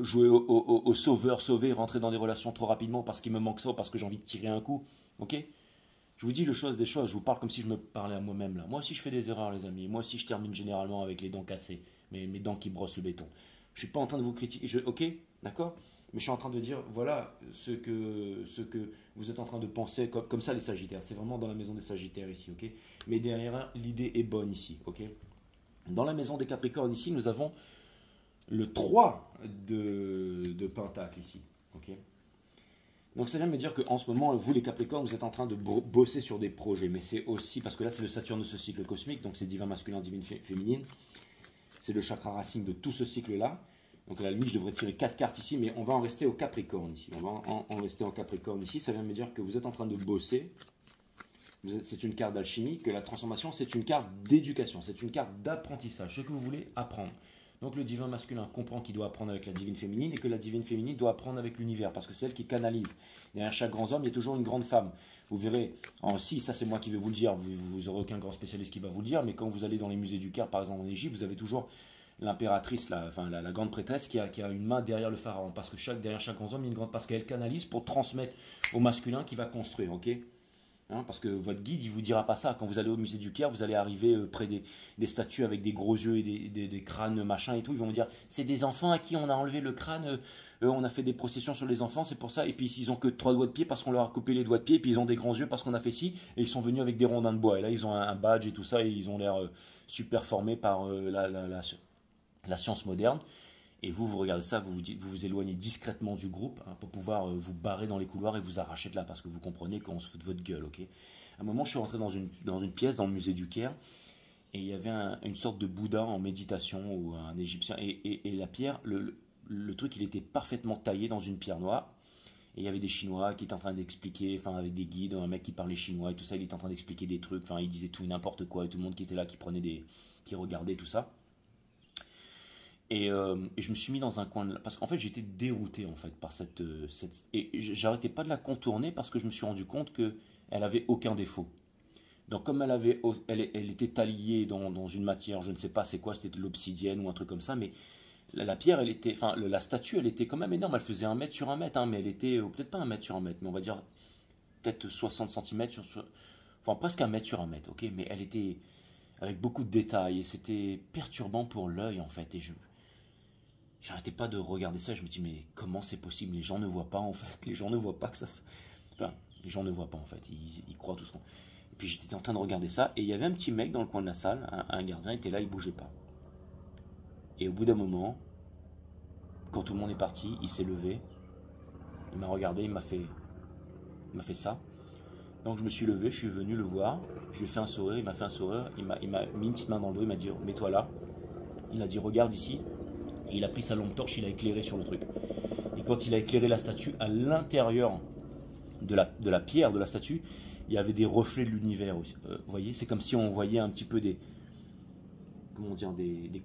Speaker 1: joué au sauveur, sauvé, rentré dans des relations trop rapidement parce qu'il me manque ça, parce que j'ai envie de tirer un coup, ok? Je vous dis le chose des choses, je vous parle comme si je me parlais à moi-même là. Moi aussi, je fais des erreurs, les amis. Moi aussi, je termine généralement avec les dents cassées, mes dents qui brossent le béton. Je suis pas en train de vous critiquer, ok, d'accord? Mais je suis en train de dire, voilà ce que vous êtes en train de penser, comme ça les Sagittaires. C'est vraiment dans la maison des Sagittaires ici, ok? Mais derrière, l'idée est bonne ici, ok? Dans la maison des Capricornes ici, nous avons le 3 de Pentacle ici, ok? Donc ça vient de me dire qu'en ce moment, vous les Capricornes, vous êtes en train de bosser sur des projets. Mais c'est aussi, parce que là c'est le Saturne de ce cycle cosmique, donc c'est divin masculin, divine féminine. C'est le chakra racine de tout ce cycle-là. Donc à la limite, je devrais tirer 4 cartes ici, mais on va en rester au Capricorne ici. On va en rester en Capricorne ici. Ça vient de me dire que vous êtes en train de bosser. C'est une carte d'alchimie, que la transformation, c'est une carte d'éducation. C'est une carte d'apprentissage, ce que vous voulez apprendre. Donc le divin masculin comprend qu'il doit apprendre avec la divine féminine et que la divine féminine doit apprendre avec l'univers, parce que c'est elle qui canalise. Derrière chaque grand homme, il y a toujours une grande femme. Vous verrez, si, ça c'est moi qui vais vous le dire, vous n'aurez aucun grand spécialiste qui va vous le dire, mais quand vous allez dans les musées du Caire, par exemple en Égypte, vous avez toujours l'impératrice, la grande prêtresse qui a une main derrière le pharaon, parce que derrière chaque grand homme, il y a une grande, parce qu'elle canalise pour transmettre au masculin qui va construire, ok? Parce que votre guide, il ne vous dira pas ça. Quand vous allez au musée du Caire, vous allez arriver près des statues avec des gros yeux et des crânes machin et tout. Ils vont vous dire, c'est des enfants à qui on a enlevé le crâne, on a fait des processions sur les enfants, c'est pour ça. Et puis ils ont que 3 doigts de pied parce qu'on leur a coupé les doigts de pied. Et puis ils ont des grands yeux parce qu'on a fait ci. Et ils sont venus avec des rondins de bois. Et là, ils ont un badge et tout ça. Et ils ont l'air super formés par la science moderne. Et vous regardez ça, vous vous éloignez discrètement du groupe pour pouvoir vous barrer dans les couloirs et vous arracher de là parce que vous comprenez qu'on se fout de votre gueule, ok? À un moment, je suis rentré dans une pièce dans le musée du Caire et il y avait une sorte de Bouddha en méditation ou un Égyptien et la pierre, le truc, il était parfaitement taillé dans une pierre noire. Et il y avait des Chinois qui étaient en train d'expliquer, enfin avec des guides, un mec qui parlait chinois et tout ça, il était en train d'expliquer des trucs, enfin il disait tout n'importe quoi et tout le monde qui était là, qui regardait tout ça. Et je me suis mis dans un coin parce qu'en fait j'étais dérouté en fait par et j'arrêtais pas de la contourner parce que je me suis rendu compte que elle avait aucun défaut. Donc comme elle était taillée dans une matière, je ne sais pas c'est quoi, c'était de l'obsidienne ou un truc comme ça, mais la pierre, elle était, enfin, la statue, elle était quand même énorme. Elle faisait 1 mètre sur 1 mètre, hein, mais elle était, peut-être pas 1 mètre sur 1 mètre, mais on va dire peut-être 60 centimètres enfin presque 1 mètre sur 1 mètre, ok. Mais elle était avec beaucoup de détails et c'était perturbant pour l'œil en fait. Et j'arrêtais pas de regarder ça. Je me dis mais comment c'est possible? Les gens ne voient pas en fait. Les gens ne voient pas que ça. Enfin, les gens ne voient pas en fait. Ils croient tout ce qu'on. Et puis j'étais en train de regarder ça et il y avait un petit mec dans le coin de la salle, un gardien était là, il bougeait pas. Et au bout d'un moment, quand tout le monde est parti, il s'est levé, il m'a regardé, il m'a fait ça. Donc je me suis levé, je suis venu le voir, je lui ai fait un sourire, il m'a fait un sourire, il m'a mis une petite main dans le dos, il m'a dit mets-toi là. Il a dit regarde ici, et il a pris sa lampe torche, il a éclairé sur le truc. Et quand il a éclairé la statue, à l'intérieur de la pierre de la statue, il y avait des reflets de l'univers. Vous voyez, c'est comme si on voyait un petit peu des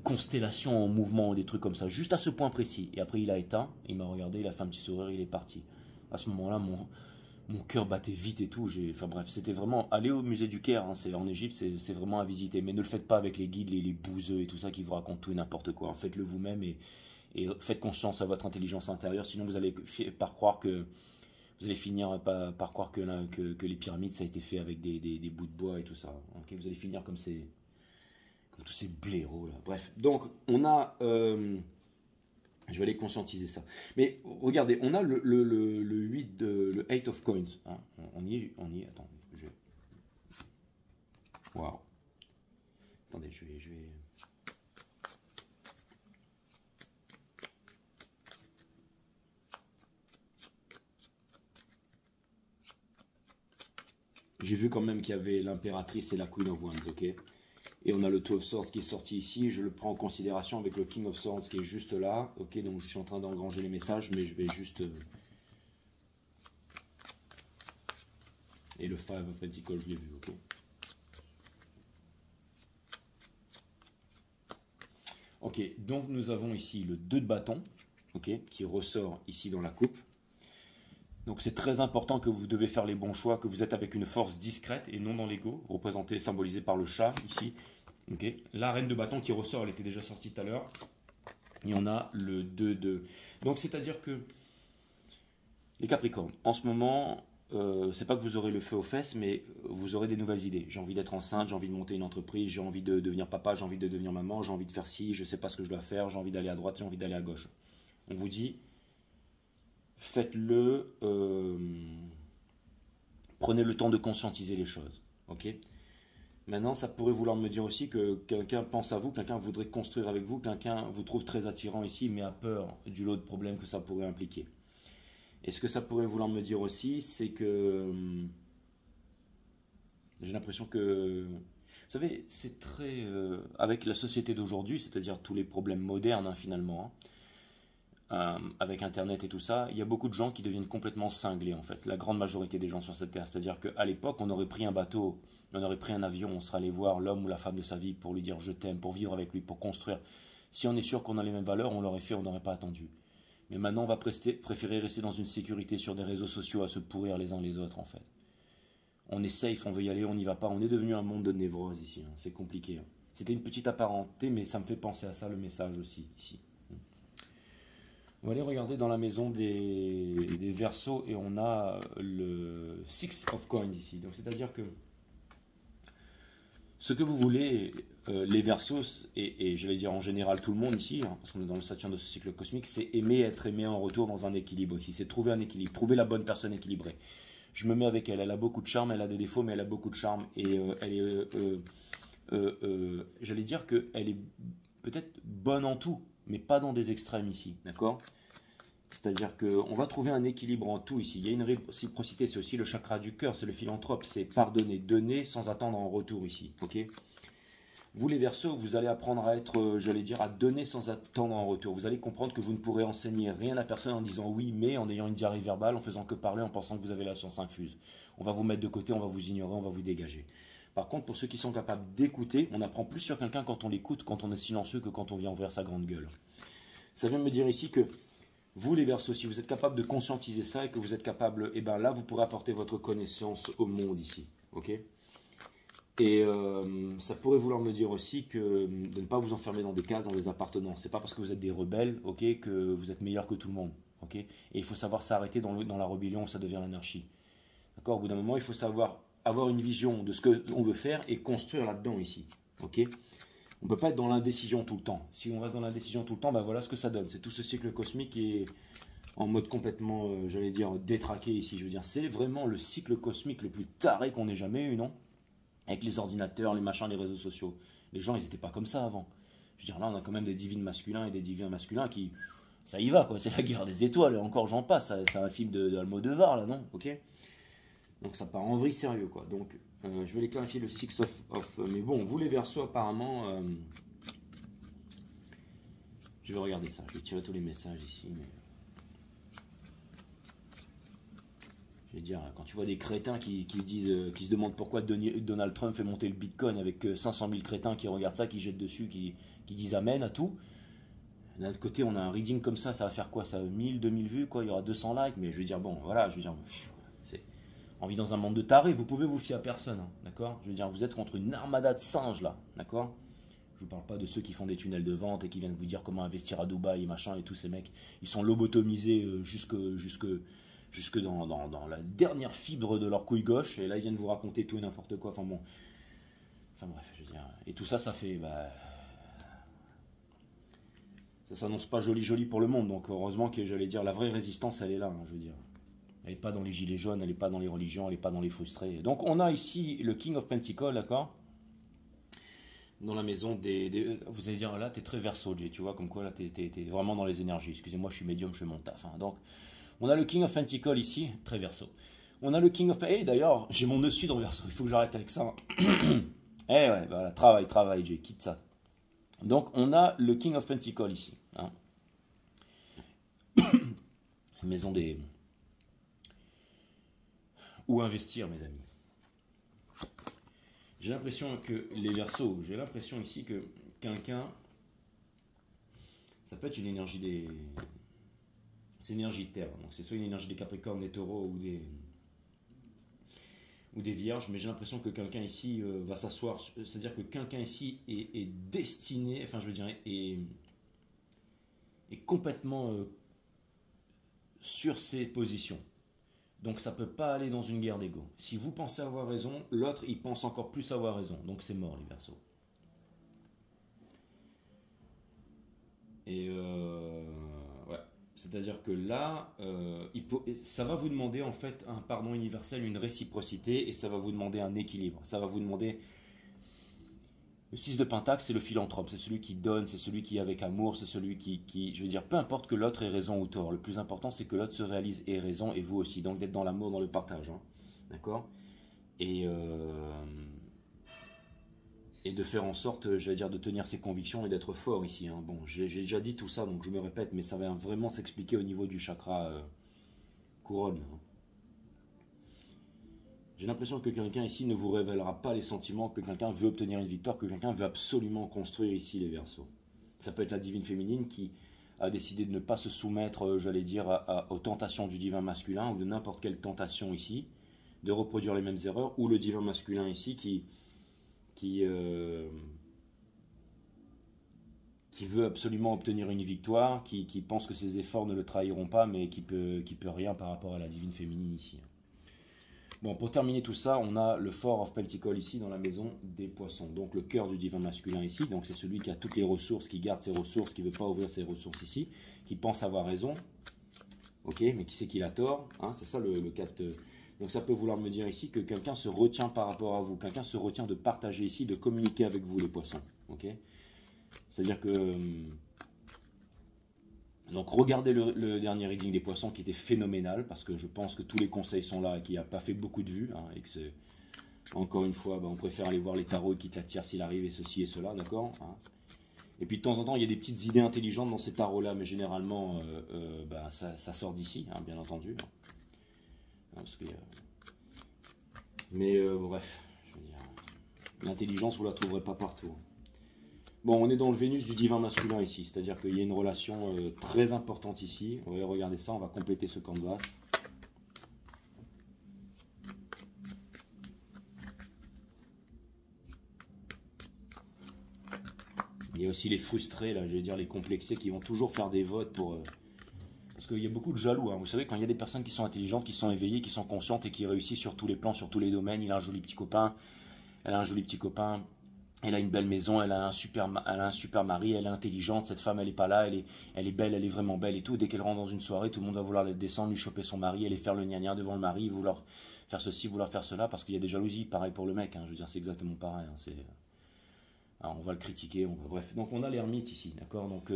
Speaker 1: constellations en mouvement, des trucs comme ça, juste à ce point précis. Et après il a éteint, il m'a regardé, il a fait un petit sourire, il est parti. À ce moment-là, mon cœur battait vite et tout. Enfin bref, c'était vraiment aller au musée du Caire, hein, en Égypte, c'est vraiment à visiter. Mais ne le faites pas avec les guides, les bouseux et tout ça qui vous racontent tout et n'importe quoi. Faites-le vous-même et faites confiance à votre intelligence intérieure. Sinon vous allez finir par croire que les pyramides ça a été fait avec des bouts de bois et tout ça. Okay, vous allez finir comme tous ces blaireaux là. Bref, donc on a je vais aller conscientiser ça. Mais regardez, on a le 8 le 8 of coins. Hein. On y est. Attendez, waouh. Attendez, je vais. J'ai vu quand même qu'il y avait l'impératrice et la Queen of Wands, ok. Et on a le Two of Swords qui est sorti ici. Je le prends en considération avec le King of Swords qui est juste là. Ok, donc je suis en train d'engranger les messages, mais je vais juste... Et le Five of Pentacles, je l'ai vu, ok. Ok, donc nous avons ici le 2 de bâton, ok, qui ressort ici dans la coupe. Donc c'est très important que vous devez faire les bons choix, que vous êtes avec une force discrète et non dans l'ego, représenté, symbolisé par le chat ici. Okay. La reine de bâton qui ressort, elle était déjà sortie tout à l'heure. Et on a le 2-2. Donc c'est-à-dire que les Capricornes, en ce moment, c'est pas que vous aurez le feu aux fesses, mais vous aurez des nouvelles idées. J'ai envie d'être enceinte, j'ai envie de monter une entreprise, j'ai envie de devenir papa, j'ai envie de devenir maman, j'ai envie de faire ci, je sais pas ce que je dois faire, j'ai envie d'aller à droite, j'ai envie d'aller à gauche. On vous dit, faites-le, prenez le temps de conscientiser les choses. Ok ? Maintenant, ça pourrait vouloir me dire aussi que quelqu'un pense à vous, quelqu'un voudrait construire avec vous, quelqu'un vous trouve très attirant ici, mais a peur du lot de problèmes que ça pourrait impliquer. Et ce que ça pourrait vouloir me dire aussi, c'est que j'ai l'impression que, vous savez, c'est très... avec la société d'aujourd'hui, c'est-à-dire tous les problèmes modernes, hein, finalement, avec Internet et tout ça, il y a beaucoup de gens qui deviennent complètement cinglés, en fait. La grande majorité des gens sur cette terre. C'est-à-dire qu'à l'époque, on aurait pris un bateau, on aurait pris un avion, on serait allé voir l'homme ou la femme de sa vie pour lui dire « je t'aime », pour vivre avec lui, pour construire. Si on est sûr qu'on a les mêmes valeurs, on l'aurait fait, on n'aurait pas attendu. Mais maintenant, on va préférer rester dans une sécurité sur des réseaux sociaux à se pourrir les uns les autres, en fait. On est safe, on veut y aller, on n'y va pas. On est devenu un monde de névrose ici, hein. C'est compliqué. Hein. C'était une petite apparenté, mais ça me fait penser à ça, le message aussi, ici. On va aller regarder dans la maison des Verseaux et on a le Six of Coins ici. Donc c'est-à-dire que ce que vous voulez, les Verseaux, et j'allais dire en général tout le monde ici, hein, parce qu'on est dans le Saturne de ce cycle cosmique, c'est aimer, être aimé en retour dans un équilibre ici. C'est trouver un équilibre, trouver la bonne personne équilibrée. Je me mets avec elle, elle a beaucoup de charme, elle a des défauts, mais elle a beaucoup de charme. Et elle est, j'allais dire qu'elle est peut-être bonne en tout, mais pas dans des extrêmes ici, d'accord? C'est-à-dire qu'on va trouver un équilibre en tout ici. Il y a une réciprocité, c'est aussi le chakra du cœur, c'est le philanthrope, c'est pardonner, donner sans attendre en retour ici, ok? Vous les Verseaux, vous allez apprendre à être, j'allais dire, à donner sans attendre en retour. Vous allez comprendre que vous ne pourrez enseigner rien à personne en disant oui, mais en ayant une diarrhée verbale, en faisant que parler, en pensant que vous avez la science infuse. On va vous mettre de côté, on va vous ignorer, on va vous dégager. Par contre, pour ceux qui sont capables d'écouter, on apprend plus sur quelqu'un quand on l'écoute, quand on est silencieux, que quand on vient ouvrir sa grande gueule. Ça vient me dire ici que vous les Verseaux, si vous êtes capable de conscientiser ça et que vous êtes capable, et bien là, vous pourrez apporter votre connaissance au monde ici, ok? Et ça pourrait vouloir me dire aussi que de ne pas vous enfermer dans des cases, dans des appartenances. C'est pas parce que vous êtes des rebelles, ok, que vous êtes meilleur que tout le monde, ok. Et il faut savoir s'arrêter dans la rébellion où ça devient l'anarchie. D'accord. Au bout d'un moment, il faut savoir avoir une vision de ce qu'on veut faire et construire là-dedans ici, ok. On ne peut pas être dans l'indécision tout le temps. Si on reste dans l'indécision tout le temps, ben voilà ce que ça donne. C'est tout ce cycle cosmique qui est en mode complètement, j'allais dire, détraqué ici. Je veux dire, c'est vraiment le cycle cosmique le plus taré qu'on ait jamais eu, non? Avec les ordinateurs, les machins, les réseaux sociaux. Les gens, ils n'étaient pas comme ça avant. Je veux dire, là, on a quand même des divines masculins et des divins masculins qui... Ça y va, quoi. C'est la guerre des étoiles. Et encore, j'en passe. C'est un film d'Almodovar, là, non? Ok. Donc, ça part en vrille sérieux, quoi. Donc, je vais les clarifier le Six of... mais bon, vous, les Verseaux, apparemment... je vais regarder ça. Je vais tirer tous les messages ici, mais... Je veux dire, quand tu vois des crétins qui se disent, qui se demandent pourquoi Donald Trump fait monter le Bitcoin avec 500 000 crétins qui regardent ça, qui jettent dessus, qui disent amen à tout. D'un autre côté, on a un reading comme ça va faire quoi? Ça 1000, 2000 vues, quoi. Il y aura 200 likes, mais je veux dire, bon, voilà, je veux dire, on vit dans un monde de tarés, vous pouvez vous fier à personne, hein, d'accord? Je veux dire, vous êtes contre une armada de singes, là, d'accord? Je vous parle pas de ceux qui font des tunnels de vente et qui viennent vous dire comment investir à Dubaï et machin, et tous ces mecs, ils sont lobotomisés jusque dans la dernière fibre de leur couille gauche, et là ils viennent vous raconter tout et n'importe quoi, enfin bon, enfin bref, je veux dire, et tout ça, ça fait, ça s'annonce pas joli pour le monde, donc heureusement que j'allais dire, la vraie résistance, elle est là, hein, je veux dire, elle n'est pas dans les gilets jaunes, elle n'est pas dans les religions, elle n'est pas dans les frustrés, donc on a ici le King of Pentacles, d'accord, dans la maison vous allez dire, là t'es très Verseau, Jay, tu vois, comme quoi là t'es vraiment dans les énergies, excusez-moi, je suis médium, je fais mon taf, hein, donc on a le King of Pentacles ici, très Verseau. On a le King of... Eh d'ailleurs, j'ai mon nœud sud en Verseau, il faut que j'arrête avec ça. Eh ouais, voilà, travaille, Jay, quitte ça. Donc, on a le King of Pentacles ici. Hein. Maison des... Où investir, mes amis? J'ai l'impression que les Verseaux, j'ai l'impression ici que quelqu'un... Ça peut être une énergie des... C'est une énergie de terre, donc c'est soit une énergie des Capricornes, des Taureaux ou des Vierges, mais j'ai l'impression que quelqu'un ici va s'asseoir, c'est-à-dire que quelqu'un ici est destiné, enfin je veux dire, est complètement sur ses positions. Donc ça ne peut pas aller dans une guerre d'ego. Si vous pensez avoir raison, l'autre il pense encore plus avoir raison, donc c'est mort les Verseaux. Et ouais. C'est-à-dire que là, ça va vous demander en fait un pardon universel, une réciprocité, et ça va vous demander un équilibre. Ça va vous demander... Le 6 de Pentacle, c'est le philanthrope, c'est celui qui donne, c'est celui qui est avec amour, c'est celui qui... Je veux dire, peu importe que l'autre ait raison ou tort, le plus important c'est que l'autre se réalise et ait raison, et vous aussi. Donc d'être dans l'amour, dans le partage. Hein. D'accord? Et de faire en sorte, j'allais dire, de tenir ses convictions et d'être fort ici. Hein. Bon, j'ai déjà dit tout ça, donc je me répète, mais ça va vraiment s'expliquer au niveau du chakra couronne. Hein. J'ai l'impression que quelqu'un ici ne vous révélera pas les sentiments, que quelqu'un veut obtenir une victoire, que quelqu'un veut absolument construire ici les Verseaux. Ça peut être la divine féminine qui a décidé de ne pas se soumettre, j'allais dire, aux tentations du divin masculin, ou de n'importe quelle tentation ici, de reproduire les mêmes erreurs, ou le divin masculin ici qui veut absolument obtenir une victoire, qui pense que ses efforts ne le trahiront pas, mais qui peut rien par rapport à la divine féminine ici. Bon, pour terminer tout ça, on a le Four of Pentacles ici dans la maison des poissons. Donc le cœur du divin masculin ici, donc c'est celui qui a toutes les ressources, qui garde ses ressources, qui ne veut pas ouvrir ses ressources ici, qui pense avoir raison, ok, mais qui sait qu'il a tort, hein, c'est ça le 4. Donc ça peut vouloir me dire ici que quelqu'un se retient par rapport à vous, quelqu'un se retient de partager ici, de communiquer avec vous les poissons, ok. C'est-à-dire que... Donc regardez le dernier reading des poissons qui était phénoménal, parce que je pense que tous les conseils sont là et qu'il n'a pas fait beaucoup de vues, hein, et que c'est... Encore une fois, on préfère aller voir les tarots qui t'attirent s'il arrive et ceci et cela, d'accord, hein. Et puis de temps en temps, il y a des petites idées intelligentes dans ces tarots-là, mais généralement, ça sort d'ici, hein, bien entendu. Parce que, mais bref, je veux dire, l'intelligence, vous ne la trouverez pas partout. Bon, on est dans le Vénus du divin masculin ici, c'est-à-dire qu'il y a une relation très importante ici. On va regarder ça, on va compléter ce canvas. Il y a aussi les frustrés, là, je vais dire les complexés, qui vont toujours faire des votes pour... parce qu'il y a beaucoup de jaloux, hein. Vous savez, quand il y a des personnes qui sont intelligentes, qui sont éveillées, qui sont conscientes et qui réussissent sur tous les plans, sur tous les domaines, il a un joli petit copain, elle a un joli petit copain, elle a une belle maison, elle a un super mari, elle est intelligente, cette femme elle est pas là, elle est belle, elle est vraiment belle et tout. Dès qu'elle rentre dans une soirée, tout le monde va vouloir la descendre, lui choper son mari, aller faire le gna-gna devant le mari, vouloir faire ceci, vouloir faire cela, parce qu'il y a des jalousies, pareil pour le mec, hein. Je veux dire, c'est exactement pareil, hein. Alors, on va le critiquer, bref. Donc on a l'ermite ici, d'accord. Donc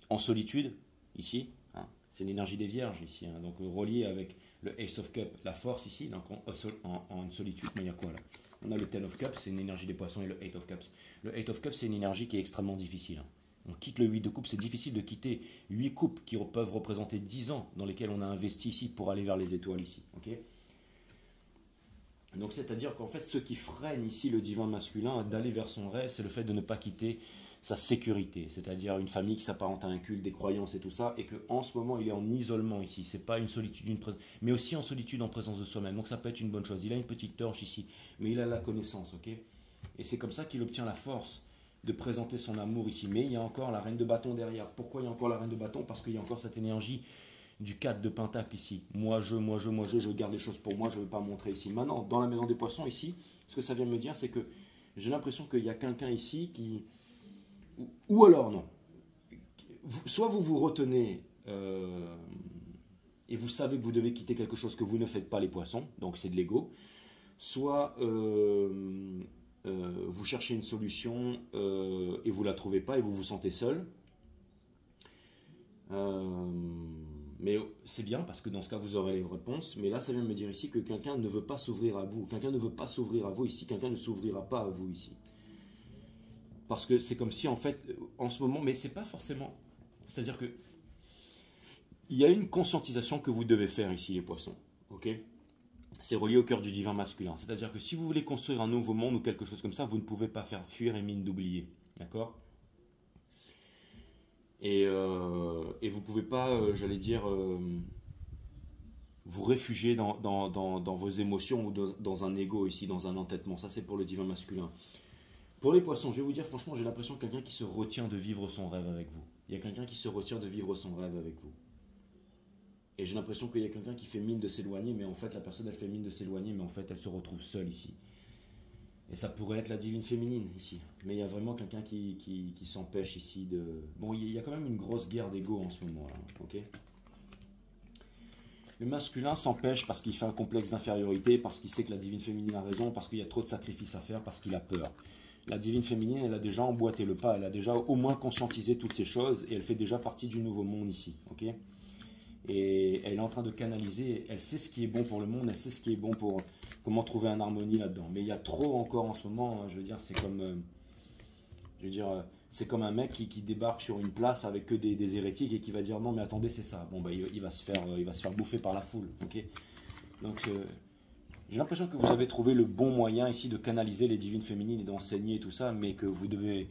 Speaker 1: en solitude, ici, hein, c'est l'énergie des vierges ici, hein. Donc relié avec le Ace of Cup, la force ici, donc en solitude, mais il y a quoi là? On a le Ten of Cups, c'est une énergie des poissons, et le Eight of Cups. Le Eight of Cups, c'est une énergie qui est extrêmement difficile, hein. On quitte le 8 de coupe, c'est difficile de quitter 8 coupes qui peuvent représenter 10 ans dans lesquels on a investi ici pour aller vers les étoiles ici, ok. Donc c'est-à-dire qu'en fait, ce qui freine ici le divin masculin d'aller vers son rêve, c'est le fait de ne pas quitter sa sécurité, c'est-à-dire une famille qui s'apparente à un culte, des croyances et tout ça, et qu'en ce moment il est en isolement ici, c'est pas une solitude, mais aussi en solitude en présence de soi-même, donc ça peut être une bonne chose. Il a une petite torche ici, mais il a la connaissance, ok. Et c'est comme ça qu'il obtient la force de présenter son amour ici, mais il y a encore la reine de bâton derrière. Pourquoi il y a encore la reine de bâton? Parce qu'il y a encore cette énergie du 4 de pentacle ici. Moi je garde les choses pour moi, je ne veux pas montrer ici. Maintenant, dans la maison des poissons ici, ce que ça vient me dire, c'est que j'ai l'impression qu'il y a quelqu'un ici qui... Ou alors non. Soit vous vous retenez et vous savez que vous devez quitter quelque chose que vous ne faites pas, les poissons, donc c'est de l'ego. Soit vous cherchez une solution et vous ne la trouvez pas et vous vous sentez seul. Mais c'est bien parce que dans ce cas vous aurez les réponses. Mais là ça vient me dire ici que quelqu'un ne veut pas s'ouvrir à vous. Quelqu'un ne veut pas s'ouvrir à vous ici. Quelqu'un ne s'ouvrira pas à vous ici. Parce que c'est comme si en fait en ce moment, mais c'est pas forcément. C'est-à-dire que il y a une conscientisation que vous devez faire ici les poissons. Ok. C'est relié au cœur du divin masculin. C'est-à-dire que si vous voulez construire un nouveau monde ou quelque chose comme ça, vous ne pouvez pas faire fuir et mine d'oublier. D'accord. Et vous ne pouvez pas, j'allais dire, vous réfugier dans vos émotions ou dans un ego ici, dans un entêtement. Ça, c'est pour le divin masculin. Pour les poissons, je vais vous dire, franchement, j'ai l'impression que quelqu'un qui se retient de vivre son rêve avec vous. Il y a quelqu'un qui se retient de vivre son rêve avec vous. Et j'ai l'impression qu'il y a quelqu'un qui fait mine de s'éloigner, mais en fait, la personne, elle fait mine de s'éloigner, mais en fait, elle se retrouve seule ici. Et ça pourrait être la divine féminine ici. Mais il y a vraiment quelqu'un qui s'empêche ici de... Bon, il y a quand même une grosse guerre d'ego en ce moment, là, ok. Le masculin s'empêche parce qu'il fait un complexe d'infériorité, parce qu'il sait que la divine féminine a raison, parce qu'il y a trop de sacrifices à faire, parce qu'il a peur. La divine féminine, elle a déjà emboîté le pas, elle a déjà au moins conscientisé toutes ces choses, et elle fait déjà partie du nouveau monde ici, ok. Et elle est en train de canaliser, elle sait ce qui est bon pour le monde, elle sait ce qui est bon pour comment trouver une harmonie là-dedans. Mais il y a trop encore en ce moment, hein, je veux dire, c'est comme, c'est comme un mec qui débarque sur une place avec que des hérétiques et qui va dire non mais attendez c'est ça. Bon bah il va se faire bouffer par la foule, ok. Donc j'ai l'impression que vous avez trouvé le bon moyen ici de canaliser les divines féminines et d'enseigner tout ça, mais que vous devez...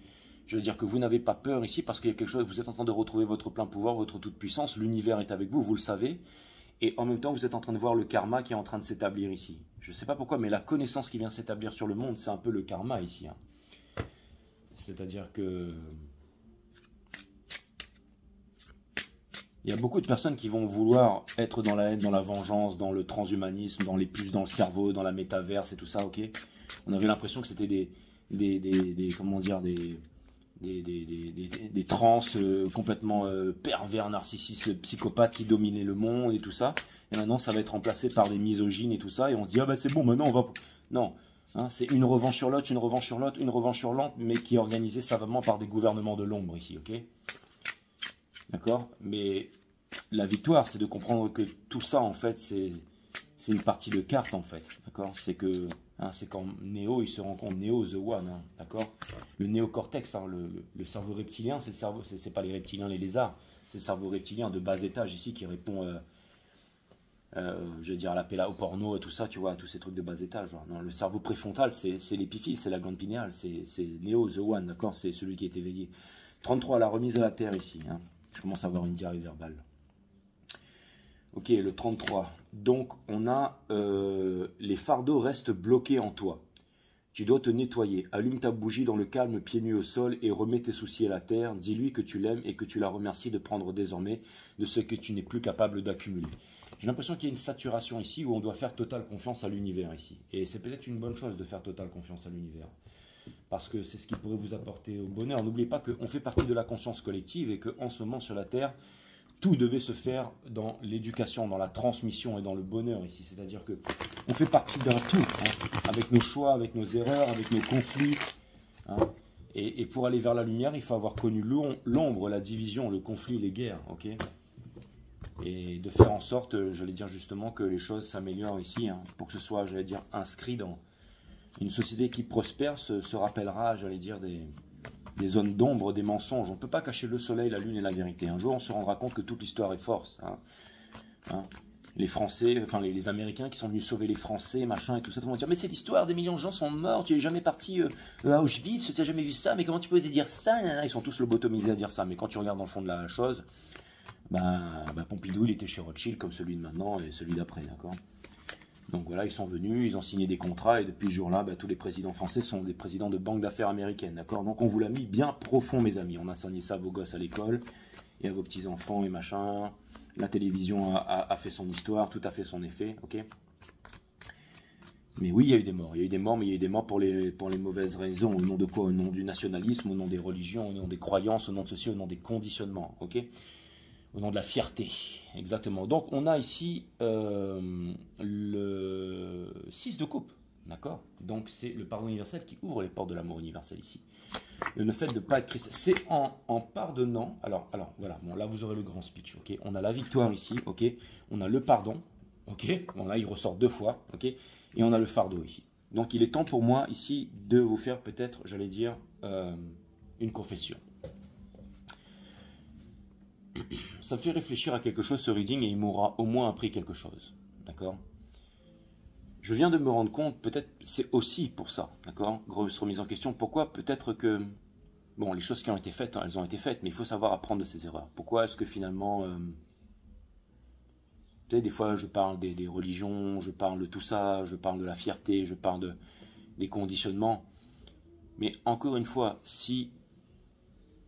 Speaker 1: Je veux dire que vous n'avez pas peur ici parce qu'il y a quelque chose, vous êtes en train de retrouver votre plein pouvoir, votre toute puissance, l'univers est avec vous, vous le savez, et en même temps vous êtes en train de voir le karma qui est en train de s'établir ici. Je ne sais pas pourquoi, mais la connaissance qui vient s'établir sur le monde, c'est un peu le karma ici, hein. C'est-à-dire que... Il y a beaucoup de personnes qui vont vouloir être dans la haine, dans la vengeance, dans le transhumanisme, dans les puces dans le cerveau, dans la métaverse et tout ça, ok. On avait l'impression que c'était comment dire, des trans complètement pervers, narcissistes, psychopathes qui dominaient le monde et tout ça. Et maintenant, ça va être remplacé par des misogynes et tout ça. Et on se dit, ah bah c'est bon, maintenant on va... Non, hein, c'est une revanche sur l'autre, une revanche sur l'autre, une revanche sur l'autre, mais qui est organisée savamment par des gouvernements de l'ombre ici, ok. D'accord. Mais la victoire, c'est de comprendre que tout ça, en fait, c'est une partie de carte, en fait. D'accord. C'est que... Hein, c'est quand Néo il se rencontre, Néo The One, hein, d'accord. Le néocortex, hein, le cerveau reptilien, c'est le cerveau, c'est pas les reptiliens, les lézards, c'est le cerveau reptilien de bas étage ici qui répond, je vais dire à l'appel au porno et tout ça, tu vois, tous ces trucs de bas étage. Genre. Non, le cerveau préfrontal, c'est l'épiphyse, c'est la glande pinéale, c'est Néo The One, d'accord, c'est celui qui est éveillé. 33, la remise à la terre ici, hein. Je commence à avoir une diarrhée verbale. Ok, le 33. Donc, on a les fardeaux restent bloqués en toi. Tu dois te nettoyer. Allume ta bougie dans le calme, pieds nus au sol, et remets tes soucis à la terre. Dis-lui que tu l'aimes et que tu la remercies de prendre désormais de ce que tu n'es plus capable d'accumuler. J'ai l'impression qu'il y a une saturation ici où on doit faire totale confiance à l'univers ici. Et c'est peut-être une bonne chose de faire totale confiance à l'univers. Parce que c'est ce qui pourrait vous apporter au bonheur. N'oubliez pas qu'on fait partie de la conscience collective et qu'en ce moment sur la Terre, tout devait se faire dans l'éducation, dans la transmission et dans le bonheur ici. C'est-à-dire que on fait partie d'un tout, hein, avec nos choix, avec nos erreurs, avec nos conflits. Hein. Et pour aller vers la lumière, il faut avoir connu l'ombre, la division, le conflit, les guerres. Ok, et de faire en sorte, j'allais dire justement, que les choses s'améliorent ici, hein, pour que ce soit, j'allais dire, inscrit dans une société qui prospère, se rappellera, j'allais dire, des zones d'ombre, des mensonges. On ne peut pas cacher le soleil, la lune et la vérité. Un jour, on se rendra compte que toute l'histoire est fausse. Hein. Hein. Les Français, enfin les Américains qui sont venus sauver les Français, machin et tout ça, tout le monde va dire mais c'est l'histoire, des millions de gens sont morts, tu n'es jamais parti à Auschwitz, tu n'as jamais vu ça, mais comment tu peux oser dire ça? Ils sont tous lobotomisés à dire ça, mais quand tu regardes dans le fond de la chose, Pompidou il était chez Rothschild comme celui de maintenant et celui d'après, d'accord? Donc voilà, ils sont venus, ils ont signé des contrats et depuis ce jour-là, tous les présidents français sont des présidents de banques d'affaires américaines, d'accord? Donc on vous l'a mis bien profond, mes amis, on a enseigné ça à vos gosses à l'école et à vos petits-enfants et machin. La télévision a fait son histoire, tout a fait son effet, ok? Mais oui, il y a eu des morts. Il y a eu des morts, mais il y a eu des morts pour les mauvaises raisons. Au nom de quoi? Au nom du nationalisme, au nom des religions, au nom des croyances, au nom de ceci, au nom des conditionnements, ok? Au nom de la fierté, exactement. Donc, on a ici le 6 de coupe, d'accord? Donc, c'est le pardon universel qui ouvre les portes de l'amour universel ici. Le fait de ne pas être Christ, c'est en pardonnant. Alors, voilà, bon, là, vous aurez le grand speech, ok? On a la victoire ici, ok? On a le pardon, ok? Bon, là, il ressort 2 fois, ok? Et on a le fardeau ici. Donc, il est temps pour moi, ici, de vous faire peut-être, j'allais dire, une confession. Ça me fait réfléchir à quelque chose, ce reading, et il m'aura au moins appris quelque chose, d'accord? Je viens de me rendre compte, peut-être c'est aussi pour ça, d'accord? Grosse remise en question, pourquoi? Peut-être que, bon, les choses qui ont été faites, hein, elles ont été faites, mais il faut savoir apprendre de ces erreurs. Pourquoi est-ce que finalement, vous savez, des fois je parle des religions, je parle de tout ça, je parle de la fierté, je parle des conditionnements, mais encore une fois, si,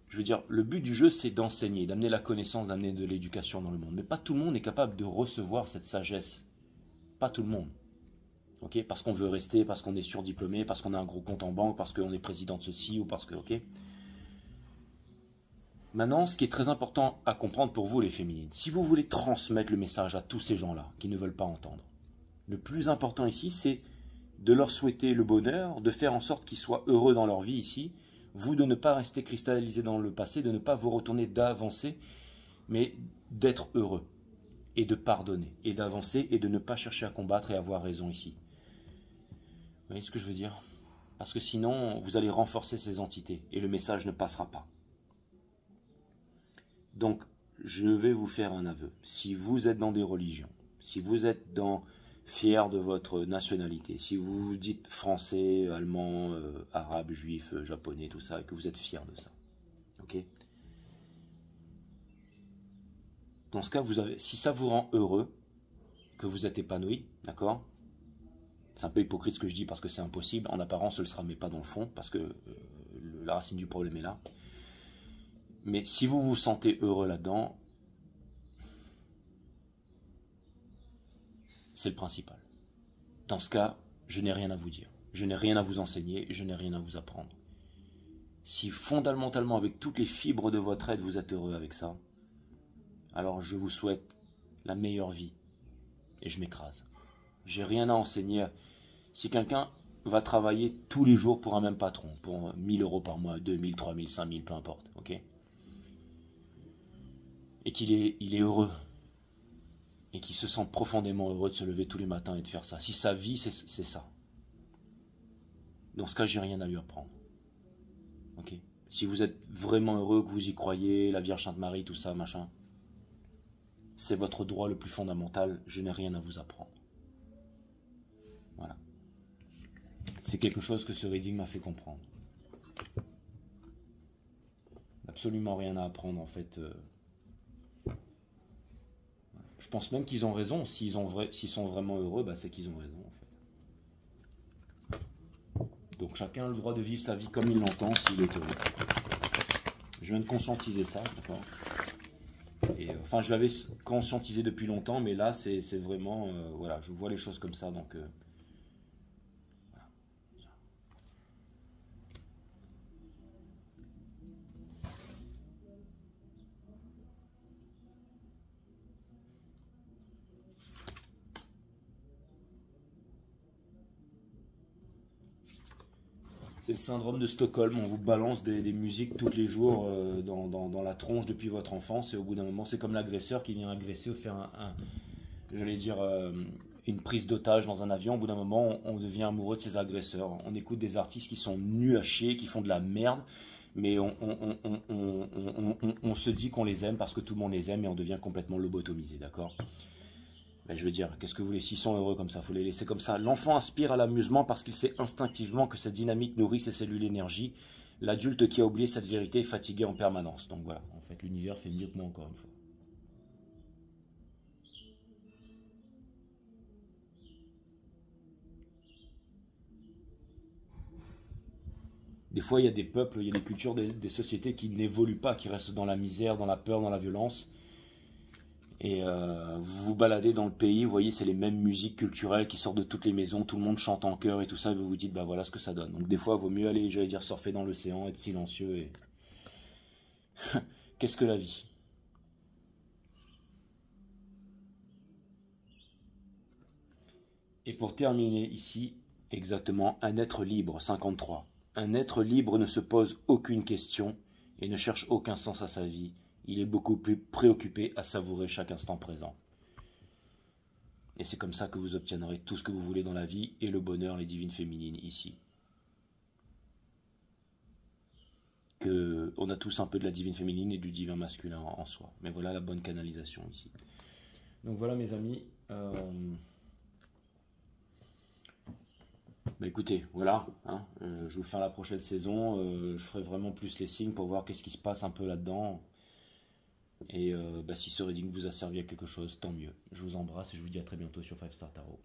Speaker 1: je veux dire, le but du jeu c'est d'enseigner, d'amener la connaissance, d'amener de l'éducation dans le monde, mais pas tout le monde est capable de recevoir cette sagesse, pas tout le monde. Okay, parce qu'on veut rester, parce qu'on est surdiplômé, parce qu'on a un gros compte en banque, parce qu'on est président de ceci, ou parce que... ok. Maintenant, ce qui est très important à comprendre pour vous les féminines, si vous voulez transmettre le message à tous ces gens-là qui ne veulent pas entendre, le plus important ici, c'est de leur souhaiter le bonheur, de faire en sorte qu'ils soient heureux dans leur vie ici, vous de ne pas rester cristallisé dans le passé, de ne pas vous retourner, d'avancer, mais d'être heureux, et de pardonner, et d'avancer, et de ne pas chercher à combattre et avoir raison ici. Vous voyez ce que je veux dire? Parce que sinon, vous allez renforcer ces entités et le message ne passera pas. Donc, je vais vous faire un aveu. Si vous êtes dans des religions, si vous êtes fier de votre nationalité, si vous vous dites français, allemand, arabe, juif, japonais, tout ça, et que vous êtes fier de ça, ok? Dans ce cas, si ça vous rend heureux, que vous êtes épanoui, d'accord? C'est un peu hypocrite ce que je dis parce que c'est impossible. En apparence, ce le sera, mais pas dans le fond, parce que la racine du problème est là. Mais si vous vous sentez heureux là-dedans, c'est le principal. Dans ce cas, je n'ai rien à vous dire. Je n'ai rien à vous enseigner, je n'ai rien à vous apprendre. Si fondamentalement, avec toutes les fibres de votre être, vous êtes heureux avec ça, alors je vous souhaite la meilleure vie. Et je m'écrase. J'ai rien à enseigner. Si quelqu'un va travailler tous les jours pour un même patron, pour 1000 euros par mois, 2000, 3000, 5000, peu importe, ok? Et qu'il est heureux, et qu'il se sent profondément heureux de se lever tous les matins et de faire ça. Si sa vie, c'est ça. Dans ce cas, j'ai rien à lui apprendre. Ok? Si vous êtes vraiment heureux, que vous y croyez, la Vierge Sainte Marie, tout ça, machin, c'est votre droit le plus fondamental, je n'ai rien à vous apprendre. Voilà. C'est quelque chose que ce reading m'a fait comprendre. Absolument rien à apprendre, en fait. Je pense même qu'ils ont raison. S'ils sont vraiment heureux, c'est qu'ils ont raison, en fait. Donc, chacun a le droit de vivre sa vie comme il l'entend, s'il est heureux. Je viens de conscientiser ça, d'accord. Et enfin, je l'avais conscientisé depuis longtemps, mais là, c'est vraiment, voilà, je vois les choses comme ça, donc... C'est le syndrome de Stockholm, on vous balance des musiques tous les jours dans la tronche depuis votre enfance, et au bout d'un moment, c'est comme l'agresseur qui vient agresser ou faire j'allais dire, une prise d'otage dans un avion. Au bout d'un moment, on devient amoureux de ces agresseurs. On écoute des artistes qui sont nuls à chier, qui font de la merde, mais on se dit qu'on les aime parce que tout le monde les aime et on devient complètement lobotomisé, d'accord? Ben, je veux dire, qu'est-ce que vous voulez, s'ils sont heureux comme ça, faut les laisser comme ça. L'enfant aspire à l'amusement parce qu'il sait instinctivement que cette dynamique nourrit ses cellules énergie. L'adulte qui a oublié cette vérité est fatigué en permanence. Donc voilà, en fait, l'univers fait mieux que moi encore une fois. Des fois, il y a des peuples, il y a des cultures, des sociétés qui n'évoluent pas, qui restent dans la misère, dans la peur, dans la violence. Et vous vous baladez dans le pays, vous voyez, c'est les mêmes musiques culturelles qui sortent de toutes les maisons, tout le monde chante en chœur et tout ça, et vous vous dites, bah voilà ce que ça donne. Donc des fois, il vaut mieux aller, j'allais dire, surfer dans l'océan, être silencieux et... Qu'est-ce que la vie? Et pour terminer ici, exactement, un être libre, 53. Un être libre ne se pose aucune question et ne cherche aucun sens à sa vie. Il est beaucoup plus préoccupé à savourer chaque instant présent. Et c'est comme ça que vous obtiendrez tout ce que vous voulez dans la vie et le bonheur, les divines féminines ici. On a tous un peu de la divine féminine et du divin masculin en soi. Mais voilà la bonne canalisation ici. Donc voilà mes amis. Bah écoutez, voilà. Hein, je vous fais la prochaine saison. Je ferai vraiment plus les signes pour voir qu'est-ce qui se passe un peu là-dedans. Et si ce reading vous a servi à quelque chose, tant mieux. Je vous embrasse et je vous dis à très bientôt sur 5 Star Tarot.